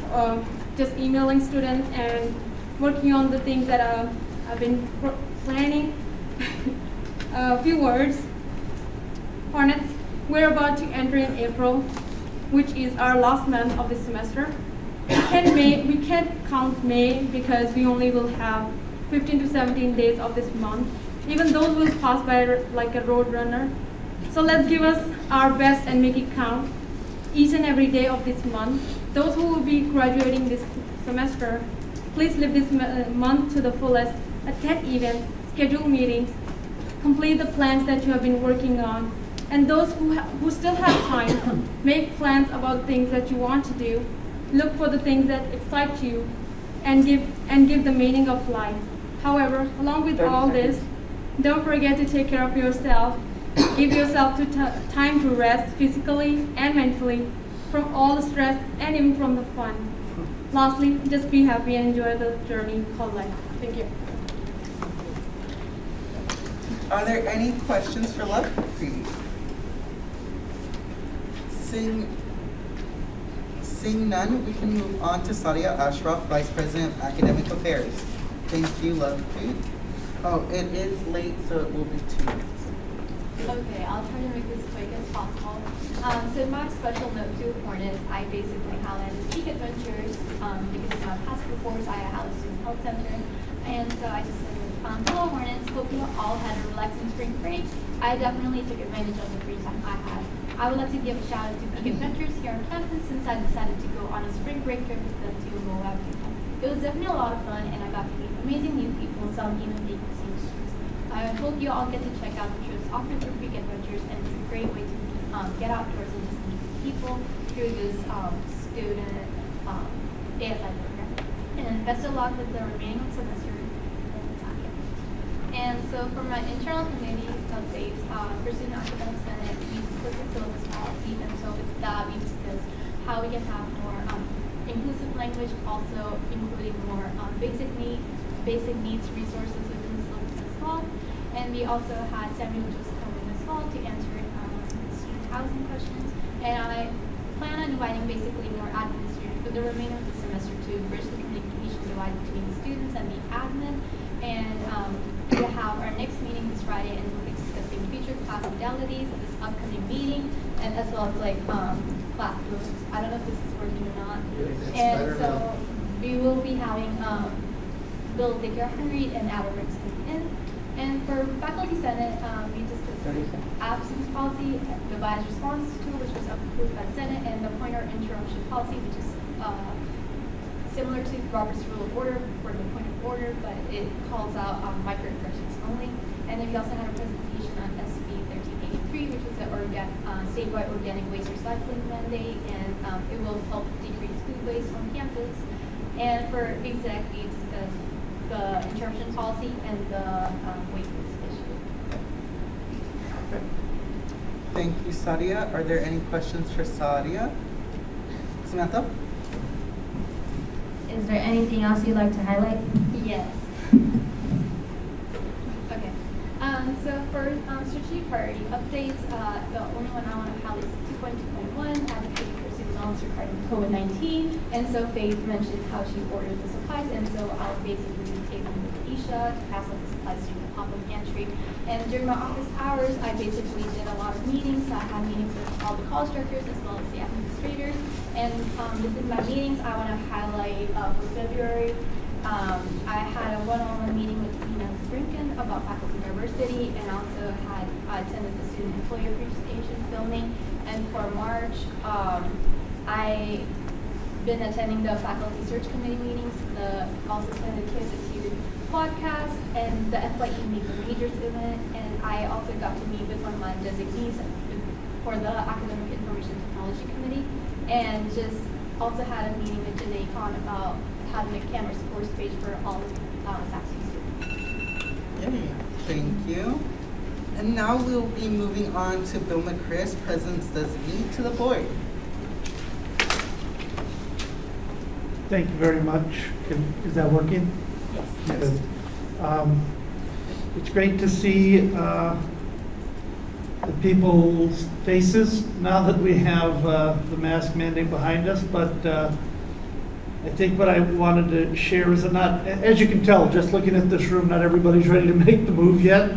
just emailing students and working on the things that I've been planning. A few words. Hornets, we're about to enter in April, which is our last month of the semester. We can't count May because we only will have 15 to 17 days of this month. Even those will pass by like a road runner. So let's give us our best and make it count each and every day of this month. Those who will be graduating this semester, please live this month to the fullest. Attend events, schedule meetings, complete the plans that you have been working on. And those who still have time, make plans about things that you want to do. Look for the things that excite you and give the meaning of life. However, along with all this, don't forget to take care of yourself. Give yourself time to rest physically and mentally from all the stress and even from the fun. Lastly, just be happy and enjoy the journey called life. Thank you. Are there any questions for Love? Seeing none, we can move on to Sadia Ashraf, Vice President of Academic Affairs. Thank you, Love. Oh, it is late, so it will be 2 minutes. Okay, I'll try to make this quick as possible. So my special note to Hornets, I basically highlighted Peak Adventures because in my past reports I had a student health center. And so I just said, hello Hornets, hope you all had a relaxing spring break. I definitely took advantage of the free time I had. I would like to give a shout out to Peak Adventures here on campus since I decided to go on a spring break trip with them to Moab. It was definitely a lot of fun and I got to meet amazing new people, some even being exchange students. I hope you all get to check out the trips offered through Peak Adventures, and it's a great way to get outdoors and just meet people through this student ASI program. And best of luck with the remaining semester. And so for my internal community updates, for Student Academic Senate, we discussed the syllabus policy, and so with that we discussed how we can have more inclusive language, also including more basic needs resources within the syllabus as well. And we also had Samuel just come in as well to answer student housing questions. And I plan on inviting basically more administrators for the remainder of the semester to bridge the communication divide between the students and the admin. And we'll have our next meeting this Friday, and we'll be discussing future class modalities of this upcoming meeting, and as well as class groups. I don't know if this is working or not. And so we will be having Bill Dicker Henry and Albert Ricks in. And for faculty senate, we discussed absence policy, the bias response tool, which was approved by the Senate, and the pointer interruption policy, which is similar to Robert's Rule of Order for the point of order, but it calls out microaggressions only. And then we also had a presentation on SB 1383, which is the statewide organic waste recycling mandate, and it will help decrease food waste on campus. And for exec, we discussed the interruption policy and the waste issue. Thank you, Sadia. Are there any questions for Sadia? Samantha? Is there anything else you'd like to highlight? Yes. Okay. So for strategic priority updates, the only one I want to highlight is 2.2.1, advocating for student loans regarding COVID-19. And so Faith mentioned how she ordered the supplies, and so I'll basically be tabling with Isha to pass on the supplies to the pop-up pantry. And during my office hours, I basically did a lot of meetings. So I had meetings with all the college directors as well as the administrators. And within my meetings, I want to highlight for February, I had a one-on-one meeting with Tina Brinken about faculty diversity, and also had attended the student employee appreciation filming. And for March, I've been attending the faculty search committee meetings, also attended the Kansas City podcast, and the FYE Meet the Majors event. And I also got to meet with one of my designees for the Academic Information Technology Committee, and just also had a meeting with Janae Khan about having a Canvas course page for all SACSU students. Yay, thank you. And now we'll be moving on to Bill McCris, President's Designee, to the board. Thank you very much. Is that working? Yes. Good. It's great to see the people's faces now that we have the mask mandate behind us, but I think what I wanted to share is that not, as you can tell, just looking at this room, not everybody's ready to make the move yet.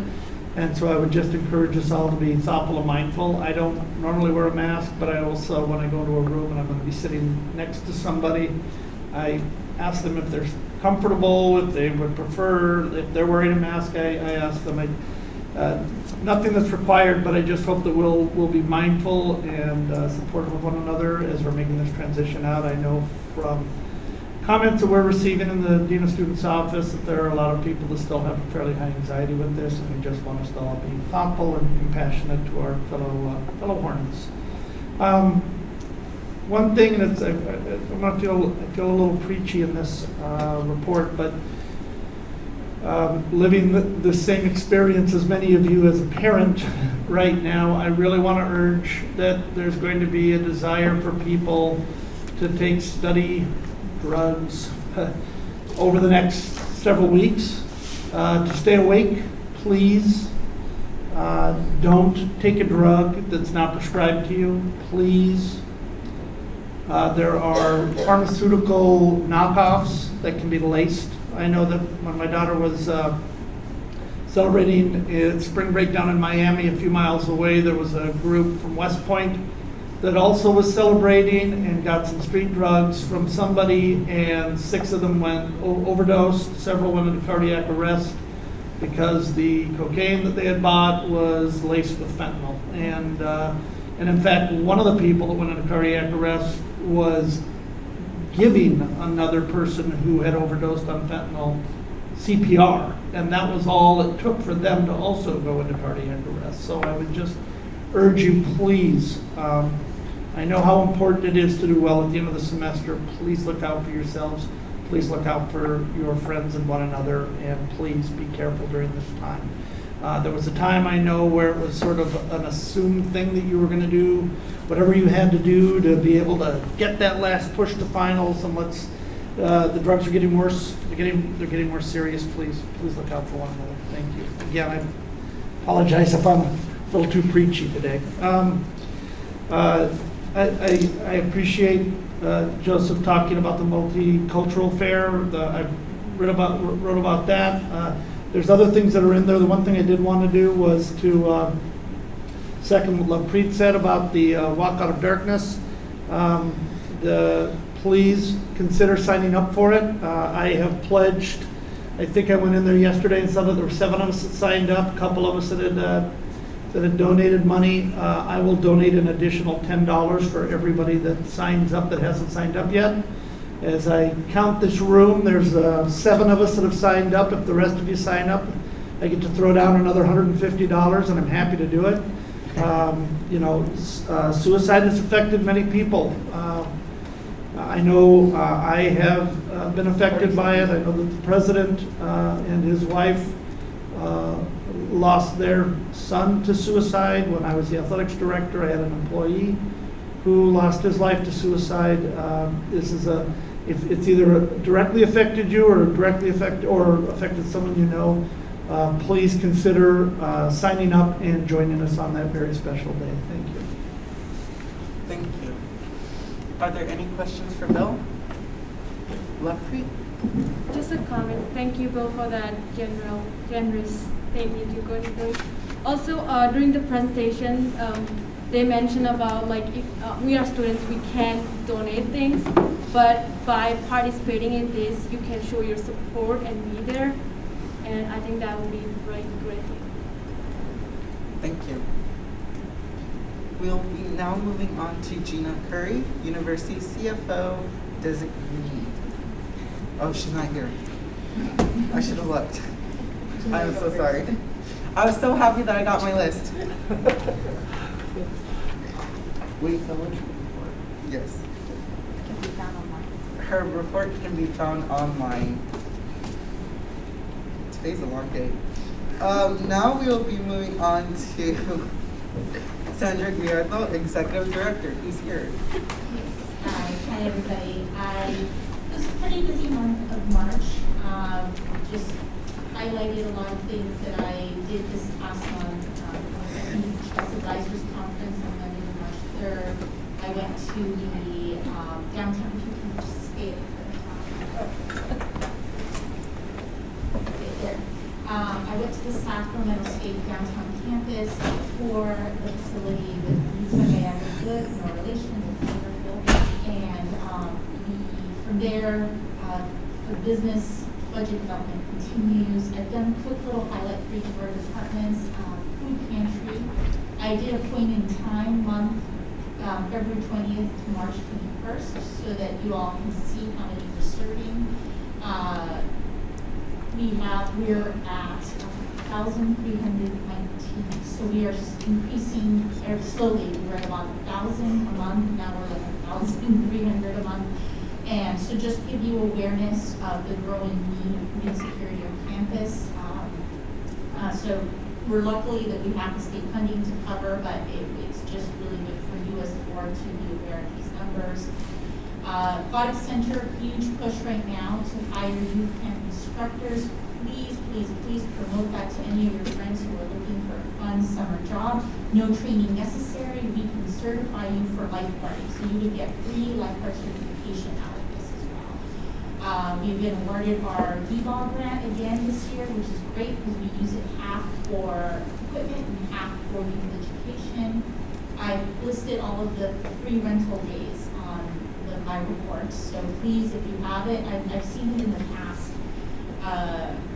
And so I would just encourage us all to be thoughtful and mindful. I don't normally wear a mask, but I also, when I go into a room and I'm going to be sitting next to somebody, I ask them if they're comfortable, if they would prefer, if they're wearing a mask, I ask them. Nothing that's required, but I just hope that we'll be mindful and supportive of one another as we're making this transition out. I know from comments that we're receiving in the Dean of Students office that there are a lot of people that still have fairly high anxiety with this, and we just want us to all be thoughtful and compassionate to our fellow Hornets. One thing that's I feel a little preachy in this report, but living the same experience as many of you as a parent right now, I really want to urge that there's going to be a desire for people to take study drugs over the next several weeks. To stay awake, please. Don't take a drug that's not prescribed to you, please. There are pharmaceutical knockoffs that can be laced. I know that when my daughter was celebrating its spring break down in Miami, a few miles away, there was a group from West Point that also was celebrating and got some street drugs from somebody, and 6 of them overdosed. Several went into cardiac arrest because the cocaine that they had bought was laced with fentanyl. And in fact, one of the people that went into cardiac arrest was giving another person who had overdosed on fentanyl CPR, and that was all it took for them to also go into cardiac arrest. So I would just urge you, please, I know how important it is to do well at the end of the semester. Please look out for yourselves. Please look out for your friends and one another, and please be careful during this time. There was a time I know where it was sort of an assumed thing that you were going to do whatever you had to do to be able to get that last push to finals, and the drugs are getting worse. They're getting more serious. Please look out for one another. Thank you. Again, I apologize if I'm a little too preachy today. I appreciate Joseph talking about the multicultural fair. I wrote about that. There's other things that are in there. The one thing I did want to do was to second what Lovepreet said about the Walk Out of Darkness. Please consider signing up for it. I have pledged, I think I went in there yesterday and saw that there were 7 of us that signed up, a couple of us that had donated money. I will donate an additional $10 for everybody that signs up that hasn't signed up yet. As I count this room, there's 7 of us that have signed up. If the rest of you sign up, I get to throw down another $150, and I'm happy to do it. Suicide has affected many people. I know I have been affected by it. I know that the president and his wife lost their son to suicide. When I was the athletics director, I had an employee who lost his life to suicide. If it's either directly affected you or affected someone you know, please consider signing up and joining us on that very special day. Thank you. Thank you. Are there any questions for Bill? Lovepreet? Just a comment. Thank you, Bill, for that generous statement you're going to do. Also, during the presentation, they mentioned about if we are students, we can donate things. but by participating in this, you can show your support and be there, and I think that would be really great. Thank you. We'll be now moving on to Gina Curry, University CFO designee. Oh, she's not here. I should have looked. I'm so sorry. I was so happy that I got my list. Wait, someone should report. Yes. It can be found online. Her report can be found online. Today's a long day. Now we will be moving on to Sandra Guiardo, Executive Director, who's here. Hi everybody. It was a pretty busy month of March. Just highlighted a lot of things that I did this past month. Trust Advisors Conference on Monday, March 3rd. I went to the downtown, if you can just stay there. I went to the Sacramento State downtown campus for the facility with Lisa Gallagher Good, no relation, wonderful. And from there, the business budget development continues. I've done a quick little highlight for each of our departments. Food pantry. I did a point in time month, February 20th to March 21st, so that you all can see how many we're serving. We're at 1,319. So we are increasing slowly. We're at about 1,000 a month. Now we're at 1,300 a month. And so just give you awareness of the growing need of food security on campus. So we're lucky that we have the state funding to cover, but it's just really good for you as a board to be aware of these numbers. Aquatic Center, huge push right now to hire youth camp instructors. Please, please, please promote that to any of your friends who are looking for a fun summer job. No training necessary. We can certify you for lifeguarding. So you would get free lifeguard certification out of this as well. We've been awarded our V-Ball grant again this year, which is great because we use it half for equipment and half for youth education. I've listed all of the free rental days on my report. So please, if you have it, I've seen it in the past.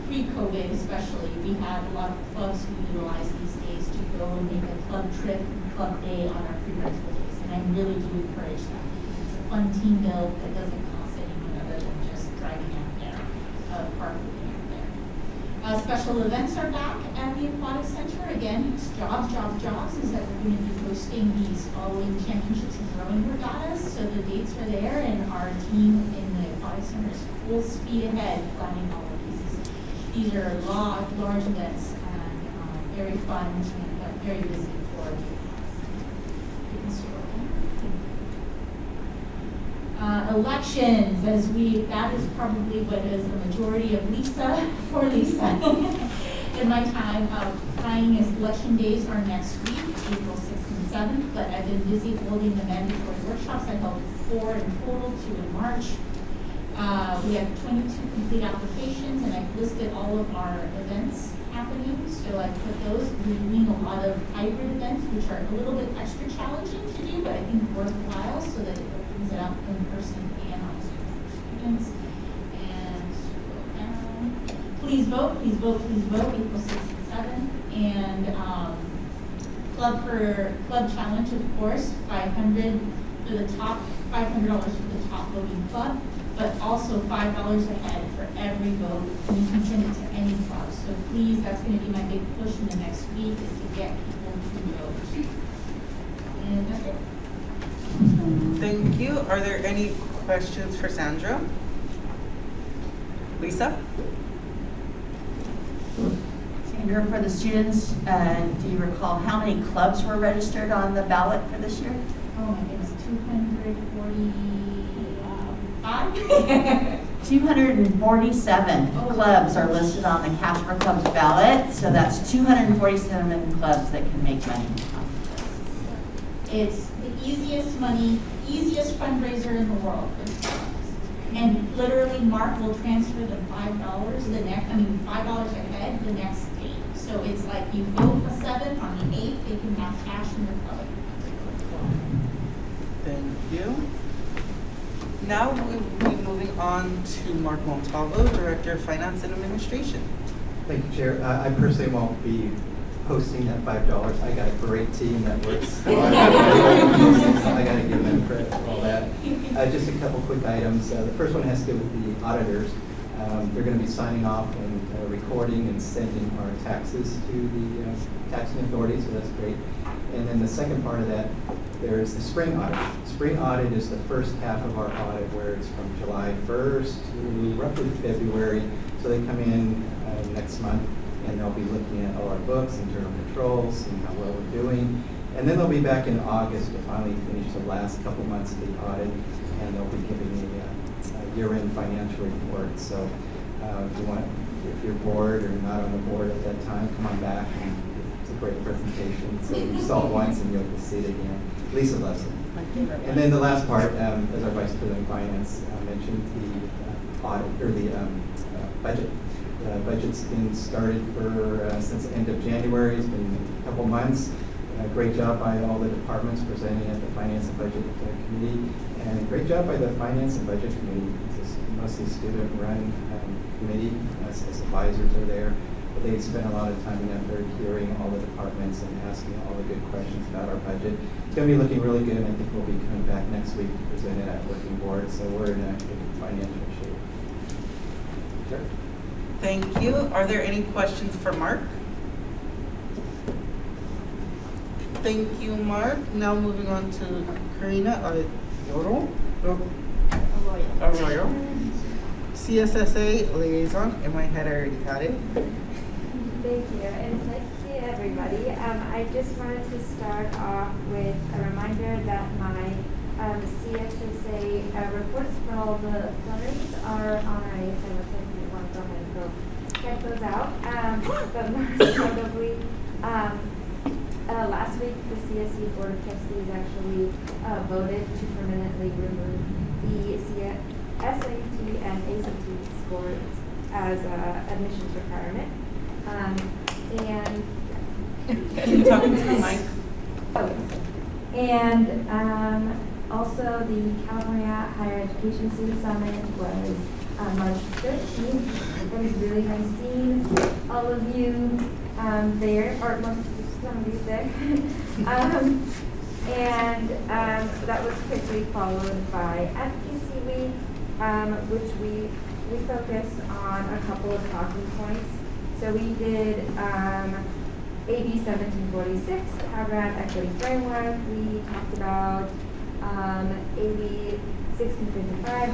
Pre-COVID especially, we had a lot of clubs who utilize these days to go and make a club trip and club day on our free rental days. And I really do encourage that because it's a fun team build that doesn't cost anything other than just driving out there, carpooling out there. Special events are back at the Aquatic Center. Again, it's jobs, is that we're going to be hosting these following championships and rowing regattas. So the dates are there and our team in the Aquatic Center is full speed ahead planning all of these. These are large events and very fun and very busy for the elections. That is probably what is the majority of Lisa for Lisa. In my time planning is election days are next week, April 6th and 7th, but I've been busy holding the mandatory workshops. I held 4 in total, 2 in March. We have 22 complete applications, and I've listed all of our events happening. So I put those. We're doing a lot of hybrid events, which are a little bit extra challenging to do, but I think worthwhile, so that it opens it up in person and also for students. And scroll down. Please vote, April 6th and 7th. And Club Challenge, of course, $500 for the top, $500 for the top voting club. But also $5 ahead for every vote, and you can send it to any club. So please, that's going to be my big push in the next week, is to get people to vote. And that's it. Thank you. Are there any questions for Sandra? Lisa? Sandra, for the students, do you recall how many clubs were registered on the ballot for this year? Oh my goodness, 245? 247 clubs are listed on the Casper Clubs ballot, so that's 247 clubs that can make money. It's the easiest fundraiser in the world. And literally, Mark will transfer the $5 $5 ahead the next day. So it's like you vote the 7th, on the 8th, they can have cash in their club. Thank you. Now we'll be moving on to Mark Montalvo, Director of Finance and Administration. Thank you, Chair. I personally won't be posting that $5. I got a great team that works. So I got to give them credit for all that. Just a couple quick items. The first one has to do with the auditors. They're going to be signing off and recording and sending our taxes to the taxing authority, so that's great. And then the second part of that, there is the spring audit. Spring audit is the first half of our audit, where it's from July 1st to roughly February. So they come in next month, and they'll be looking at all our books, internal controls, and how well we're doing. And then they'll be back in August to finally finish the last couple months of the audit, and they'll be giving a year-end financial report. So if you're bored or not on the board at that time, come on back. And it's a great presentation. So you saw it once, and you'll see it again. Lisa loves it. And then the last part, as our Vice President of Finance mentioned, the audit or the budget. The budget's been started since the end of January. It's been a couple months. Great job by all the departments presenting at the Finance and Budget Committee, and great job by the Finance and Budget Committee. It's mostly student-run committee, as advisors are there. But they spent a lot of time and effort hearing all the departments and asking all the good questions about our budget. It's going to be looking really good, and I think we'll be coming back next week to present it at working board. So we're in a good financial shape. Sure. Thank you. Are there any questions for Mark? Thank you, Mark. Now moving on to Karina Arroyo, CSSA Liaison. In my head, I already got it. Thank you, and it's nice to see everybody. I just wanted to start off with a reminder that my CSSA reports for all the plenaries are on our ASI website. If you want to go ahead and go check those out. But most probably, last week the CSE Board of Trustees actually voted to permanently remove the SAT and ACT scores as admissions requirement. And can you talk into the mic? Oh, yes. And also the California Higher Education Student Summit was March 13th. It was really nice seeing all of you there, or most some of you there. And that was quickly followed by Advocacy Week, which we focused on a couple of talking points. So we did AB 1746, Cabinet Equity Framework. We talked about AB 1655,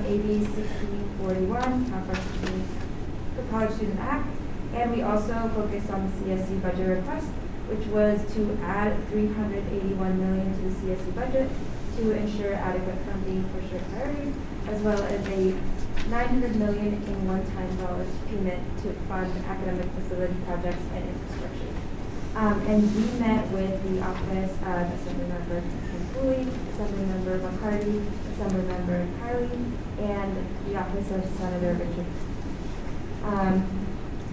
AB 1641, the College Student Act. And we also focused on the CSE budget request, which was to add $381 million to the CSE budget to ensure adequate funding for shared priorities, as well as a $900 million in one-time dollars payment to fund academic facility projects and infrastructure. And we met with the office of Assemblymember Cooley, Assemblymember McCarty, Assemblymember Kylie, and the office of Senator Richard.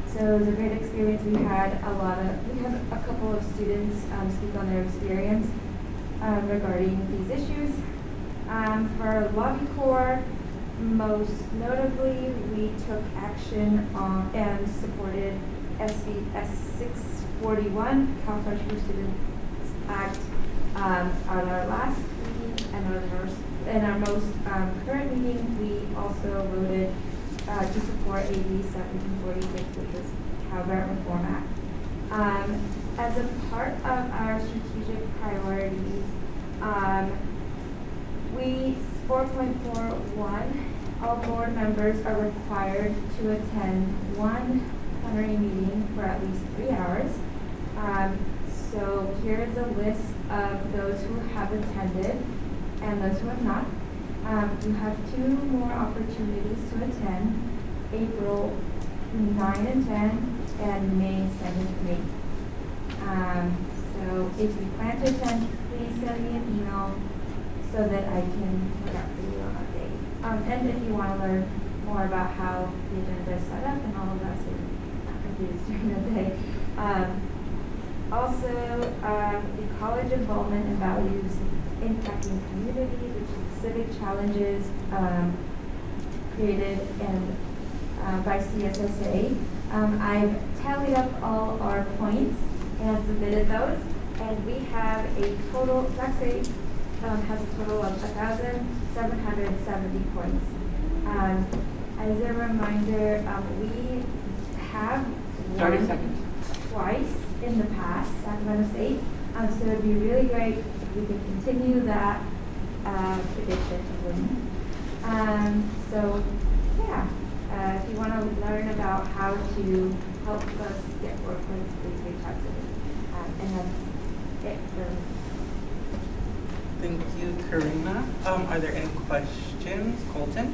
So it was a great experience. We had a couple of students speak on their experience regarding these issues. For Lobby Corps, most notably, we took action on and supported SB S641, Cal Fresh for Students Act, on our last meeting, and in our most current meeting, we also voted to support AB 1746, which is Cal Grant Reform Act. As a part of our strategic priorities, 4.41, all board members are required to attend one plenary meeting for at least 3 hours. So here is a list of those who have attended and those who have not. You have 2 more opportunities to attend, April 9 and 10 and May 7th and 8th. So if you plan to attend, please send me an email so that I can look out for you on that day. And if you want to learn more about how the agenda is set up and all of that, so you're not confused during the day. Also, the college involvement and values impacting community, which is specific challenges created by CSSA. I've tallied up all our points and submitted those, and we have a total, Class A has a total of 1,770 points. As a reminder, we have 30 won seconds. twice in the past, Sacramento State. So it'd be really great if we could continue that tradition to win. So yeah, if you want to learn about how to help us get more points, please reach out to me. And that's it for me. Thank you, Karina. Are there any questions? Colton?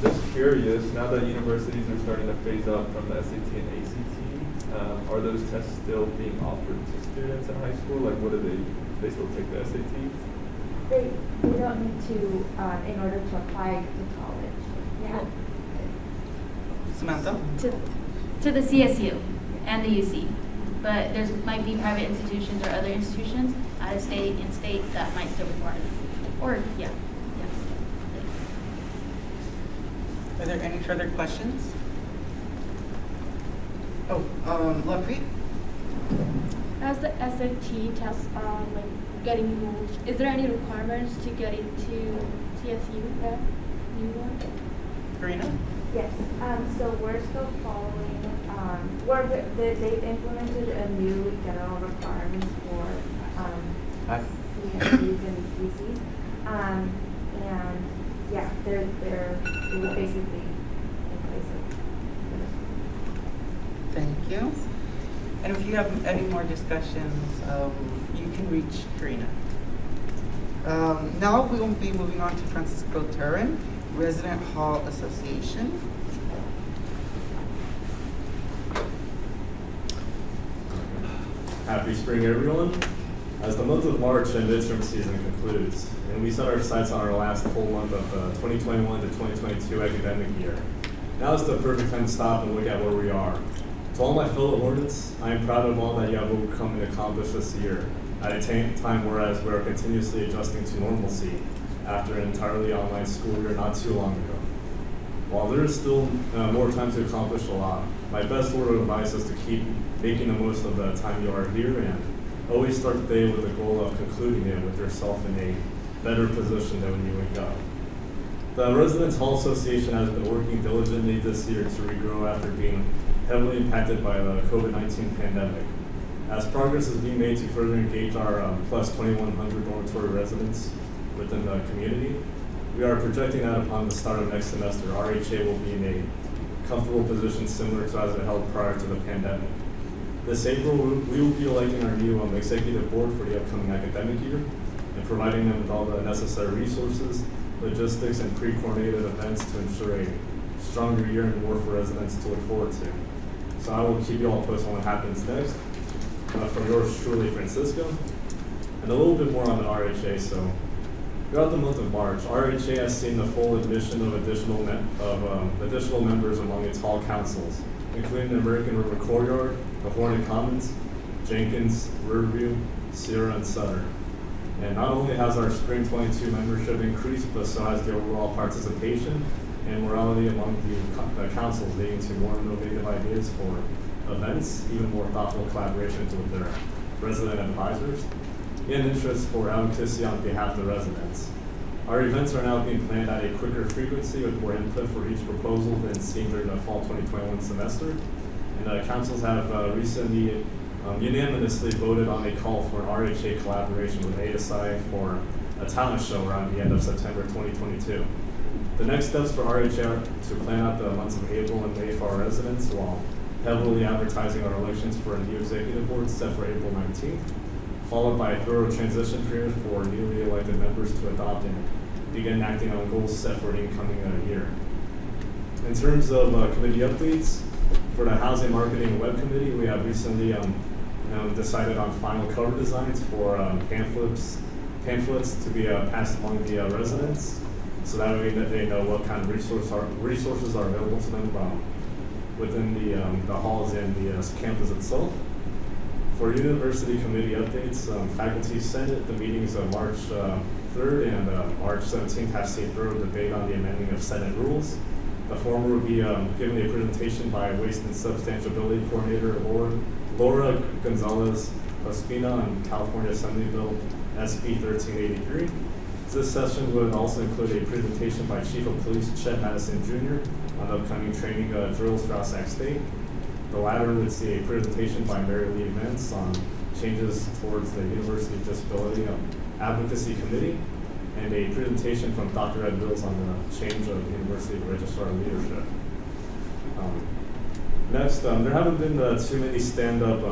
Just curious, now that universities are starting to phase out from the SAT and ACT, are those tests still being offered to students in high school? Like, what do they still take the SATs? They don't need to in order to apply to college. Yeah. Samantha? To the CSU and the UC. But there's might be private institutions or other institutions out of state, in state, that might still require them. Or, yeah. Yes. Are there any further questions? Oh, Lovepreet? As the SAT tests are getting moved, is there any requirements to get into CSU, that new one? Karina? Yes. So we're still following. They've implemented a new general requirements for CSUs and UCs, and yeah, they're it would basically in place of. Thank you. And if you have any more discussions, you can reach Karina. Now we will be moving on to Francisco Turin, Resident Hall Association. Happy spring, everyone. As the month of March and midterm season concludes, and we set our sights on our last full month of the 2021 to 2022 academic year, now is the perfect time to stop and look at where we are. To all my fellow Hornets, I am proud of all that you have overcome and accomplished this year, at a time whereas we are continuously adjusting to normalcy after an entirely online school year not too long ago. While there is still more time to accomplish a lot, my best word of advice is to keep making the most of the time you are here and always start the day with the goal of concluding it with yourself in a better position than when you wake up. The Residence Hall Association has been working diligently this year to regrow after being heavily impacted by the COVID-19 pandemic. As progress is being made to further engage our plus 2,100 dormitory residents within the community, we are projecting that upon the start of next semester, RHA will be in a comfortable position similar to as it held prior to the pandemic. This April, we will be electing our new executive board for the upcoming academic year and providing them with all the necessary resources, logistics, and pre-coordinated events to ensure a stronger year and more for residents to look forward to. So I will keep you all posted on what happens next. From yours truly, Francisco. And a little bit more on the RHA. So throughout the month of March, RHA has seen the full admission of additional members among its hall councils, including the American River Courtyard, the Hornet Commons, Jenkins, Riverview, Sierra, and Sutter. And not only has our Spring 22 membership increased, but so has the overall participation and morality among the councils, leading to more innovative ideas for events, even more thoughtful collaborations with their resident advisors, and interest for advocacy on behalf of the residents. Our events are now being planned at a quicker frequency with more input for each proposal than seen during the fall 2021 semester. And the councils have recently unanimously voted on a call for an RHA collaboration with ASI for a talent show around the end of September 2022. The next steps for RHA are to plan out the months of April and May for our residents while heavily advertising our elections for a new executive board set for April 19th, followed by a thorough transition period for newly elected members to adopt and begin acting on goals set for the incoming year. In terms of committee updates, for the Housing, Marketing, and Web Committee, we have recently decided on final cover designs for pamphlets to be passed among the residents, so that way that they know what kind of resources are available to them within the halls and the campus itself. For university committee updates, Faculty Senate, the meetings of March 3rd and March 17th have seen thorough debate on the amending of Senate rules. The former will be given a presentation by Waste and Substantiability Coordinator Laura Gonzalez Ospina on California Assembly Bill SB 1383. This session would also include a presentation by Chief of Police Chet Madison Jr. on upcoming training drills throughout Sac State. The latter would see a presentation by Mary Lee Vance on changes towards the University Disability Advocacy Committee, and a presentation from Dr. Ed Wills on the change of University Registrar leadership. Next, there haven't been too many stand-up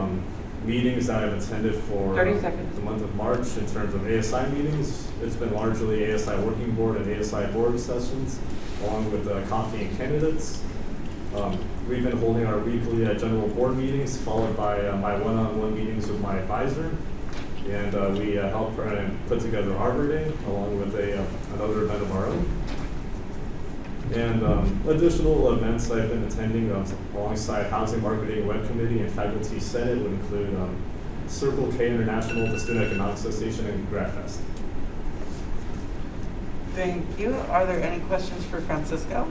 meetings that I've attended for 30 seconds. The month of March in terms of ASI meetings. It's been largely ASI Working Board and ASI Board sessions, along with coffee and candidates. We've been holding our weekly general board meetings, followed by my one-on-one meetings with my advisor. And we helped put together Arbor Day, along with another event of our own. And additional events I've been attending alongside Housing Marketing Web Committee and Faculty Senate would include Circle K International, the Student Economic Association, and GradFest. Thank you. Are there any questions for Francisco?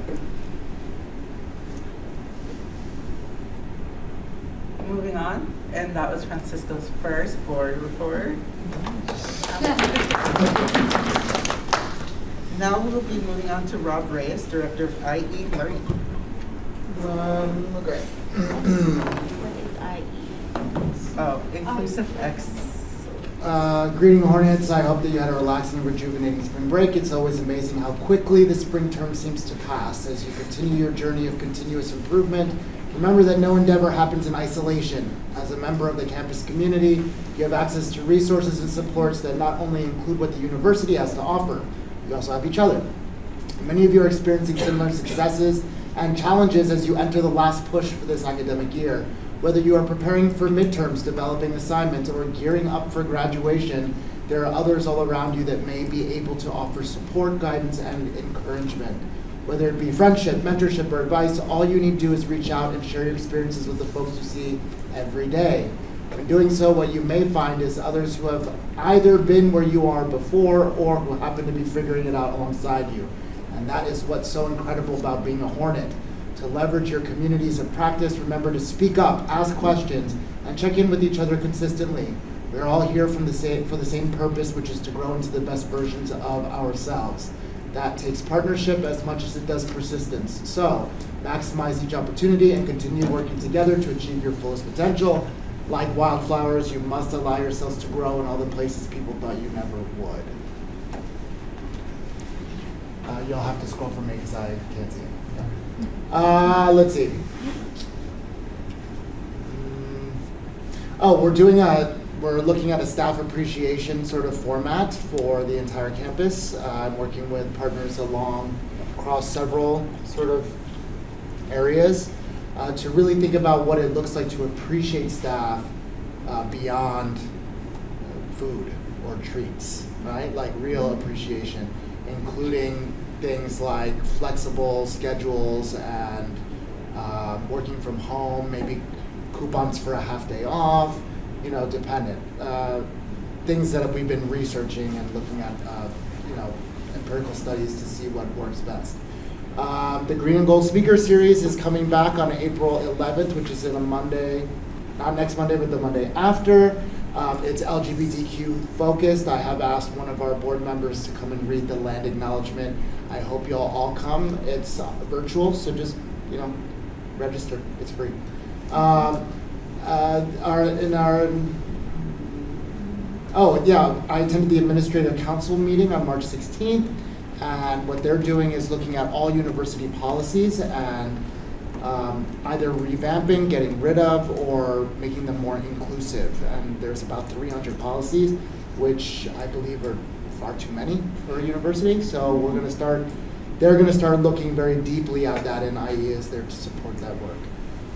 Moving on, and that was Francisco's first board report. Now we'll be moving on to Rob Reyes, Director of IE Learning. Okay. What is IE? Oh, Inclusive X. Greeting Hornets, I hope that you had a relaxing, rejuvenating spring break. It's always amazing how quickly the spring term seems to pass. As you continue your journey of continuous improvement, remember that no endeavor happens in isolation. As a member of the campus community, you have access to resources and supports that not only include what the university has to offer, you also have each other. Many of you are experiencing similar successes and challenges as you enter the last push for this academic year. Whether you are preparing for midterms, developing assignments, or gearing up for graduation, there are others all around you that may be able to offer support, guidance, and encouragement. Whether it be friendship, mentorship, or advice, all you need to do is reach out and share your experiences with the folks you see every day. In doing so, what you may find is others who have either been where you are before or who happen to be figuring it out alongside you. And that is what's so incredible about being a Hornet. To leverage your communities of practice, remember to speak up, ask questions, and check in with each other consistently. We're all here for the same purpose, which is to grow into the best versions of ourselves. That takes partnership as much as it does persistence. So, maximize each opportunity and continue working together to achieve your fullest potential. Like wildflowers, you must allow yourselves to grow in all the places people thought you never would. You'll have to scroll for me because I can't see it. Yeah. Let's see. Oh, we're looking at a staff appreciation sort of format for the entire campus. I'm working with partners across several sort of areas to really think about what it looks like to appreciate staff beyond food or treats, right? Like real appreciation, including things like flexible schedules and working from home, maybe coupons for a half day off, dependent. Things that we've been researching and looking at, empirical studies to see what works best. The Green and Gold Speaker Series is coming back on April 11th, which is in a Monday, not next Monday, but the Monday after. It's LGBTQ focused. I have asked one of our board members to come and read the land acknowledgement. I hope you'll all come. It's virtual, so just, register. It's free. I attended the Administrative Council meeting on March 16th, and what they're doing is looking at all university policies and either revamping, getting rid of, or making them more inclusive. And there's about 300 policies, which I believe are far too many for a university. So they're going to start looking very deeply at that, and IE is there to support that work.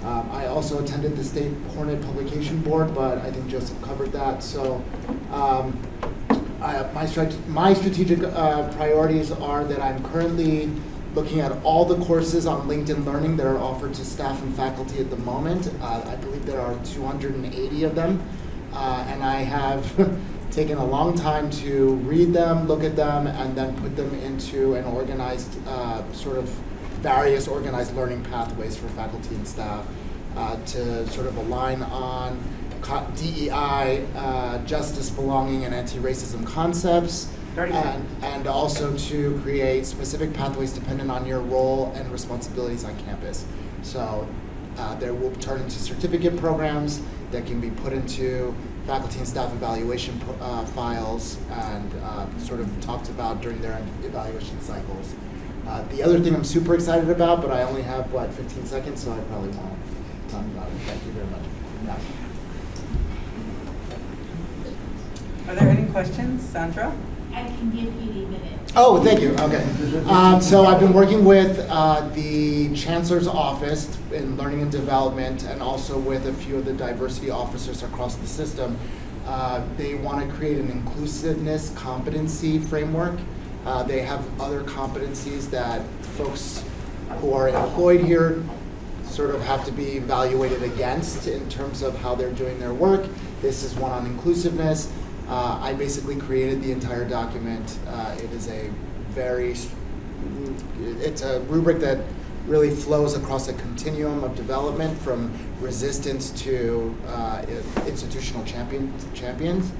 I also attended the State Hornet Publication Board, but I think Joseph covered that. So my strategic priorities are that I'm currently looking at all the courses on LinkedIn Learning that are offered to staff and faculty at the moment. I believe there are 280 of them, and I have taken a long time to read them, look at them, and then put them into an organized, sort of various organized learning pathways for faculty and staff to sort of align on DEI, justice, belonging, and anti-racism concepts, and also to create specific pathways dependent on your role and responsibilities on campus. So there will turn into certificate programs that can be put into faculty and staff evaluation files and sort of talked about during their evaluation cycles. The other thing I'm super excited about, but I only have, 15 seconds, so I probably won't talk about it. Thank you very much. Yeah. Are there any questions, Sandra? I can give you a minute. Oh, thank you. Okay. So I've been working with the Chancellor's Office in Learning and Development and also with a few of the diversity officers across the system. They want to create an inclusiveness competency framework. They have other competencies that folks who are employed here sort of have to be evaluated against in terms of how they're doing their work. This is one on inclusiveness. I basically created the entire document. It's a rubric that really flows across a continuum of development from resistance to institutional champions.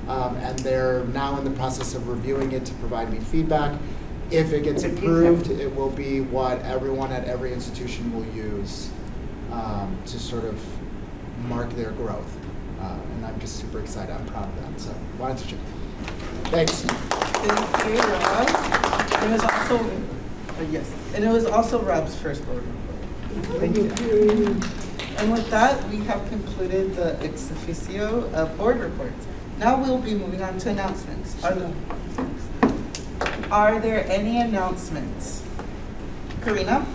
And they're now in the process of reviewing it to provide me feedback. If it gets approved, it will be what everyone at every institution will use to sort of mark their growth. And I'm just super excited. I'm proud of that. So why don't you check? Thanks. Thank you, Rob. And it was also, yes, and it was also Rob's first board report. Thank you. And with that, we have concluded the ex officio board reports. Now we'll be moving on to announcements. Are there any announcements? Karina?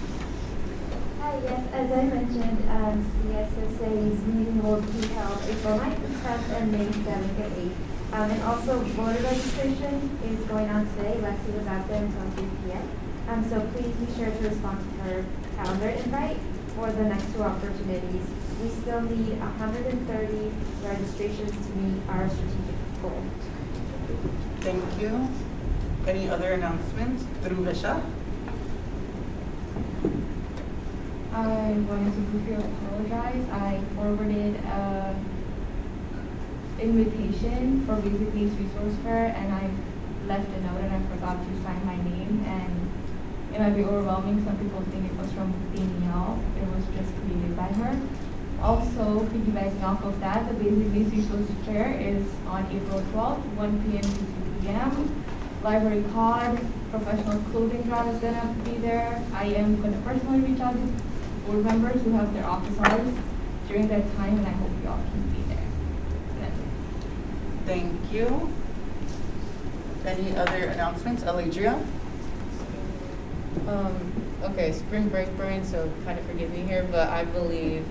Hi, yes, as I mentioned, CSSA's meeting will be held April 9th and 10th and May 7th and 8th. And also voter registration is going on today. Lexi was out there until 3 p.m. So please be sure to respond to her calendar invite for the next 2 opportunities. We still need 130 registrations to meet our strategic goal. Thank you. Any other announcements? Dhruvisha? I wanted to briefly apologize. I forwarded an invitation for Basically Resource Fair, and I left a note and I forgot to sign my name, and it might be overwhelming. Some people think it was from Danielle. It was just created by her. Also, piggybacking off of that, the Basically Resource Fair is on April 12th, 1 p.m. to 2 p.m. Library card, professional clothing drive is going to be there. I am going to personally reach out to board members who have their office hours during that time, and I hope you all can be there. That's it. Thank you. Any other announcements? Aladria? Okay, spring break brain, so kind of forgive me here, but I believe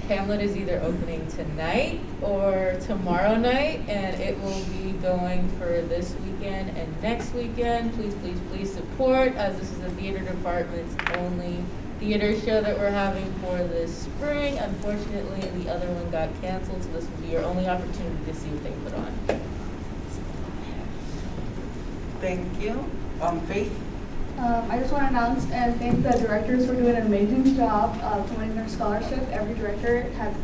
Hamlet is either opening tonight or tomorrow night, and it will be going for this weekend and next weekend. Please, please, please support, as this is the theater department's only theater show that we're having for this spring. Unfortunately, the other one got canceled, so this will be your only opportunity to see what they put on. Thank you. Faith? I just want to announce and thank the directors for doing an amazing job promoting their scholarship. Every director had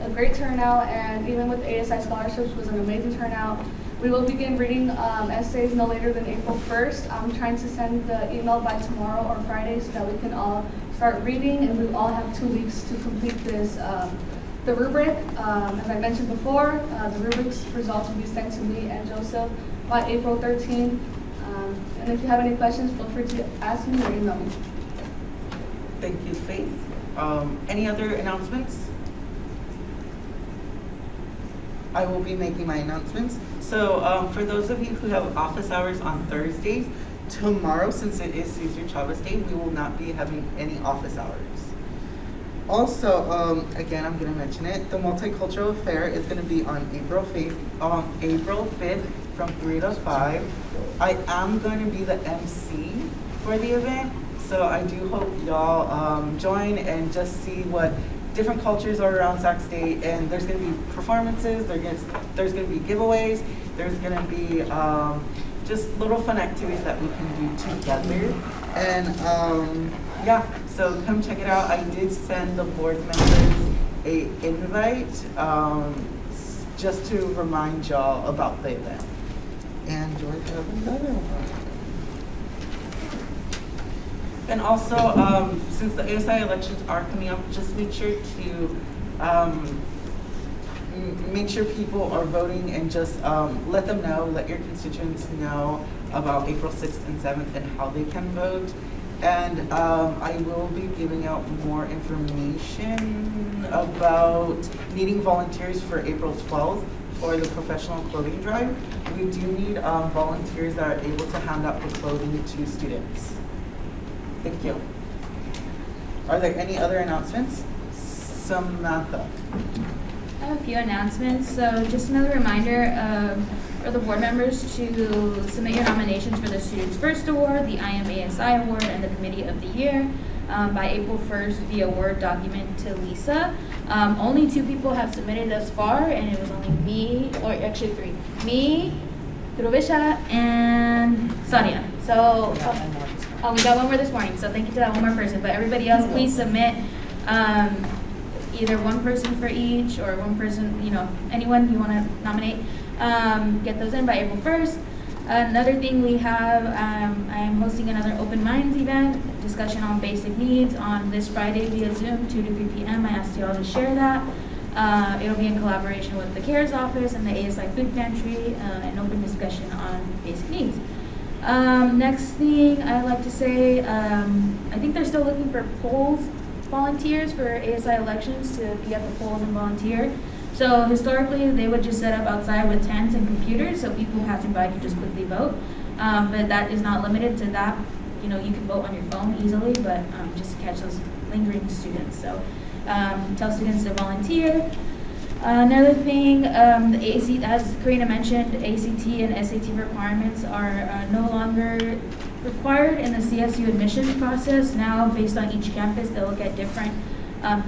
a great turnout, and even with the ASI scholarships was an amazing turnout. We will begin reading essays no later than April 1st. I'm trying to send the email by tomorrow or Friday so that we can all start reading, and we all have 2 weeks to complete this. The rubric, as I mentioned before, the rubric's results will be sent to me and Joseph by April 13th. And if you have any questions, feel free to ask me or email me. Thank you, Faith. Any other announcements? I will be making my announcements. So for those of you who have office hours on Thursdays, tomorrow, since it is Cesar Chavez Day, we will not be having any office hours. Also, again, I'm going to mention it, the Multicultural Affair is going to be on April 5th from 3 to 5. I am going to be the MC for the event, so I do hope y'all join and just see what different cultures are around Sac State, and there's going to be performances, there's going to be giveaways, There's gonna be just little fun activities that we can do together. And yeah, so come check it out. I did send the board members a invite just to remind y'all about the event. And George have another one. And also, since the ASI elections are coming up, just make sure to make sure people are voting and just let them know, let your constituents know about April 6th and 7th and how they can vote. And I will be giving out more information about needing volunteers for April 12th for the professional clothing drive. We do need volunteers that are able to hand out the clothing to students. Thank you. Are there any other announcements? Samantha. I have a few announcements. So just another reminder for the board members to submit your nominations for the Students First Award, the ASI Award, and the Committee of the Year by April 1st via Word document to Lisa. Only 2 people have submitted thus far, and it was only me, or actually 3. Me, Dhruvisha, and Sonia. So we got one more this morning, so thank you to that one more person. But everybody else, please submit either one person for each or one person, anyone you want to nominate. Get those in by April 1st. Another thing we have, I am hosting another Open Minds event, discussion on basic needs on this Friday via Zoom, 2 to 3 p.m. I asked you all to share that. It'll be in collaboration with the CARES office and the ASI Food Pantry, an open discussion on basic needs. Next thing I'd like to say, I think they're still looking for polls volunteers for ASI elections to be at the polls and volunteer. So historically, they would just set up outside with tents and computers so people passing by could just quickly vote. But that is not limited to that. You can vote on your phone easily, but just to catch those lingering students. So tell students to volunteer. Another thing, the ACT, as Karina mentioned, ACT and SAT requirements are no longer required in the CSU admissions process. Now, based on each campus, they'll look at different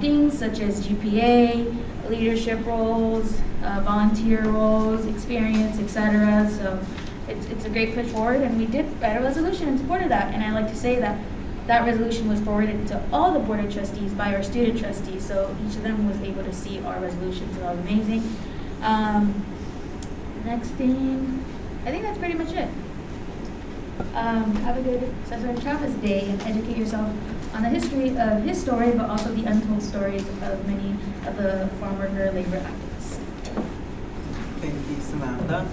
things such as GPA, leadership roles, volunteer roles, experience, etc. So it's a great push forward, and we did write a resolution in support of that. And I like to say that that resolution was forwarded to all the Board of Trustees by our student trustees, so each of them was able to see our resolution, so that was amazing. Next thing, I think that's pretty much it. Have a good Cesar Chavez Day and educate yourself on the history of his story, but also the untold stories of many of the farm worker labor activists. Thank you, Samantha.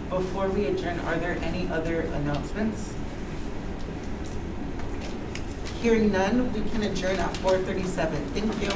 Before we adjourn, are there any other announcements? Hearing none, we can adjourn at 4:37. Thank you.